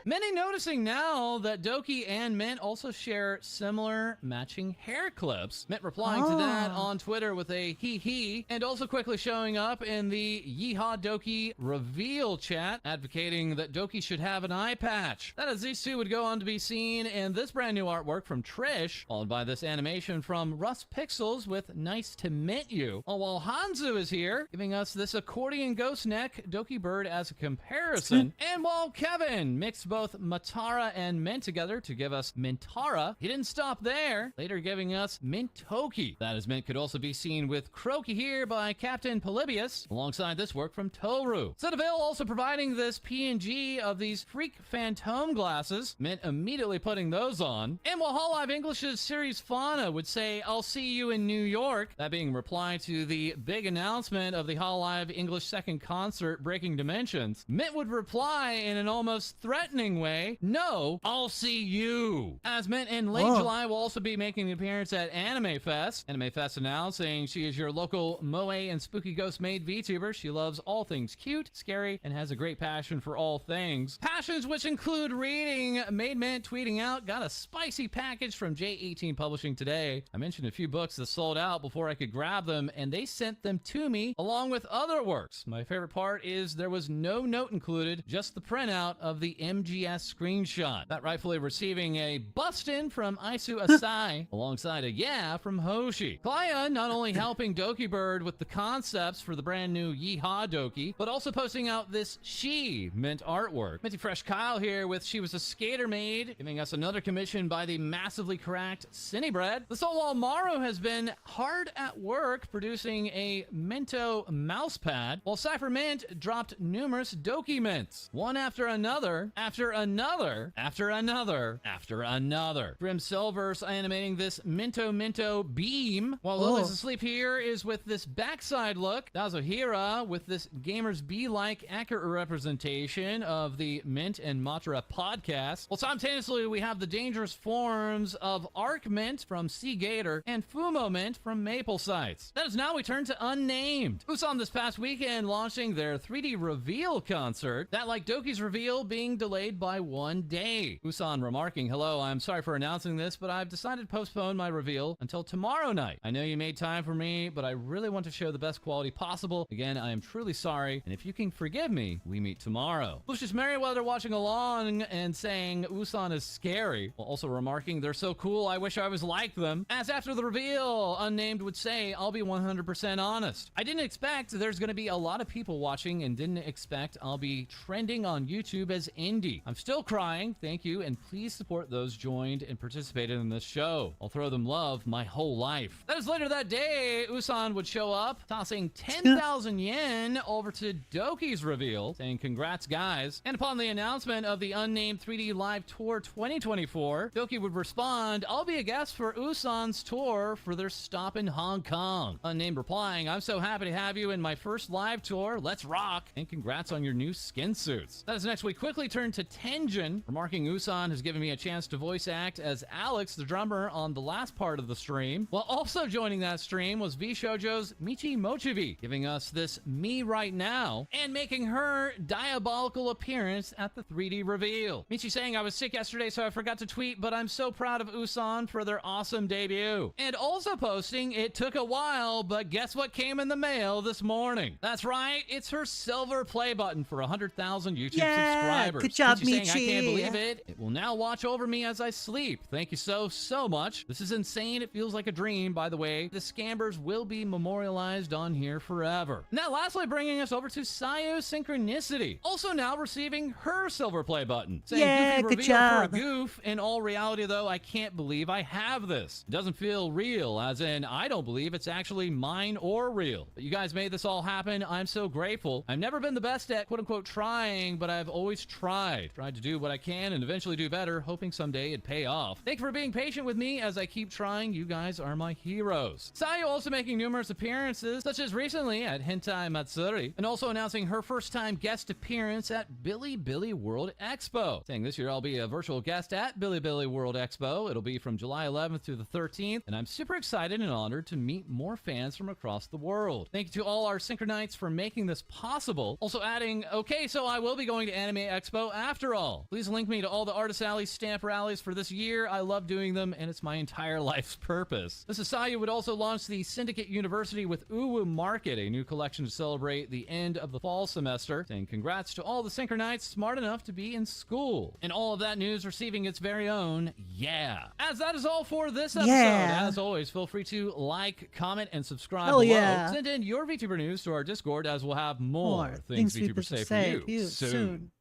Many noticing now that Doki and Mint also share similar matching hair clips. Mint replying to that on Twitter with a hee, and also quickly showing up in the Yeehaw Doki reveal chat, advocating that Doki should have an eye patch. That is, these two would go on to be seen in this brand new artwork from Trish, followed by this animation from Russ Pixels with Nice to Mint You. All while Hanzu is here, giving us this accordion ghost neck Doki Bird as a comparison. And while Kevin mixed both Matara and Mint together to give us Mintara, he didn't stop there, later giving us Mintoki. That is, Mint could also be seen with Croaky here by Captain Polybius, alongside this work from Toru. Cetaphil also providing this PNG of these Freak Phantom glasses, Mint immediately putting those on. And while Hololive English's Series Fauna would say, I'll see you in New York, that being reply to the big announcement of the Hololive English second concert, Breaking Dimensions, Mint would reply in an almost threatening way, no, I'll see you. As Mint in late July will also be making an appearance at Anime Fest. Anime Fest announcing she is your local Moe and Spooky Ghost Maid VTuber. She loves all things cute, scary, and has a great passion for all things. Passions which include reading. Made Mint tweeting out, got a spicy package from J18 Publishing today. I mentioned a few books that sold out before I could grab them, and they sent them to me along with other works. My favorite part is there was no note included, just the printout of the MGS screenshot. That rightfully receiving a bust-in from Isu Asai alongside a yeah from Hoshi. Klaya not only helping Doki Bird with the concepts for the brand new Yeehaw Doki, but also posting out this She Mint artwork. Minty Fresh Kyle here with She Was a Skater Maid, giving us another commission by the massively correct Cinebread. The Soul Maru has been hard at work producing a Mento mousepad, while Cypher Mint dropped numerous Doki Mints, one after another, after another, after another, after another. Grim Silver's animating this Minto beam, while Lily's Asleep here is with this backside look. Dazuhira with this Gamers Be-like accurate representation of the Mint and Matra podcast. Well, simultaneously, we have the dangerous forms of Arc Mint from Sea Gator and Fumo Mint from Maple Sites. That is now we turn to Unnamed. Usan this past weekend launching their 3D 3D reveal concert. That, like Doki's reveal, being delayed by 1 day. Usan remarking, hello, I'm sorry for announcing this, but I've decided to postpone my reveal until tomorrow night. I know you made time for me, but I really want to show the best quality possible. Again, I am truly sorry, and if you can forgive me, we meet tomorrow. Lucius Merriweather watching along and saying Usan is scary, while also remarking, they're so cool, I wish I was like them. As after the reveal, Unnamed would say, I'll be 100% honest. I didn't expect there's gonna be a lot of people watching and didn't expect I'll be trending on YouTube as indie. I'm still crying, thank you, and please support those joined and participated in this show. I'll throw them love my whole life. That is later that day, Usan would show up, tossing 10,000 yen over to Doki's reveal, saying congrats guys. And upon the announcement of the Unnamed 3D Live Tour 2024, Doki would respond, I'll be a guest for Usan's tour for their stop in Hong Kong. Unnamed replying, I'm so happy to have you in my first live tour, let's rock, and congrats on your new skin suits. That is next we quickly turn to Tenjin, remarking Usan has given me a chance to voice act as Alex, the drummer, on the last part of the stream. While also joining that stream was V Shoujo's Michi Mochibi, giving us this Me Right Now, and making her diabolical appearance at the 3D reveal. Michi saying, I was sick yesterday so I forgot to tweet, but I'm so proud of Usan for their awesome debut. And also posting, it took a while, but guess what came in the mail this morning? That's right, it's her silver play button for 100,000 YouTube subscribers. Good job, Michi Michi. saying, I can't believe it. It will now watch over me as I sleep. Thank you so much. This is insane. It feels like a dream, by the way. The Scambers will be memorialized on here forever. Now, lastly, bringing us over to Sayu Synchronicity, also now receiving her silver play button. Saying, Yeah, goofy good reveal for a job. goof. In all reality, though, I can't believe I have this. It doesn't feel real, as in, I don't believe it's actually mine or real. But you guys made this all happen. I'm so grateful. I've never been the best at quote-unquote trying, but I've always tried to do what I can and eventually do better, hoping someday it'd pay off. Thank you for being patient with me as I keep trying. You guys are my heroes. Sayu also making numerous appearances, such as recently at Hentai Matsuri, and also announcing her first time guest appearance at Bilibili World Expo. Saying this year I'll be a virtual guest at Bilibili World Expo. It'll be from July 11th through the 13th, and I'm super excited and honored to meet more fans from across the world. Thank you to all our Synchronites for making this possible. Also adding, okay, so I will be going to Anime Expo after all. Please link me to all the Artist Alley stamp rallies for this year. I love doing them, and it's my entire life's purpose. The Society would also launch the Syndicate University with Uwu Market, a new collection to celebrate the end of the fall semester. Saying congrats to all the Synchronites smart enough to be in school. And all of that news receiving its very own yeah. As that is all for this episode. Yeah. As always, feel free to like, comment, and subscribe Hell below. yeah. Send in your VTuber news to our Discord, as we'll have more things VTubers say for you soon.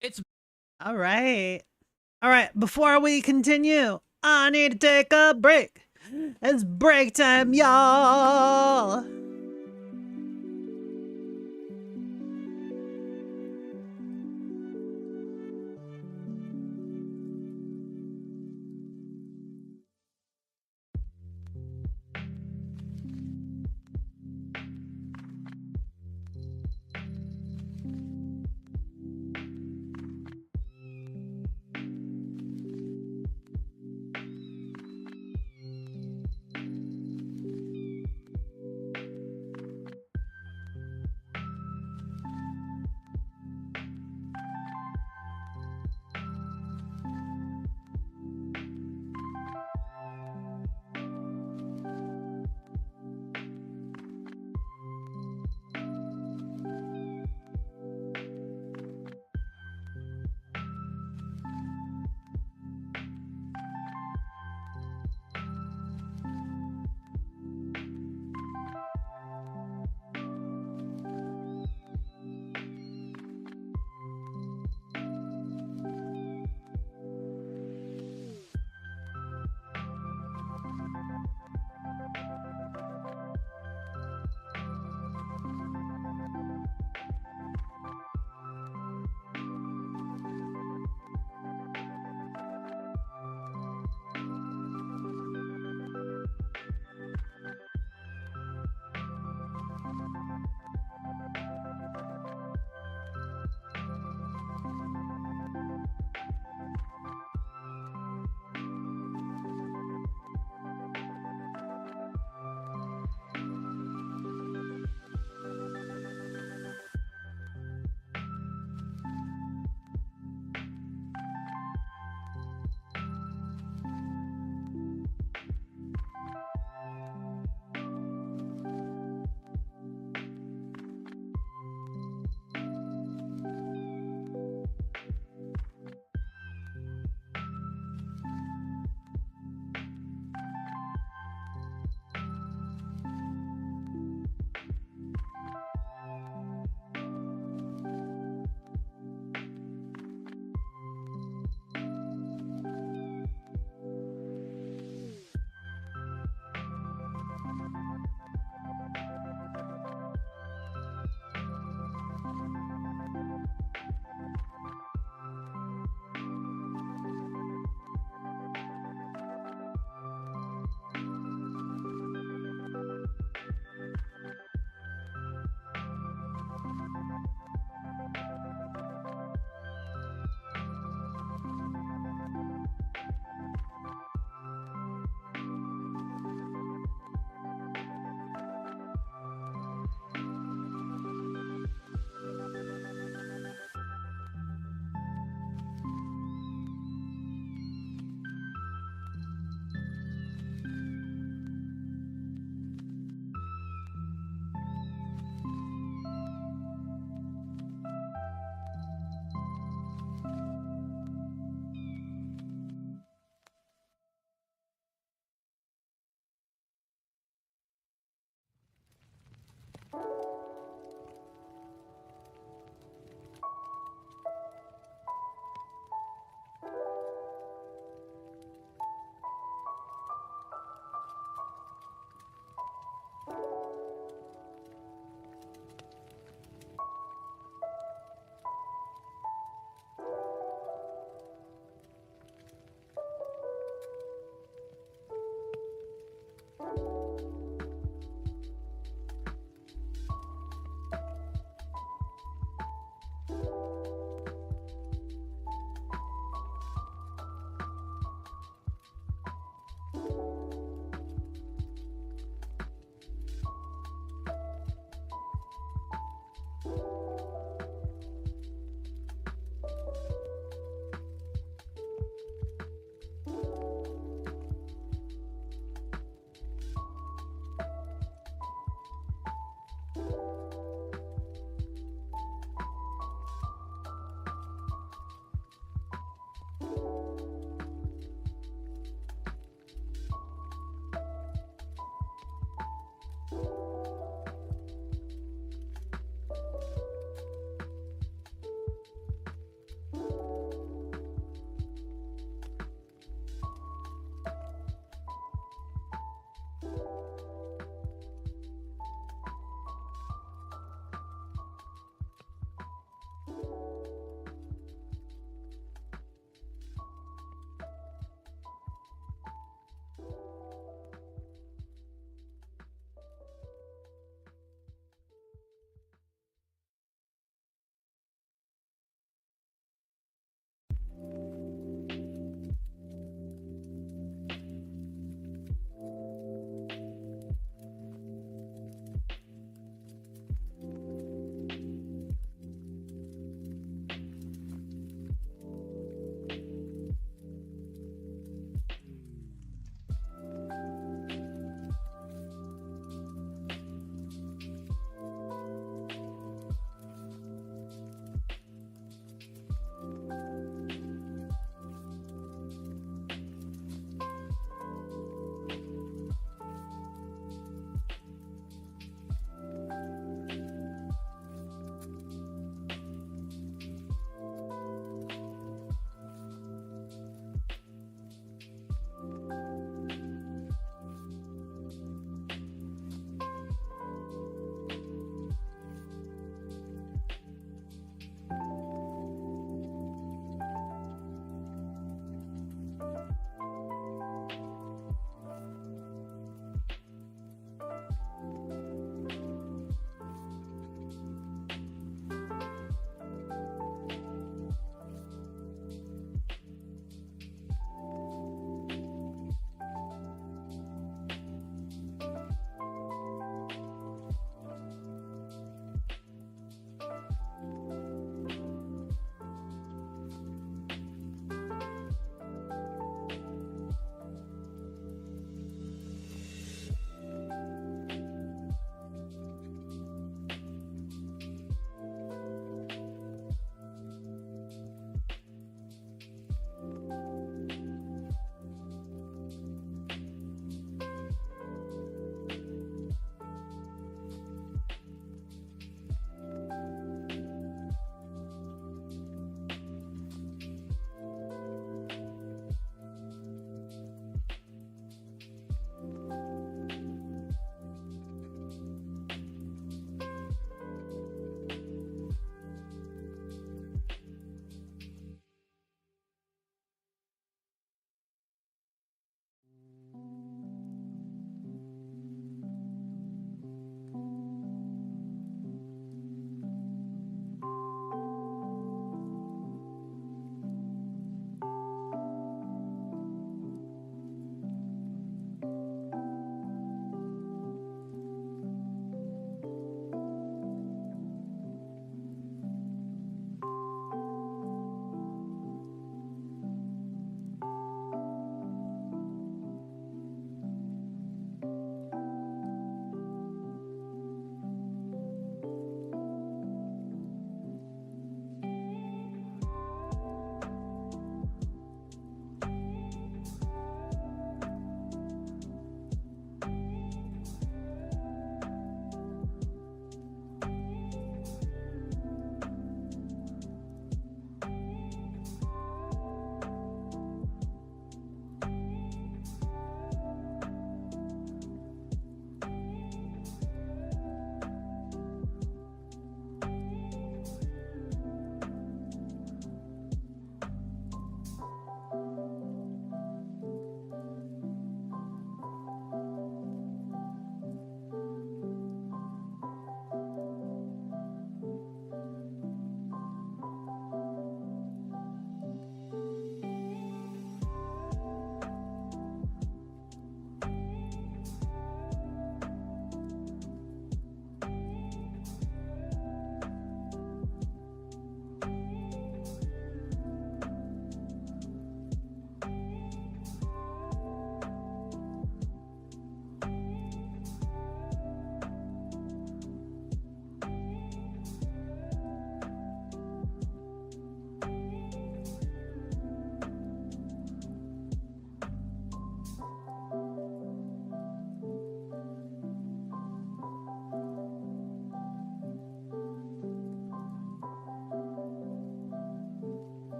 It's all right. All right, before we continue, I need to take a break. It's break time, y'all.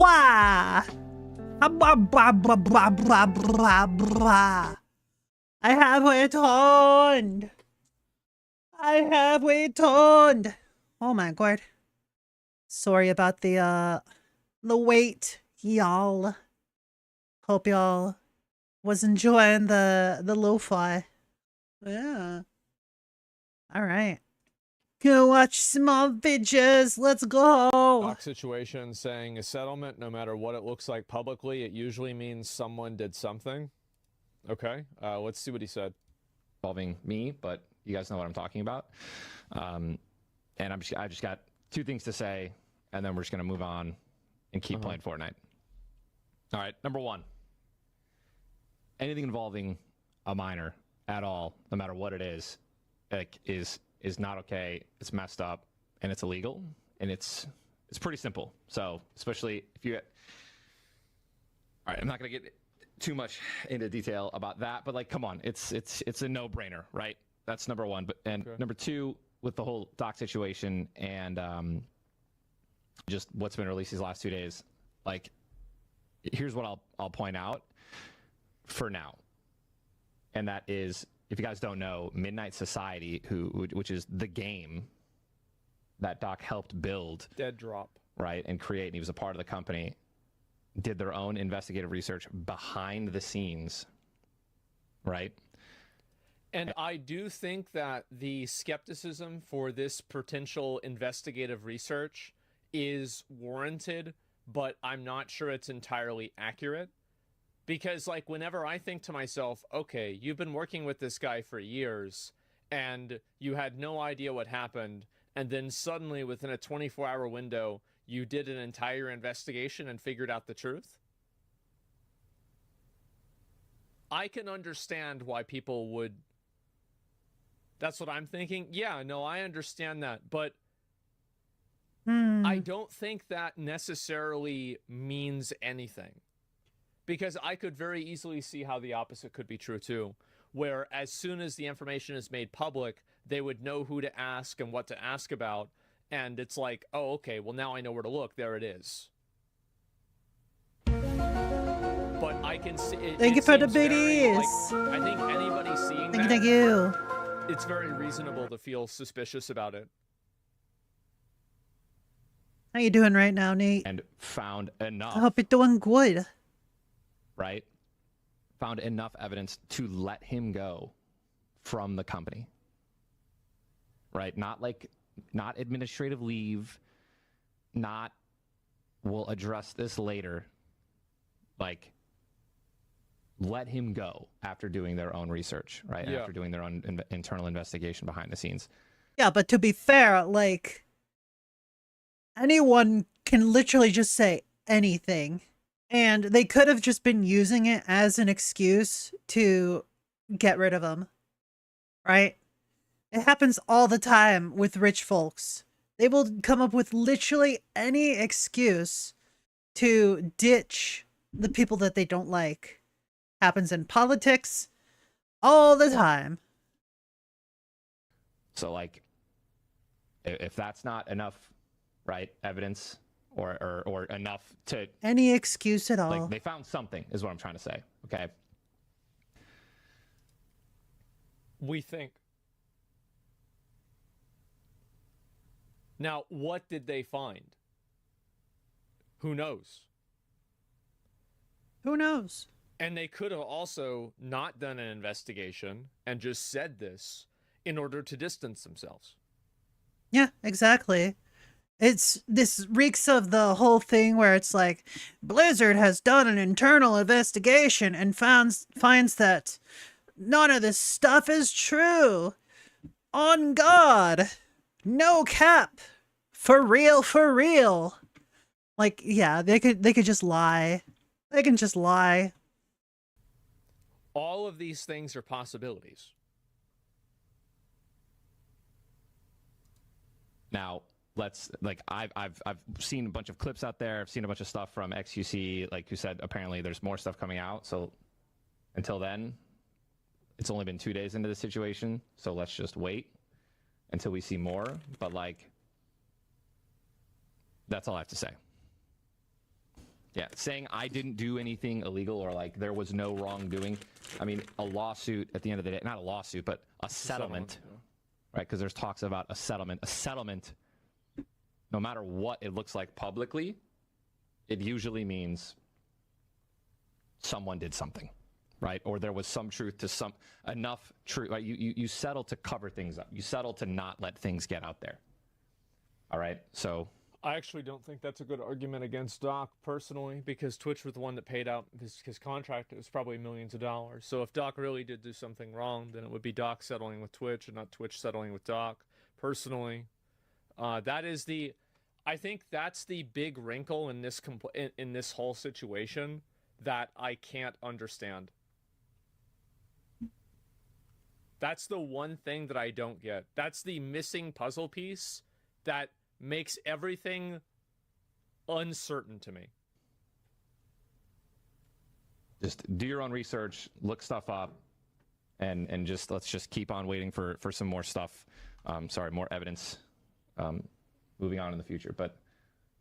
Wah! Blah, blah, blah, blah, blah, blah, blah. I have returned. I have returned. Oh my god. Sorry about the wait, y'all. Hope y'all was enjoying the lo-fi. Yeah. All right. Go watch some more videos. Let's go. Doc situation saying a settlement, no matter what it looks like publicly, it usually means someone did something. Okay, let's see what he said. Involving me, but you guys know what I'm talking about. And I just got two things to say, and then we're just gonna move on and keep playing Fortnite. All right, number one. Anything involving a minor at all, no matter what it is, like is not okay. It's messed up, and it's illegal, and it's pretty simple. So especially if you, all right, I'm not gonna get too much into detail about that, but like, come on, it's a no-brainer, right? That's number one. But number two, with the whole doc situation and just what's been released these last 2 days, like, here's what I'll point out for now, and that is, if you guys don't know, Midnight Society, which is the game that Doc helped build, Dead drop, right, and create, and he was a part of the company, did their own investigative research behind the scenes, right? And I do think that the skepticism for this potential investigative research is warranted, but I'm not sure it's entirely accurate. Because, like, whenever I think to myself, okay, you've been working with this guy for years, and you had no idea what happened, and then suddenly, within a 24-hour window, you did an entire investigation and figured out the truth, I can understand why people would... That's what I'm thinking. Yeah, no, I understand that, but I don't think that necessarily means anything. Because I could very easily see how the opposite could be true too, where as soon as the information is made public, they would know who to ask and what to ask about, and it's like, oh, okay, well, now I know where to look. There it is. But I can see... Thank you for the biddies. I think anybody seeing that... Thank you. It's very reasonable to feel suspicious about it. How you doing right now, Nate? And found enough. I hope you're doing good. Right? Found enough evidence to let him go from the company. Right? Not administrative leave, not we'll address this later. Like, let him go after doing their own research, right? Yeah. After doing their own internal investigation behind the scenes. Yeah, but to be fair, like, anyone can literally just say anything. And they could have just been using it as an excuse to get rid of him. Right? It happens all the time with rich folks. They will come up with literally any excuse to ditch the people that they don't like. Happens in politics all the time. So, like, if that's not enough, right, evidence or enough to... Any excuse at all. Like, they found something, is what I'm trying to say, okay? We think. Now, what did they find? Who knows? Who knows? And they could have also not done an investigation and just said this in order to distance themselves. Yeah, exactly. This reeks of the whole thing where it's like, Blizzard has done an internal investigation and finds that none of this stuff is true. On God. No cap. For real, for real. Like, yeah, they could just lie. They can just lie. All of these things are possibilities. Now, I've seen a bunch of clips out there. I've seen a bunch of stuff from XQC. Like you said, apparently there's more stuff coming out. So until then, it's only been 2 days into the situation. So let's just wait until we see more. But, like, that's all I have to say. Yeah, saying I didn't do anything illegal or like there was no wrongdoing. I mean, a lawsuit at the end of the day, not a lawsuit, but a settlement, right? Because there's talks about a settlement. A settlement, no matter what it looks like publicly, it usually means someone did something, right? Or there was some truth to enough truth, right? You settle to cover things up. You settle to not let things get out there. All right, so. I actually don't think that's a good argument against Doc personally, because Twitch was the one that paid out his contract. It was probably millions of dollars. So if Doc really did do something wrong, then it would be Doc settling with Twitch and not Twitch settling with Doc. Personally, I think that's the big wrinkle in this in this whole situation that I can't understand. That's the one thing that I don't get. That's the missing puzzle piece that makes everything uncertain to me. Just do your own research, look stuff up, and let's just keep on waiting for some more stuff. More evidence moving on in the future. But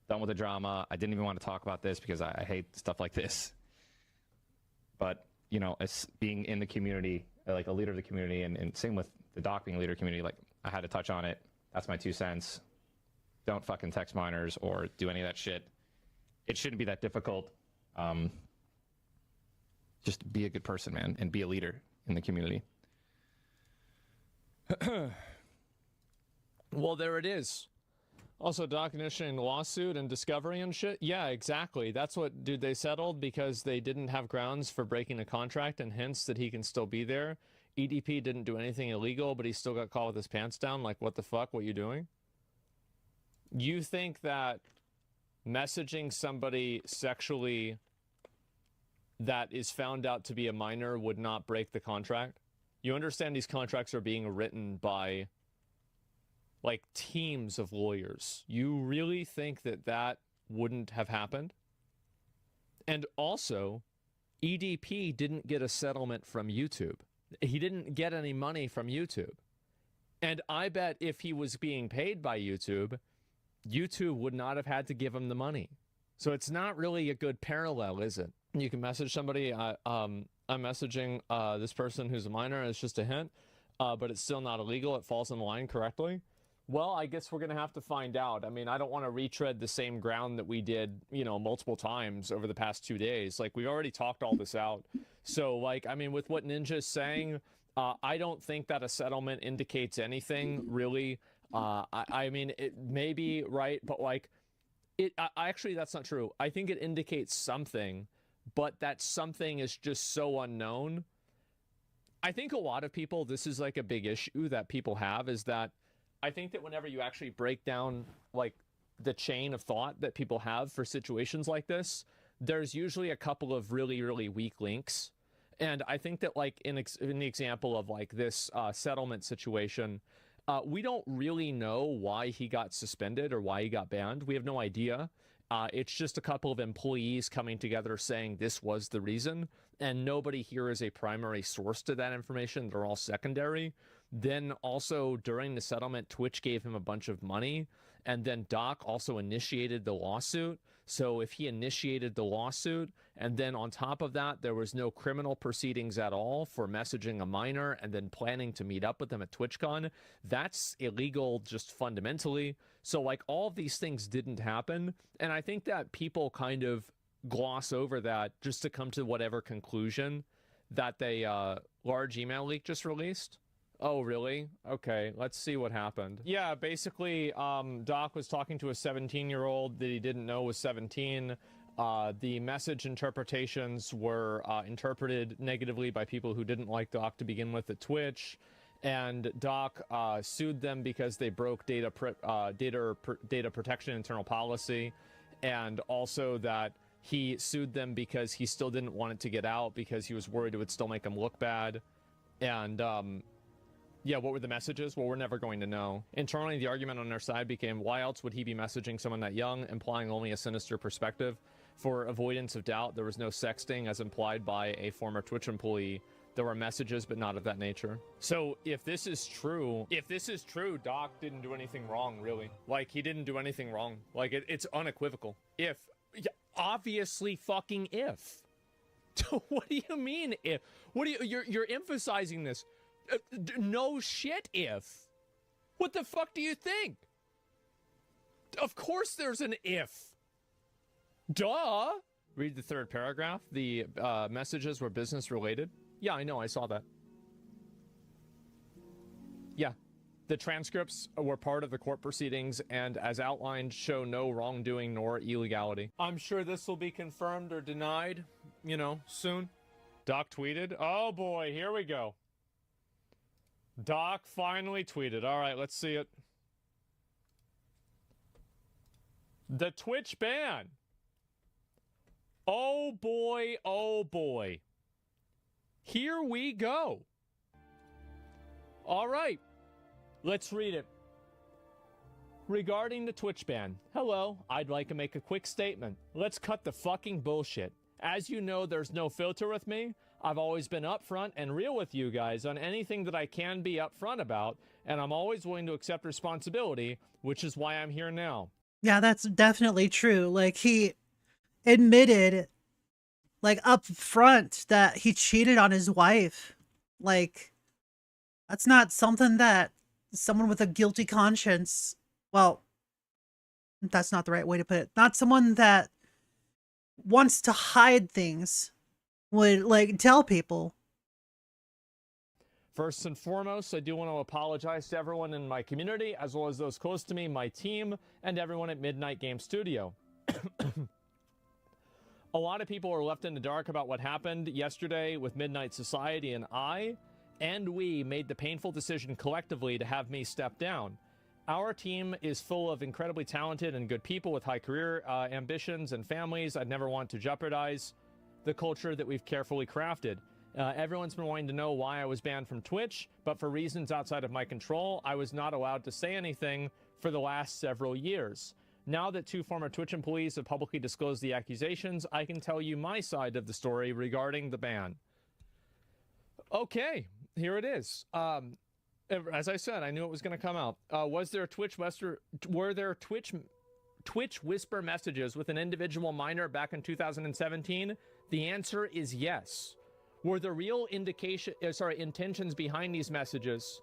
done with the drama. I didn't even want to talk about this because I hate stuff like this. But, you know, as being in the community, like a leader of the community, and same with the Doc being a leader of the community, like I had to touch on it. That's my 2 cents. Don't fucking text minors or do any of that shit. It shouldn't be that difficult. Just be a good person, man, and be a leader in the community. Well, there it is. Also, Doc initiating the lawsuit and discovery and shit. Yeah, exactly. That's what, dude, they settled because they didn't have grounds for breaking a contract and hence that he can still be there. EDP didn't do anything illegal, but he still got caught with his pants down. Like, what the fuck? What you doing? You think that messaging somebody sexually that is found out to be a minor would not break the contract? You understand these contracts are being written by, like, teams of lawyers. You really think that that wouldn't have happened? And also, EDP didn't get a settlement from YouTube. He didn't get any money from YouTube. And I bet if he was being paid by YouTube, YouTube would not have had to give him the money. So it's not really a good parallel, is it? You can message somebody, I'm messaging this person who's a minor, it's just a hint, but it's still not illegal, it falls in line correctly. Well, I guess we're going to have to find out. I mean, I don't want to retread the same ground that we did, you know, multiple times over the past 2 days. Like, we already talked all this out. So, like, I mean, with what Ninja's saying, I don't think that a settlement indicates anything, really. I mean, it may be right, but like, actually, that's not true. I think it indicates something, but that something is just so unknown. I think a lot of people, this is like a big issue that people have, is that I think that whenever you actually break down like the chain of thought that people have for situations like this, there's usually a couple of really, really weak links. And I think that like in the example of like this settlement situation, we don't really know why he got suspended or why he got banned. We have no idea. It's just a couple of employees coming together saying this was the reason, and nobody here is a primary source to that information. They're all secondary. Then also during the settlement, Twitch gave him a bunch of money, and then Doc also initiated the lawsuit. So if he initiated the lawsuit, and then on top of that, there was no criminal proceedings at all for messaging a minor and then planning to meet up with them at TwitchCon, that's illegal just fundamentally. So like all of these things didn't happen. And I think that people kind of gloss over that just to come to whatever conclusion that they large email leak just released. Oh, really? Okay, let's see what happened. Yeah, basically, Doc was talking to a 17-year-old that he didn't know was 17. The message interpretations were interpreted negatively by people who didn't like Doc to begin with at Twitch. And Doc sued them because they broke data protection internal policy. And also that he sued them because he still didn't want it to get out because he was worried it would still make him look bad. And, yeah, what were the messages? Well, we're never going to know. Internally, the argument on their side became, why else would he be messaging someone that young, implying only a sinister perspective? For avoidance of doubt, there was no sexting as implied by a former Twitch employee. There were messages, but not of that nature. So if this is true, Doc didn't do anything wrong, really. Like, he didn't do anything wrong. Like, it's unequivocal. obviously fucking if. What do you mean if? What do you're emphasizing this? No shit if. What the fuck do you think? Of course there's an if. Duh. Read the third paragraph. The messages were business related. Yeah, I know. I saw that. Yeah. The transcripts were part of the court proceedings and, as outlined, show no wrongdoing nor illegality. I'm sure this will be confirmed or denied, you know, soon. Doc tweeted. Oh boy, here we go. Doc finally tweeted. All right, let's see it. The Twitch ban. Oh boy, oh boy. Here we go. All right. Let's read it. Regarding the Twitch ban. Hello, I'd like to make a quick statement. Let's cut the fucking bullshit. As you know, there's no filter with me. I've always been upfront and real with you guys on anything that I can be upfront about, and I'm always willing to accept responsibility, which is why I'm here now. Yeah, that's definitely true. Like, he admitted, like, up front that he cheated on his wife. Like, that's not something that someone with a guilty conscience, well, that's not the right way to put it. Not someone that wants to hide things would, like, tell people. First and foremost, I do want to apologize to everyone in my community, as well as those close to me, my team, and everyone at Midnight Game Studio. A lot of people are left in the dark about what happened yesterday with Midnight Society, and we made the painful decision collectively to have me step down. Our team is full of incredibly talented and good people with high career ambitions and families. I'd never want to jeopardize the culture that we've carefully crafted. Everyone's been wanting to know why I was banned from Twitch, but for reasons outside of my control, I was not allowed to say anything for the last several years. Now that 2 former Twitch employees have publicly disclosed the accusations, I can tell you my side of the story regarding the ban. Okay, here it is. As I said, I knew it was going to come out. Were there Twitch whisper messages with an individual minor back in 2017? The answer is yes. Were there real intentions behind these messages?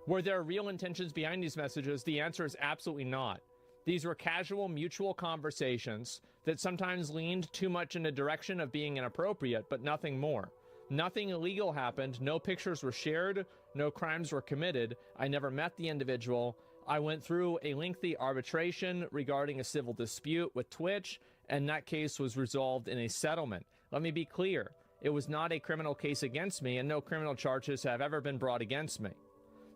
Were there real intentions behind these messages? The answer is absolutely not. These were casual, mutual conversations that sometimes leaned too much in the direction of being inappropriate, but nothing more. Nothing illegal happened. No pictures were shared. No crimes were committed. I never met the individual. I went through a lengthy arbitration regarding a civil dispute with Twitch, and that case was resolved in a settlement. Let me be clear. It was not a criminal case against me, and no criminal charges have ever been brought against me.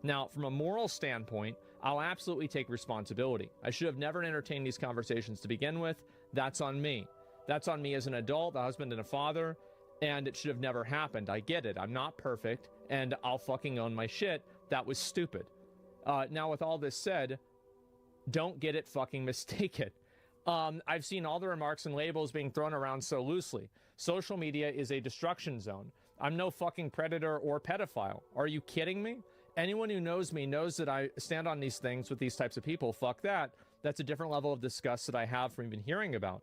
Now, from a moral standpoint, I'll absolutely take responsibility. I should have never entertained these conversations to begin with. That's on me. That's on me as an adult, a husband and a father, and it should have never happened. I get it. I'm not perfect, and I'll fucking own my shit. That was stupid. Now, with all this said, don't get it fucking mistaken. I've seen all the remarks and labels being thrown around so loosely. Social media is a destruction zone. I'm no fucking predator or pedophile. Are you kidding me? Anyone who knows me knows that I stand on these things with these types of people. Fuck that. That's a different level of disgust that I have from even hearing about.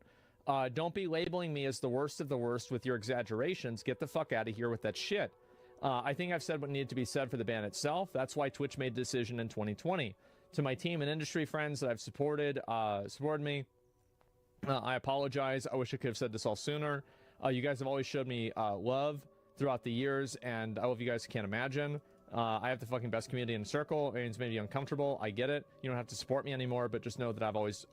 Don't be labeling me as the worst of the worst with your exaggerations. Get the fuck out of here with that shit. I think I've said what needed to be said for the ban itself. That's why Twitch made the decision in 2020. To my team and industry friends that I've supported me, I apologize. I wish I could have said this all sooner. You guys have always showed me love throughout the years, and I love you guys can't imagine. I have the fucking best community in the circle. It's made you uncomfortable. I get it. You don't have to support me anymore, but just know that I've always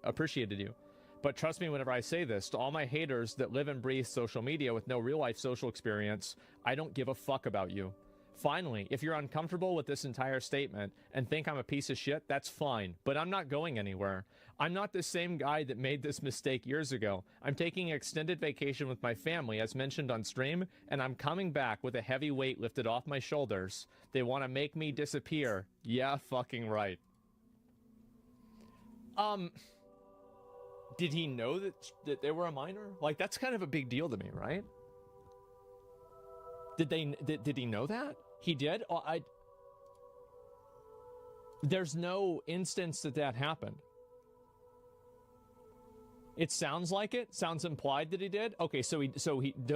appreciated you. But trust me whenever I say this, to all my haters that live and breathe social media with no real-life social experience, I don't give a fuck about you. Finally, if you're uncomfortable with this entire statement and think I'm a piece of shit, that's fine, but I'm not going anywhere. I'm not the same guy that made this mistake years ago. I'm taking an extended vacation with my family, as mentioned on stream, and I'm coming back with a heavy weight lifted off my shoulders. They want to make me disappear. Yeah, fucking right. Did he know that they were a minor? Like, that's kind of a big deal to me, right? Did he know that? He did? Oh, there's no instance that happened. It sounds like it. Sounds implied that he did. Okay,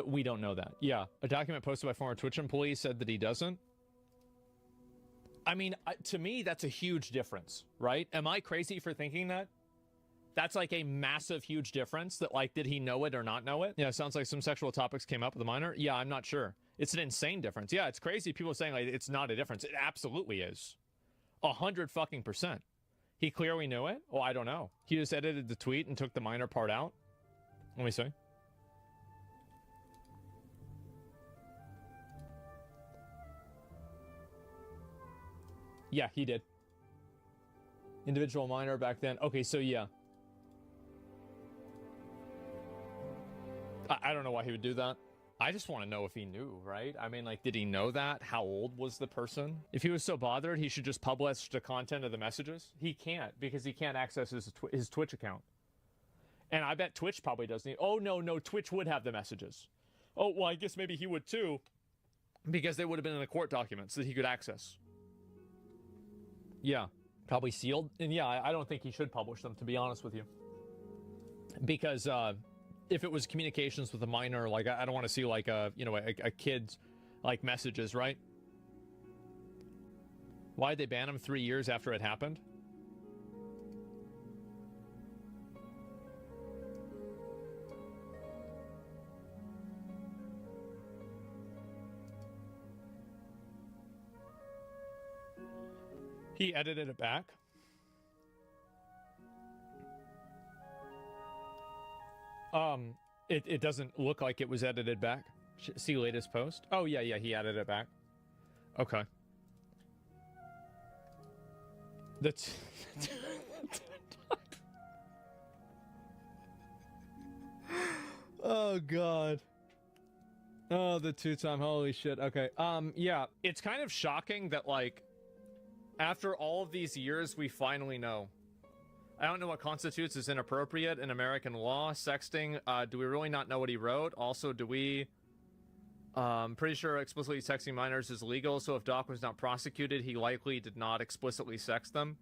we don't know that. Yeah, a document posted by former Twitch employee said that he doesn't. I mean, to me, that's a huge difference, right? Am I crazy for thinking that? That's like a massive, huge difference that, like, did he know it or not know it? Yeah, sounds like some sexual topics came up with a minor. Yeah, I'm not sure. It's an insane difference. Yeah, it's crazy. People are saying, like, it's not a difference. It absolutely is. 100%. He clearly knew it? Well, I don't know. He just edited the tweet and took the minor part out. Let me see. Yeah, he did. Individual minor back then. Okay, so yeah. I don't know why he would do that. I just want to know if he knew, right? I mean, like, did he know that? How old was the person? If he was so bothered, he should just publish the content of the messages. He can't, because he can't access his Twitch account. And I bet Twitch probably doesn't. Oh, no, Twitch would have the messages. Oh, well, I guess maybe he would too, because they would have been in the court documents that he could access. Yeah, probably sealed. And yeah, I don't think he should publish them, to be honest with you. Because if it was communications with a minor, like, I don't want to see, like, a kid's, like, messages, right? Why did they ban him 3 years after it happened? He edited it back. It doesn't look like it was edited back. See latest post. Oh yeah, he added it back. Okay. That's. Oh god. Oh, the 2-time. Holy shit. Okay. Yeah, it's kind of shocking that, like, after all of these years, we finally know. I don't know what constitutes as inappropriate in American law. Sexting, do we really not know what he wrote? Also, do we... pretty sure explicitly sexting minors is legal, so if Doc was not prosecuted, he likely did not explicitly sex them.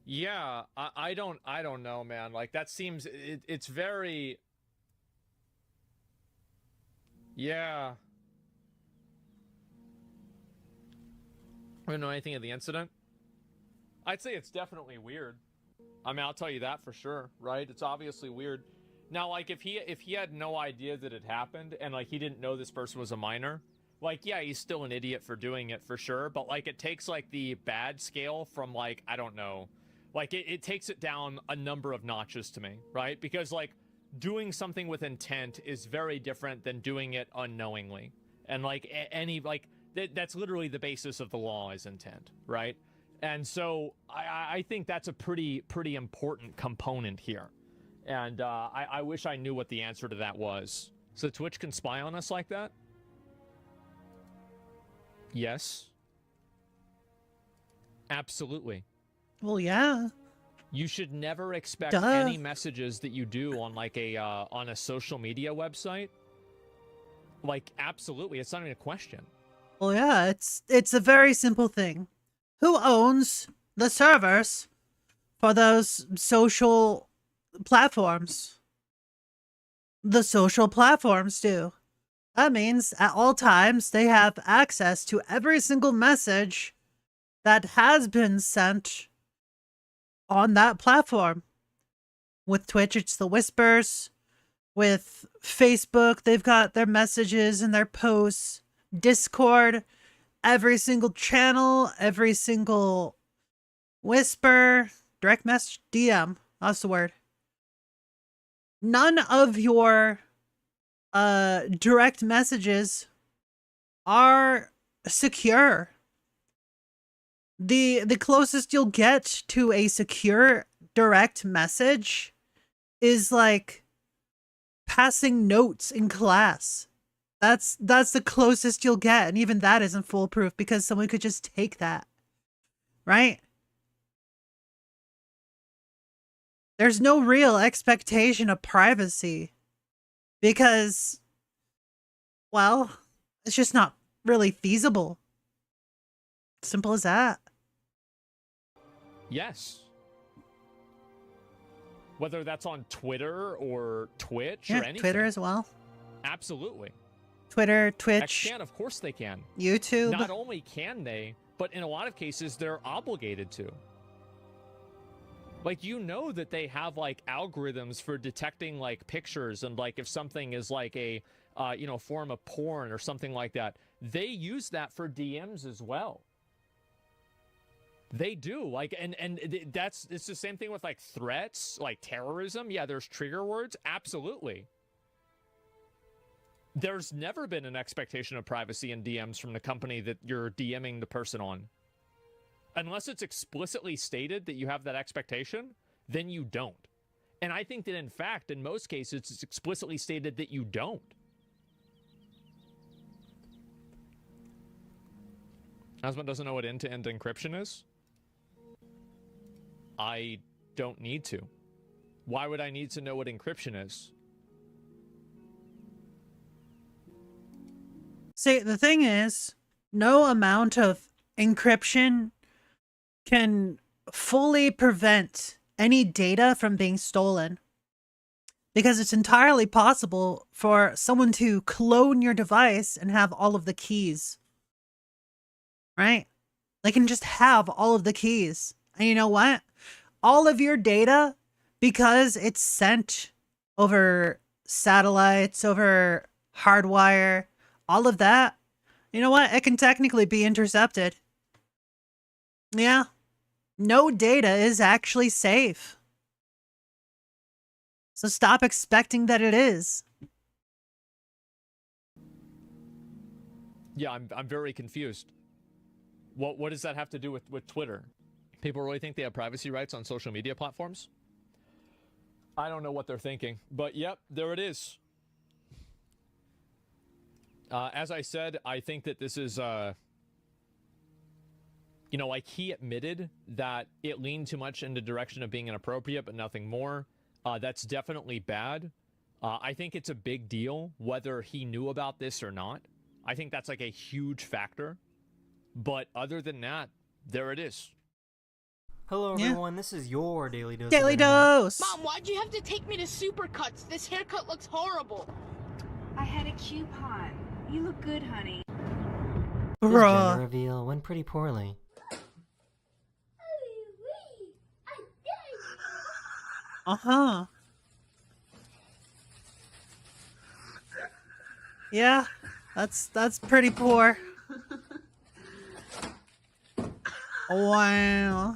Yeah, I don't know, man. Like, that seems... It's very... Yeah. I don't know anything of the incident. I'd say it's definitely weird. I mean, I'll tell you that for sure, right? It's obviously weird. Now, like, if he had no idea that it happened and, like, he didn't know this person was a minor, like, yeah, he's still an idiot for doing it for sure, but, like, it takes, like, the bad scale from, like, I don't know. Like, it takes it down a number of notches to me, right? Because, like, doing something with intent is very different than doing it unknowingly. And, like, that's literally the basis of the law is intent, right? And so I think that's a pretty important component here. And I wish I knew what the answer to that was. So Twitch can spy on us like that? Yes. Absolutely. Well, yeah. You should never expect Duh. any messages that you do on, like, on a social media website. Like, absolutely. It's not even a question. Well, yeah, it's a very simple thing. Who owns the servers for those social platforms? The social platforms do. That means at all times they have access to every single message that has been sent on that platform. With Twitch, it's the whispers. With Facebook, they've got their messages and their posts. Discord, every single channel, every single whisper, direct message, DM, that's the word. None of your direct messages are secure. The closest you'll get to a secure direct message is like passing notes in class. That's the closest you'll get, and even that isn't foolproof because someone could just take that. Right? There's no real expectation of privacy because, well, it's just not really feasible. Simple as that. Yes. whether that's on Twitter or Twitch or Yeah, anything. Twitter as well. Absolutely. Twitter, X Twitch, can, of course they can. YouTube. Not only can they, but in a lot of cases, they're obligated to. Like, you know that they have, like, algorithms for detecting, like, pictures and, like, if something is, like, a, you know, form of porn or something like that. They use that for DMs as well. They do. Like, and it's the same thing with, like, threats, like terrorism. Yeah, there's trigger words. Absolutely. There's never been an expectation of privacy in DMs from the company that you're DMing the person on. Unless it's explicitly stated that you have that expectation, then you don't. And I think that, in fact, in most cases, it's explicitly stated that you don't. Husband doesn't know what end-to-end encryption is? I don't need to. Why would I need to know what encryption is? See, the thing is, no amount of encryption can fully prevent any data from being stolen. Because it's entirely possible for someone to clone your device and have all of the keys. Right? They can just have all of the keys. And you know what? All of your data, because it's sent over satellites, over hardwire, all of that, you know what? It can technically be intercepted. Yeah. No data is actually safe. So stop expecting that it is. Yeah, I'm very confused. What does that have to do with Twitter? People really think they have privacy rights on social media platforms? I don't know what they're thinking, but yep, there it is. As I said, I think that this is, you know, like, he admitted that it leaned too much in the direction of being inappropriate, but nothing more. That's definitely bad. I think it's a big deal whether he knew about this or not. I think that's like a huge factor. But other than that, there it is. Hello everyone, this is your Daily Dose. Daily Dose! Mom, why'd you have to take me to Supercuts? This haircut looks horrible. I had a coupon. You look good, honey. This gender reveal went pretty poorly. Uh-huh. Yeah, that's pretty poor. Wow.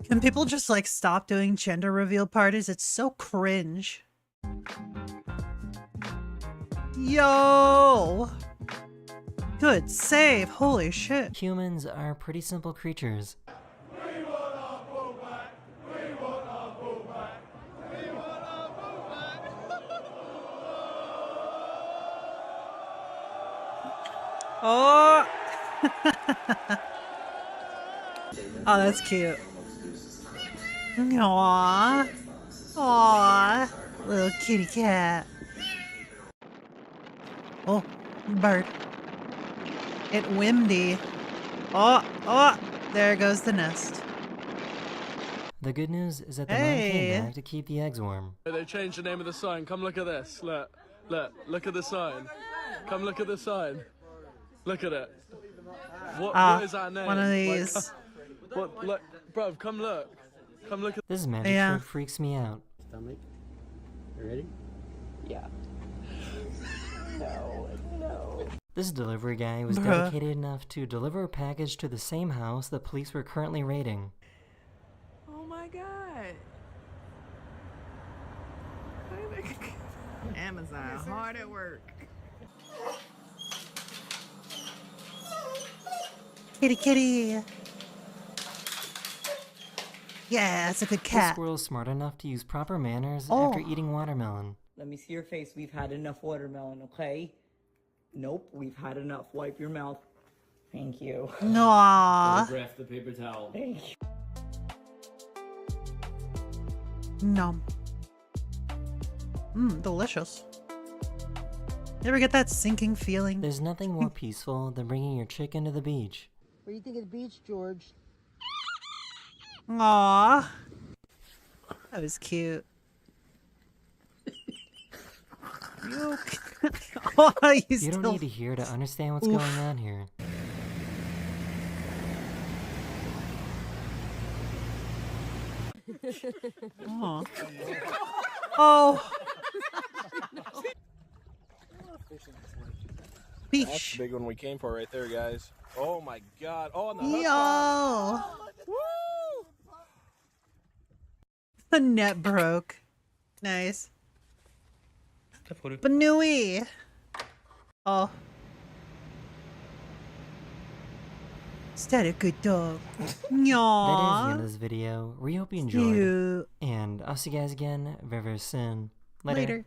Can people just, like, stop doing gender reveal parties? It's so cringe. Yo! Good save. Holy shit. Humans are pretty simple creatures. Oh! Oh, that's cute. Aww. Aww. Little kitty cat. Oh, bird. It windy. Oh, there goes the nest. The good news is that the mom came back to keep the eggs warm. They changed the name of the sign. Come look at this. Look at the sign. Come look at the sign. Look at it. What is that name? One of these. Like, look, bruv, come look. Come look at this magic trick freaks me out. Stomach. You ready? Yeah. No. This delivery guy was dedicated enough to deliver a package to the same house the police were currently raiding. Oh my god. Amazon, hard at work. Kitty, kitty. Yeah, it's a good This cat. squirrel's smart enough to use proper manners Oh. after eating watermelon. Let me see your face. We've had enough watermelon, okay? Nope, we've had enough. Wipe your mouth. Thank you. Aww. Autograph the paper towel. Thank you. Nom. Delicious. You ever get that sinking feeling? There's nothing more peaceful than bringing your chicken to the beach. What do you think of the beach, George? Aww. That was cute. You okay? Oh, you You still... don't need to hear to understand what's Oof. going on here. Oh. Oh. That's the big one we came for right there, guys. Oh my god. Oh, and the hook Yo. pop. Woo! The net broke. Nice. Banui. Oh. Is that a good dog? That is the end Aww. of this video. We hope you enjoyed. Cute. And I'll see you guys again very, very soon. Later.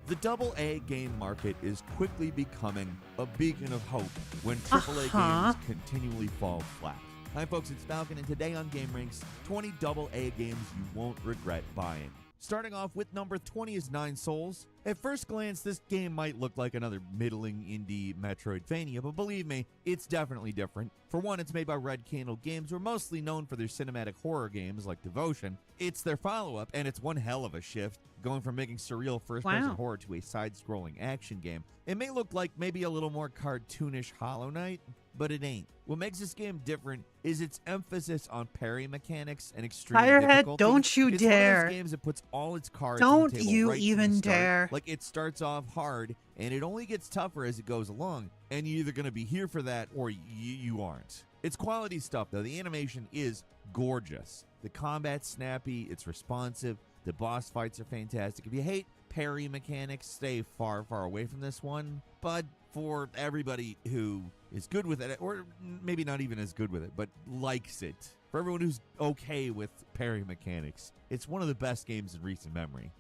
The AA game market is quickly becoming a beacon of hope when AAA games continually fall flat. Hi folks, it's Falcon, and today on GameRanks, 20 AA games you won't regret buying. Starting off with number 20 is Nine Souls. At first glance, this game might look like another middling indie Metroidvania, but believe me, it's definitely different. For one, it's made by Red Candle Games, who are mostly known for their cinematic horror games like Devotion. It's their follow-up, and it's one hell of a shift, going from making surreal first-person horror to a side-scrolling action game. It may look like maybe a little more cartoonish Hollow Knight, but it ain't. What makes this game different is its emphasis on parry mechanics and extreme difficulty. Don't you it's dare. One of those games that puts all its cards Don't on the table you right from even the start. dare. Like, it starts off hard, and it only gets tougher as it goes along, and you're either going to be here for that or you aren't. It's quality stuff, though. The animation is gorgeous. The combat's snappy, it's responsive, the boss fights are fantastic. If you hate parry mechanics, stay far, far away from this one. But for everybody who is good with it, or maybe not even as good with it, but likes it, for everyone who's okay with parry mechanics, it's one of the best games in recent memory.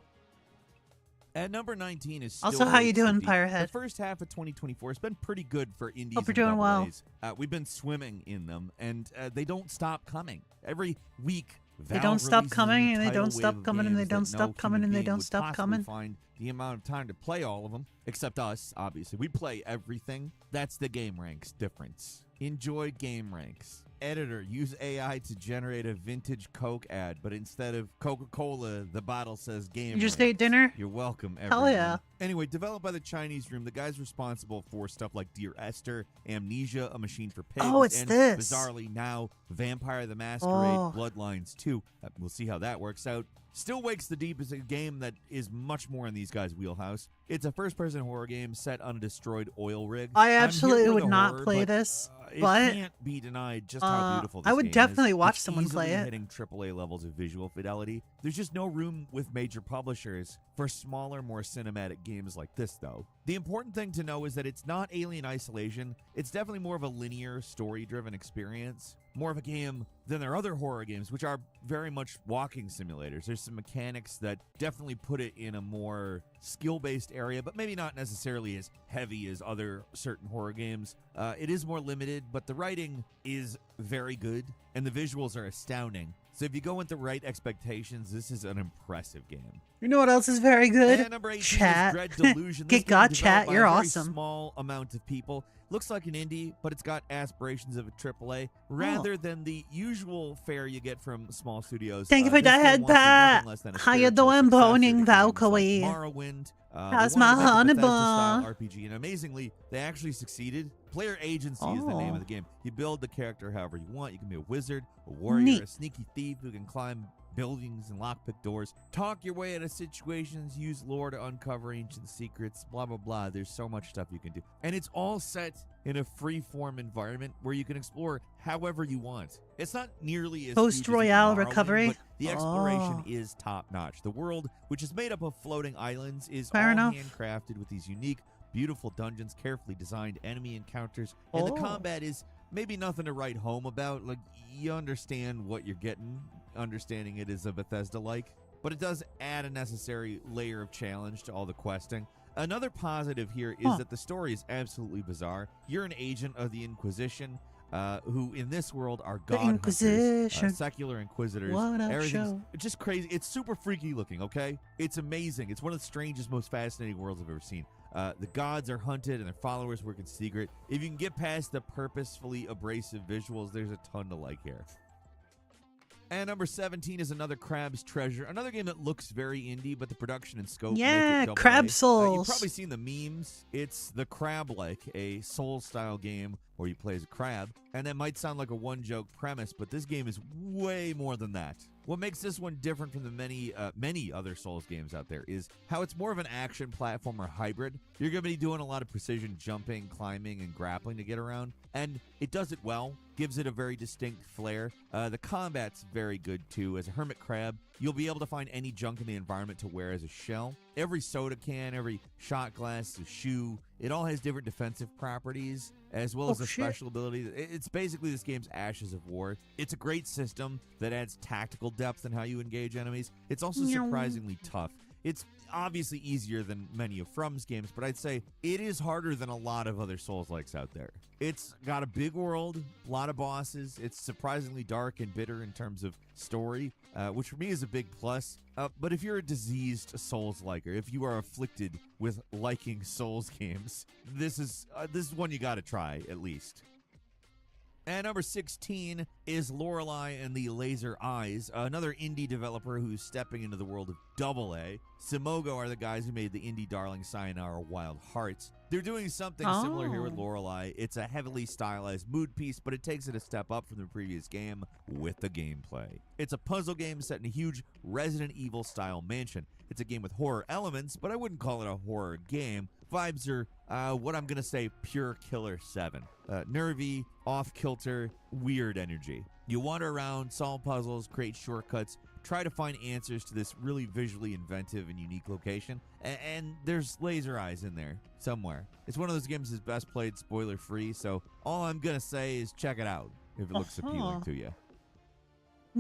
At number 19 is still Also, how you doing, Stimpy. Pyrehead? The first half of 2024 has been pretty good for indies. Hope you're and doing well. AAs. We've been swimming in them, and they don't stop coming. Every week, They Valve don't stop releases a coming, new and they tidal don't wave stop of coming, and they games don't that stop no coming, human and they being don't would stop possibly coming. Find the amount of time to play all of them, except us, obviously. We play everything. That's the Game Ranks difference. Enjoy Game Ranks. Editor, use AI to generate a vintage Coke ad, but instead of Coca-Cola, the bottle says Game You just Ranks. ate dinner? You're welcome, Hell everyone. yeah. Anyway, developed by the Chinese Room, the guy's responsible for stuff like Dear Esther, Amnesia, A Machine for Pigs, Oh, it's and this. bizarrely now Vampire the Masquerade Oh. Bloodlines 2. We'll see how that works out. Still Wakes the Deep is a game that is much more in these guys' wheelhouse. It's a first-person horror game set on a destroyed oil rig. I I'm here absolutely for would the not horror, play but, this, it but can't be denied just how beautiful this I would game definitely is. watch It's someone play easily it. hitting AAA levels of visual fidelity. There's just no room with major publishers for smaller, more cinematic games like this, though. The important thing to know is that it's not Alien Isolation. It's definitely more of a linear, story-driven experience. More of a game than their other horror games, which are very much walking simulators. There's some mechanics that definitely put it in a more skill-based area, but maybe not necessarily as heavy as other certain horror games. It is more limited, but the writing is very good, and the visuals are astounding. So if you go with the right expectations, this is an impressive game. You know what else is very good? And number 18 is Chat. Dread Delusion. This Get game God, developed chat. by You're a very awesome. small amount of people. Looks like an indie, but it's got aspirations of a AAA rather than the usual fare you get from small studios. Thank you for This the game head wants to be nothing pat. less than a How you spiritual doing, successor to boning games like Valkyrie? Morrowind. How's They my wanted to make a honey Bethesda-style bun? RPG, and amazingly, they actually succeeded. Player agency is the name of the game. You build the character however you want. You can be a wizard, a warrior, Neat. a sneaky thief who can climb buildings and lockpick doors, talk your way out of situations, use lore to uncover ancient secrets, blah, blah, blah. There's so much stuff you can do. And it's all set in a free-form environment where you can explore however you want. It's not nearly as Post huge as Royale Morrowind, recovery? but the exploration Oh. is top-notch. The world, which is made up of floating islands, is Fair all enough. handcrafted with these unique, beautiful dungeons, carefully designed enemy encounters, and the Oh. combat is maybe nothing to write home about. Like, you understand what you're getting, understanding it is a Bethesda-like, but it does add a necessary layer of challenge to all the questing. Another positive here is that the story is absolutely bizarre. You're an agent of the Inquisition, who in this world are god hunters, Inquisition. secular inquisitors. What up, Everything's show? just crazy. It's super freaky looking, okay? It's amazing. It's one of the strangest, most fascinating worlds I've ever seen. The gods are hunted and their followers work in secret. If you can get past the purposefully abrasive visuals, there's a ton to like here. And number 17 is another Crab's Treasure, another game that looks very indie, but the production and scope Yeah, make it Crab AA. Souls. You've probably seen the memes. It's the Crab-like, a Soul-style game where you play as a crab. And that might sound like a one-joke premise, but this game is way more than that. What makes this one different from the many other Souls games out there is how it's more of an action platformer hybrid. You're going to be doing a lot of precision jumping, climbing, and grappling to get around, and it does it well, gives it a very distinct flair. The combat's very good too. As a hermit crab, you'll be able to find any junk in the environment to wear as a shell. Every soda can, every shot glass, a shoe, it all has different defensive properties as well as a special ability. It's basically this game's Ashes of War. It's a great system that adds tactical depth in how you engage enemies. It's also surprisingly tough. It's obviously easier than many of From's games, but I'd say it is harder than a lot of other Souls-likes out there. It's got a big world, a lot of bosses. It's surprisingly dark and bitter in terms of story, which for me is a big plus. But if you're a diseased Souls-liker, if you are afflicted with liking Souls games, this is one you got to try at least. And number 16 is Lorelei and the Laser Eyes, another indie developer who's stepping into the world of AA. Simogo are the guys who made the indie darling Sayonara Wild Hearts. They're doing something similar here with Lorelei. It's a heavily stylized mood piece, but it takes it a step up from the previous game with the gameplay. It's a puzzle game set in a huge Resident Evil-style mansion. It's a game with horror elements, but I wouldn't call it a horror game. Vibes are what I'm going to say pure Killer 7. Nervy, off-kilter, weird energy. You wander around, solve puzzles, create shortcuts, try to find answers to this really visually inventive and unique location, and there's laser eyes in there somewhere. It's one of those games that's best played spoiler-free, so all I'm going to say is check it out if it looks appealing to you.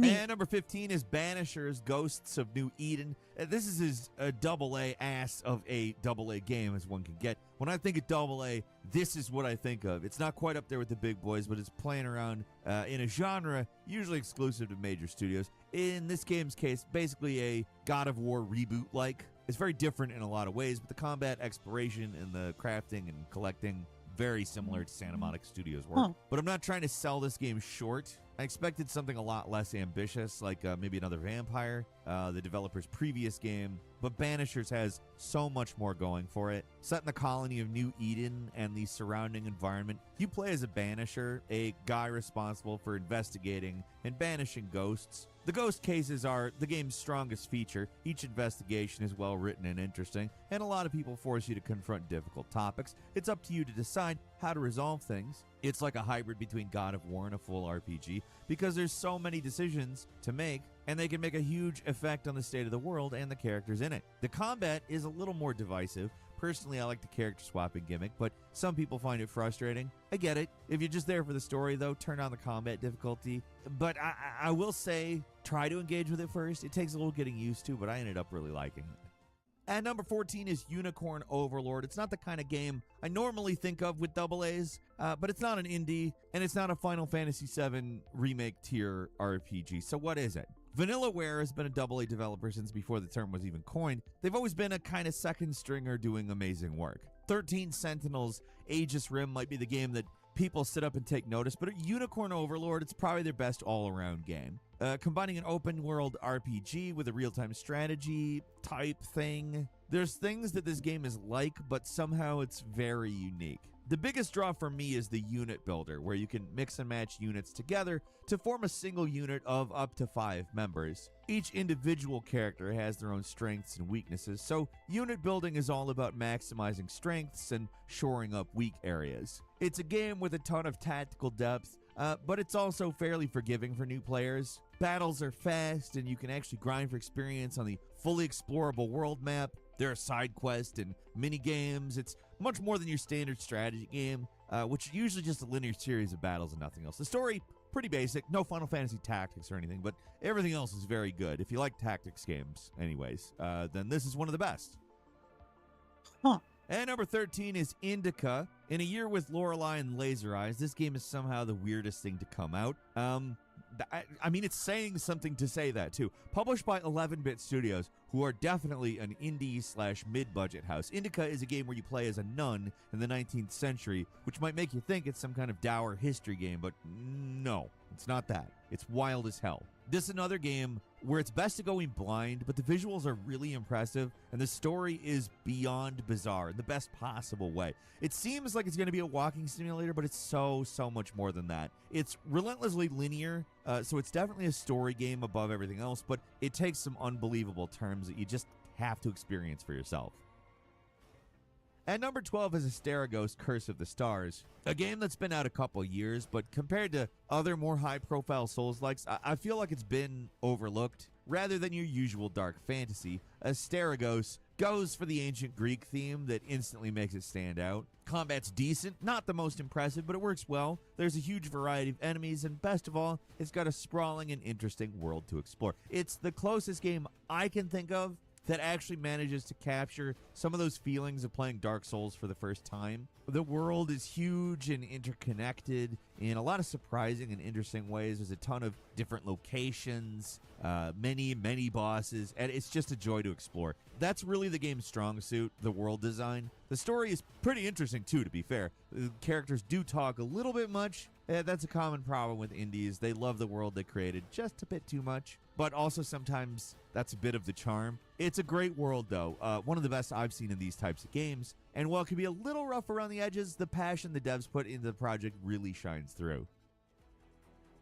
And number 15 is Banisher's Ghosts of New Eden. This is a AA ass of a AA game as one can get. When I think of AA, this is what I think of. It's not quite up there with the big boys, but it's playing around in a genre usually exclusive to major studios. In this game's case, basically a God of War reboot-like. It's very different in a lot of ways, but the combat, exploration, and the crafting and collecting, very similar to Santa Monica Studios' work. But I'm not trying to sell this game short. I expected something a lot less ambitious, like maybe another Vampire, the developer's previous game, but Banishers has so much more going for it. Set in the colony of New Eden and the surrounding environment, you play as a Banisher, a guy responsible for investigating and banishing ghosts. The ghost cases are the game's strongest feature. Each investigation is well written and interesting, and a lot of people force you to confront difficult topics. It's up to you to decide how to resolve things. It's like a hybrid between God of War and a full RPG, because there's so many decisions to make, and they can make a huge effect on the state of the world and the characters in it. The combat is a little more divisive. Personally, I like the character swapping gimmick, but some people find it frustrating. I get it. If you're just there for the story, though, turn on the combat difficulty. But I will say, try to engage with it first. It takes a little getting used to, but I ended up really liking it. And number 14 is Unicorn Overlord. It's not the kind of game I normally think of with AA's, but it's not an indie, and it's not a Final Fantasy VII Remake tier RPG. So what is it? Vanillaware has been a AA developer since before the term was even coined. They've always been a kind of second stringer doing amazing work. 13 Sentinels, Aegis Rim might be the game that people sit up and take notice, but at Unicorn Overlord, it's probably their best all-around game. Combining an open-world RPG with a real-time strategy type thing. There's things that this game is like, but somehow it's very unique. The biggest draw for me is the unit builder, where you can mix and match units together to form a single unit of up to 5 members. Each individual character has their own strengths and weaknesses, so unit building is all about maximizing strengths and shoring up weak areas. It's a game with a ton of tactical depth, but it's also fairly forgiving for new players. Battles are fast, and you can actually grind for experience on the fully explorable world map. There are side quests and mini games. It's much more than your standard strategy game, which is usually just a linear series of battles and nothing else. The story, pretty basic, no Final Fantasy tactics or anything, but everything else is very good. If you like tactics games anyways, then this is one of the best. And number 13 is Indica. In a year with Lorelei and Laser Eyes, this game is somehow the weirdest thing to come out. I mean, it's saying something to say that, too. Published by 11-Bit Studios, who are definitely an indie/mid-budget house. Indica is a game where you play as a nun in the 19th century, which might make you think it's some kind of dour history game, but no. It's not that. It's wild as hell. This is another game where it's best to go in blind, but the visuals are really impressive, and the story is beyond bizarre in the best possible way. It seems like it's going to be a walking simulator, but it's so much more than that. It's relentlessly linear, so it's definitely a story game above everything else, but it takes some unbelievable turns that you just have to experience for yourself. At number 12 is Asterigos Curse of the Stars, a game that's been out a couple years, but compared to other more high-profile Souls-likes, I feel like it's been overlooked. Rather than your usual dark fantasy, Asterigos goes for the ancient Greek theme that instantly makes it stand out. Combat's decent, not the most impressive, but it works well. There's a huge variety of enemies, and best of all, it's got a sprawling and interesting world to explore. It's the closest game I can think of that actually manages to capture some of those feelings of playing Dark Souls for the first time. The world is huge and interconnected in a lot of surprising and interesting ways. There's a ton of different locations, many bosses, and it's just a joy to explore. That's really the game's strong suit, the world design. The story is pretty interesting too, to be fair. The characters do talk a little bit much. That's a common problem with indies. They love the world they created just a bit too much, but also sometimes that's a bit of the charm. It's a great world, though. One of the best I've seen in these types of games. And while it can be a little rough around the edges, the passion the devs put into the project really shines through.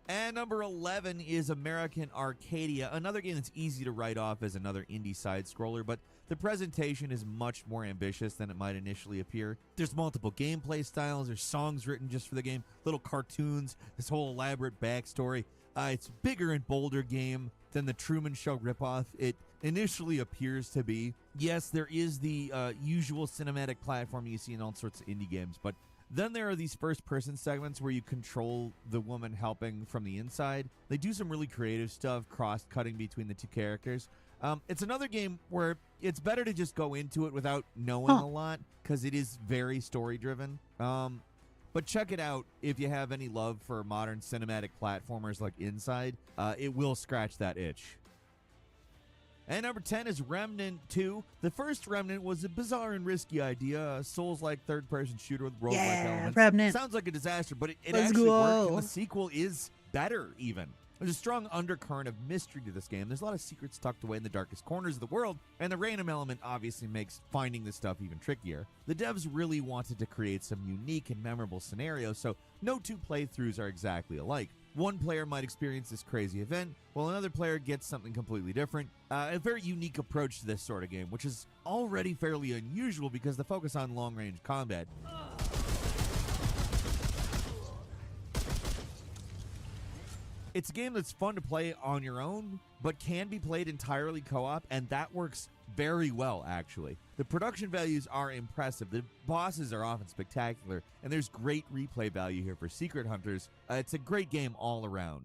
And number 11 is American Arcadia, another game that's easy to write off as another indie side-scroller, but the presentation is much more ambitious than it might initially appear. There's multiple gameplay styles, there's songs written just for the game, little cartoons, this whole elaborate backstory. It's a bigger and bolder game than the Truman Show ripoff it initially appears to be. Yes, there is the usual cinematic platform you see in all sorts of indie games, but then there are these first-person segments where you control the woman helping from the inside. They do some really creative stuff, cross-cutting between the two characters. It's another game where it's better to just go into it without knowing a lot, because it is very story-driven. But check it out if you have any love for modern cinematic platformers like Inside. It will scratch that itch. And number 10 is Remnant 2. The first Remnant was a bizarre and risky idea, a Souls-like third-person shooter with roguelike elements. Remnant. Sounds like a disaster, but it Let's actually go. worked, and the sequel is better, even. There's a strong undercurrent of mystery to this game. There's a lot of secrets tucked away in the darkest corners of the world, and the random element obviously makes finding this stuff even trickier. The devs really wanted to create some unique and memorable scenarios, so no two playthroughs are exactly alike. One player might experience this crazy event, while another player gets something completely different. A very unique approach to this sort of game, which is already fairly unusual because the focus on long-range combat. It's a game that's fun to play on your own, but can be played entirely co-op, and that works very well, actually. The production values are impressive, the bosses are often spectacular, and there's great replay value here for secret hunters. It's a great game all around.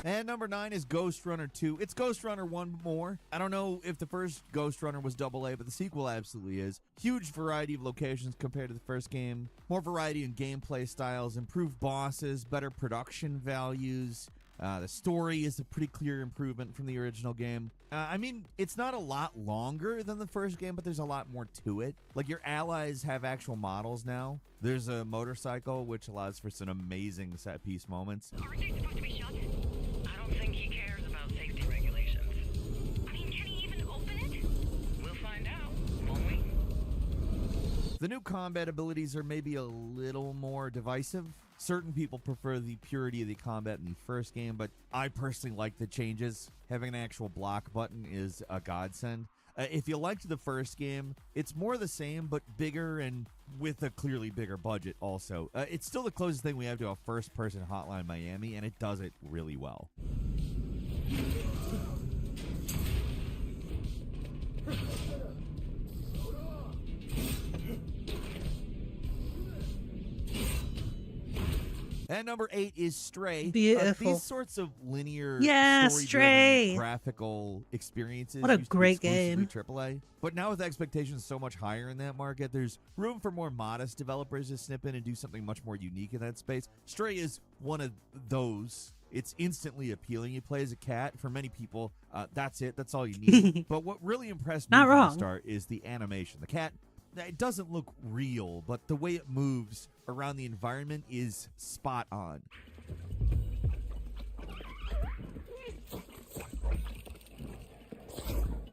And number 9 is Ghost Runner 2. It's Ghost Runner 1 more. I don't know if the first Ghost Runner was AA, but the sequel absolutely is. Huge variety of locations compared to the first game. More variety in gameplay styles, improved bosses, better production values. The story is a pretty clear improvement from the original game. I mean, it's not a lot longer than the first game, but there's a lot more to it. Like, your allies have actual models now. There's a motorcycle, which allows for some amazing set-piece moments. Aren't they supposed to be shut? I don't think he cares about safety regulations. I mean, can he even open it? We'll find out, won't we? The new combat abilities are maybe a little more divisive. Certain people prefer the purity of the combat in the first game, but I personally like the changes. Having an actual block button is a godsend. If you liked the first game, it's more the same, but bigger and with a clearly bigger budget also. It's still the closest thing we have to a first-person Hotline Miami, and it does it really well. And number 8 is Stray. Beautiful. These sorts of linear, Yeah, story-driven, Stray. graphical experiences What a used to be great exclusively game. AAA. But now with expectations so much higher in that market, there's room for more modest developers to snip in and do something much more unique in that space. Stray is one of those. It's instantly appealing. You play as a cat. For many people, that's it. That's all you need. But what really impressed me Not from wrong. the start is the animation. The cat, it doesn't look real, but the way it moves around the environment is spot on.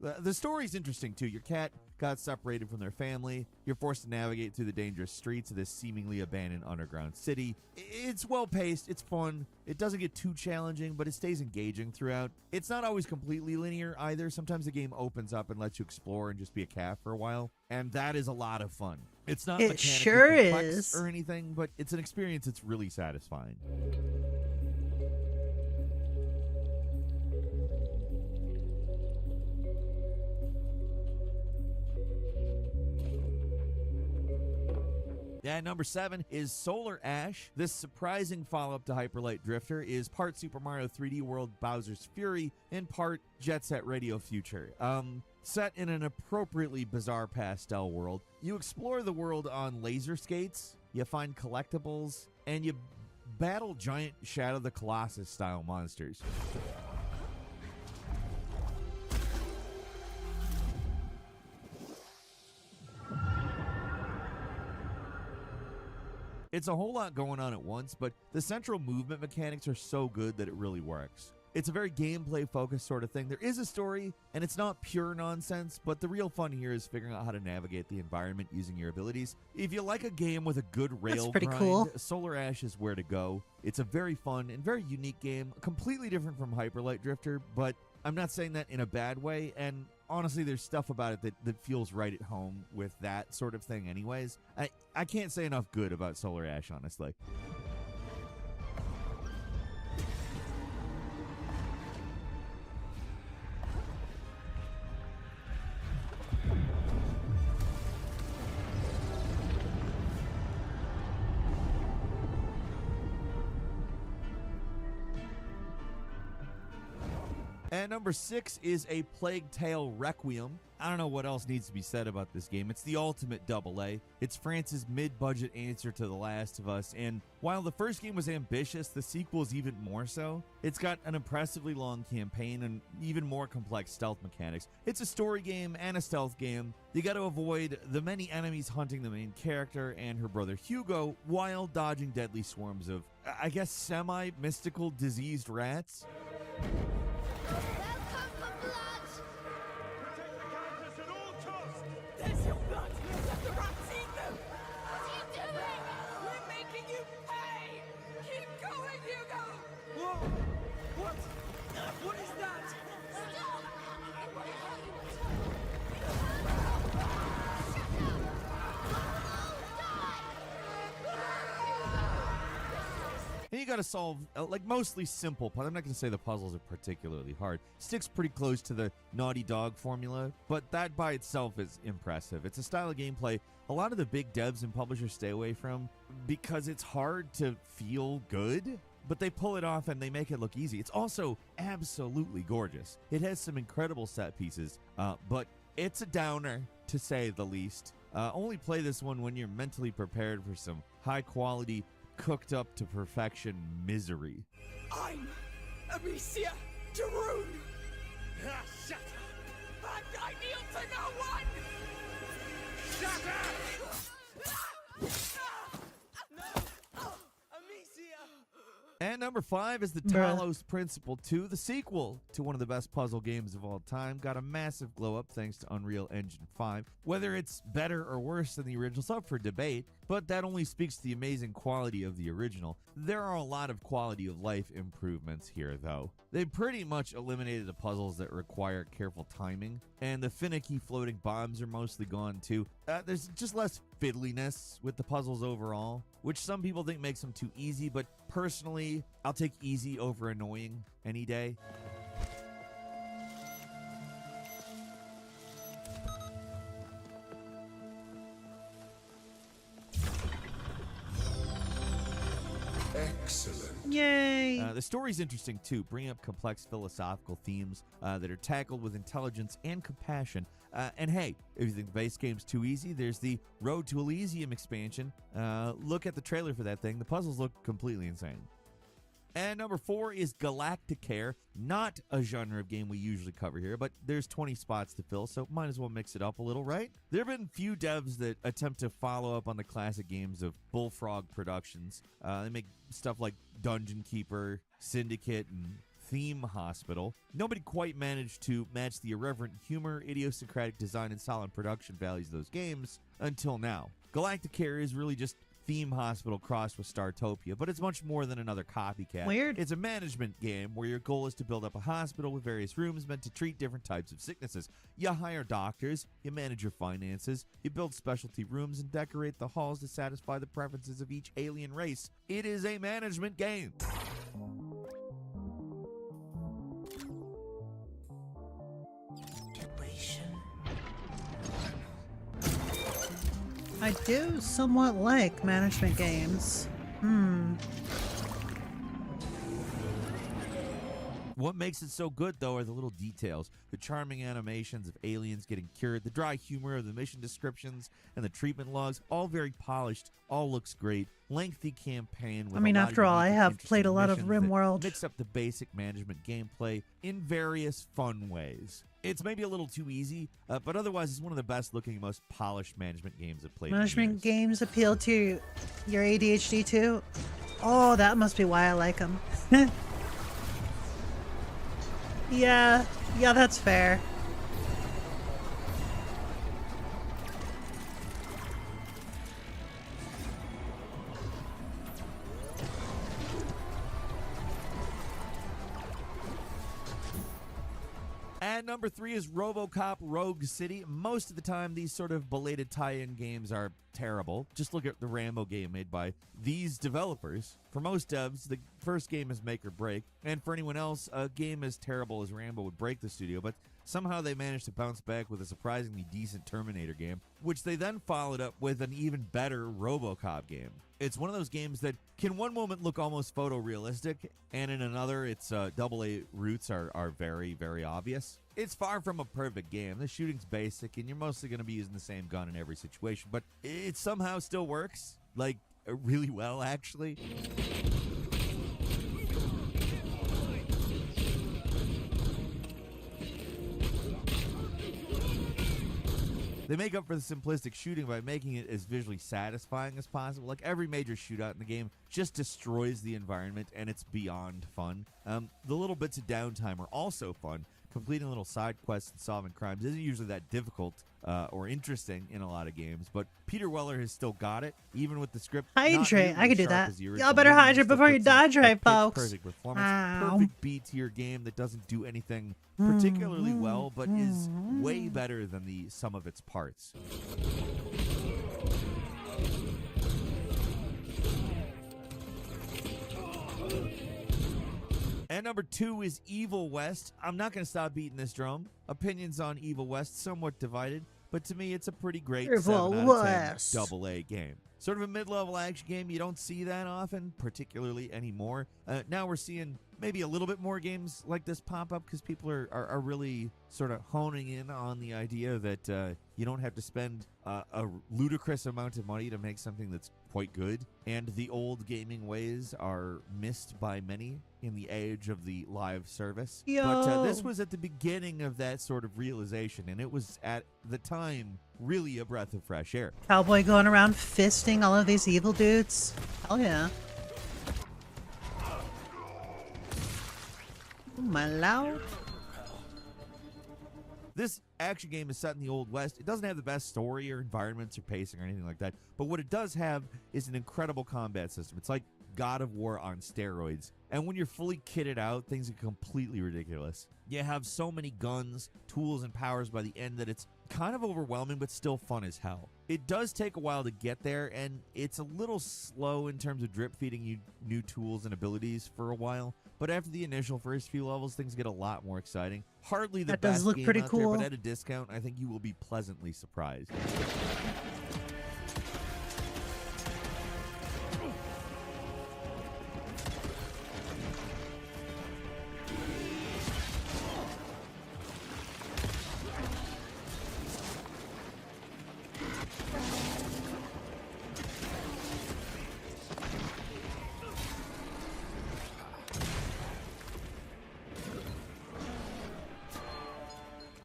The story's interesting, too. Your cat got separated from their family. You're forced to navigate through the dangerous streets of this seemingly abandoned underground city. It's well-paced. It's fun. It doesn't get too challenging, but it stays engaging throughout. It's not always completely linear, either. Sometimes the game opens up and lets you explore and just be a cat for a while, and that is a lot of fun. It's not It mechanically sure complex is. or anything, but it's an experience that's really satisfying. And number 7 is Solar Ash. This surprising follow-up to Hyper Light Drifter is part Super Mario 3D World Bowser's Fury and part Jet Set Radio Future. Set in an appropriately bizarre pastel world, you explore the world on laser skates, you find collectibles, and you battle giant Shadow the Colossus-style monsters. It's a whole lot going on at once, but the central movement mechanics are so good that it really works. It's a very gameplay-focused sort of thing. There is a story, and it's not pure nonsense, but the real fun here is figuring out how to navigate the environment using your abilities. If you like a game with a good rail pretty grind, cool. Solar Ash is where to go. It's a very fun and very unique game, completely different from Hyper Light Drifter, but I'm not saying that in a bad way, and honestly, there's stuff about it that feels right at home with that sort of thing anyways. I can't say enough good about Solar Ash, honestly. And number 6 is A Plague Tale Requiem. I don't know what else needs to be said about this game. It's the ultimate AA. It's France's mid-budget answer to The Last of Us, and while the first game was ambitious, the sequel is even more so. It's got an impressively long campaign and even more complex stealth mechanics. It's a story game and a stealth game. You got to avoid the many enemies hunting the main character and her brother Hugo while dodging deadly swarms of, I guess, semi-mystical diseased rats. There's your blood! Let the rats eat them! What are you doing? We're making you pay! Keep going, Hugo! Whoa! What? What is that? Stop! And you gotta solve, like, mostly simple puzzles. I'm not gonna say the puzzles are particularly hard. Sticks pretty close to the Naughty Dog formula, but that by itself is impressive. It's a style of gameplay a lot of the big devs and publishers stay away from because it's hard to feel good, but they pull it off and they make it look easy. It's also absolutely gorgeous. It has some incredible set pieces, but it's a downer, to say the least. Only play this one when you're mentally prepared for some high-quality, cooked up to perfection misery. I'm Amicia Daroon! Ah, shut up! And I kneel to no one! Shut up! No! Oh, Amicia! And number 5 is the Bruh. Talos Principle 2, the sequel to one of the best puzzle games of all time. Got a massive glow up thanks to Unreal Engine 5. Whether it's better or worse than the original is up for debate, but that only speaks to the amazing quality of the original. There are a lot of quality of life improvements here, though. They pretty much eliminated the puzzles that require careful timing, and the finicky floating bombs are mostly gone too. There's just less fiddliness with the puzzles overall, which some people think makes them too easy, but personally, I'll take easy over annoying any day. Excellent. Yay! The story's interesting too, bringing up complex philosophical themes that are tackled with intelligence and compassion. And hey, if you think the base game's too easy, there's the Road to Elysium expansion. Look at the trailer for that thing. The puzzles look completely insane. And number 4 is Galacticare, not a genre of game we usually cover here, but there's 20 spots to fill, so might as well mix it up a little, right? There have been few devs that attempt to follow up on the classic games of Bullfrog Productions. They make stuff like Dungeon Keeper, Syndicate, and Theme Hospital. Nobody quite managed to match the irreverent humor, idiosyncratic design, and solid production values of those games until now. Galacticare is really just Theme Hospital crossed with Startopia, but it's much more than another copycat. Weird. It's a management game where your goal is to build up a hospital with various rooms meant to treat different types of sicknesses. You hire doctors, you manage your finances, you build specialty rooms, and decorate the halls to satisfy the preferences of each alien race. It is a management game. I do somewhat like management games. What makes it so good, though, are the little details. The charming animations of aliens getting cured, the dry humor of the mission descriptions, and the treatment logs, all very polished, all looks great. Lengthy campaign with I mean, a lot after all, I unique and have played a interesting lot of missions that RimWorld. mix up the basic management gameplay in various fun ways. It's maybe a little too easy, but otherwise it's one of the best looking, most polished management games I've played in Management years. games appeal to your ADHD too? Oh, that must be why I like them. Yeah, that's fair. And number 3 is RoboCop Rogue City. Most of the time, these sort of belated tie-in games are terrible. Just look at the Rambo game made by these developers. For most devs, the first game is make or break. And for anyone else, a game as terrible as Rambo would break the studio. But somehow they managed to bounce back with a surprisingly decent Terminator game, which they then followed up with an even better RoboCop game. It's one of those games that can one moment look almost photorealistic, and in another, its AA roots are very, very obvious. It's far from a perfect game. The shooting's basic, and you're mostly going to be using the same gun in every situation, but it somehow still works, like, really well, actually. They make up for the simplistic shooting by making it as visually satisfying as possible. Like every major shootout in the game just destroys the environment, and it's beyond fun. The little bits of downtime are also fun. Completing little side quests and solving crimes isn't usually that difficult or interesting in a lot of games, but Peter Weller has still got it, even with the script. Hydrate. I can do that. Y'all better hydrate before you hydrate, folks. Perfect performance, perfect beat to your game that doesn't do anything particularly well, but is way better than the sum of its parts. And number 2 is Evil West. I'm not going to stop beating this drum. Opinions on Evil West somewhat divided, but to me it's a pretty great 7 out of 10 AA game. Sort of a mid-level action game. You don't see that often, particularly anymore. Now we're seeing maybe a little bit more games like this pop up because people are really sort of honing in on the idea that you don't have to spend a ludicrous amount of money to make something that's quite good. And the old gaming ways are missed by many in the age of the live service. But this was at the beginning of that sort of realization, and it was at the time really a breath of fresh air. Cowboy going around fisting all of these evil dudes. Hell yeah. Oh, my lord. This action game is set in the Old West. It doesn't have the best story or environments or pacing or anything like that, but what it does have is an incredible combat system. It's like God of War on steroids. And when you're fully kitted out, things are completely ridiculous. You have so many guns, tools, and powers by the end that it's kind of overwhelming, but still fun as hell. It does take a while to get there, and it's a little slow in terms of drip feeding you new tools and abilities for a while. But after the initial first few levels, things get a lot more exciting. Hardly the That does best look game pretty out there, cool. but at a discount, I think you will be pleasantly surprised.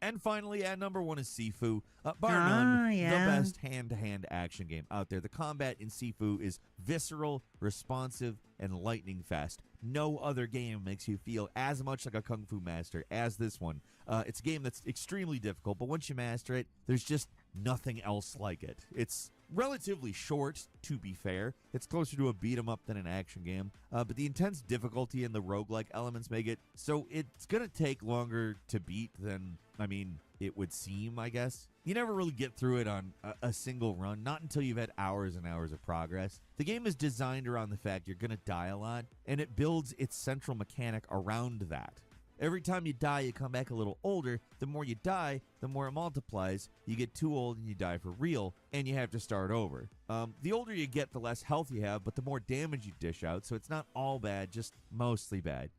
And finally, at number 1 is Sifu. Bar none, yeah. the best hand-to-hand action game out there. The combat in Sifu is visceral, responsive, and lightning fast. No other game makes you feel as much like a kung fu master as this one. It's a game that's extremely difficult, but once you master it, there's just nothing else like it. It's relatively short, to be fair. It's closer to a beat-em-up than an action game, but the intense difficulty and the roguelike elements make it so it's going to take longer to beat than, it would seem, I guess. You never really get through it on a single run, not until you've had hours and hours of progress. The game is designed around the fact you're going to die a lot, and it builds its central mechanic around that. Every time you die, you come back a little older. The more you die, the more it multiplies. You get too old and you die for real, and you have to start over. The older you get, the less health you have, but the more damage you dish out, so it's not all bad, just mostly bad.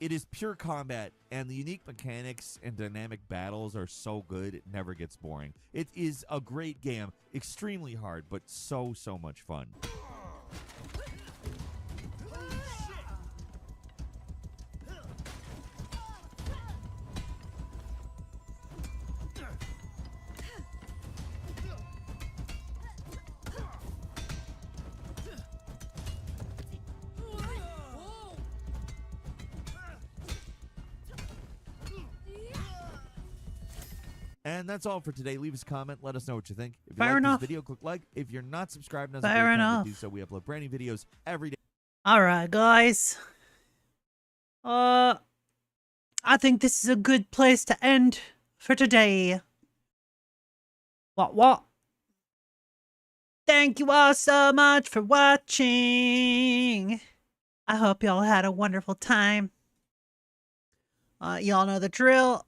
It is pure combat, and the unique mechanics and dynamic battles are so good, it never gets boring. It is a great game, extremely hard, but so much fun. And that's all for today. Leave us a comment. Let us know what you think. If you Fair like enough. this video, click like. If you're not subscribed, now's a Fair great time enough. to do so. We upload brand new videos every day. Alright, guys. I think this is a good place to end for today. What? Thank you all so much for watching. I hope y'all had a wonderful time. Y'all know the drill.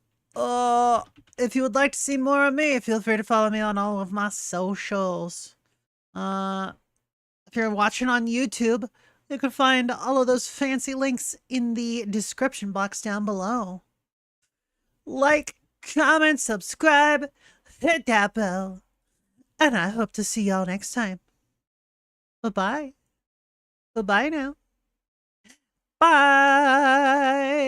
If you would like to see more of me, feel free to follow me on all of my socials. If you're watching on YouTube, you can find all of those fancy links in the description box down below. Like, comment, subscribe, hit that bell, and I hope to see y'all next time. Bye-bye. Bye-bye now. Bye.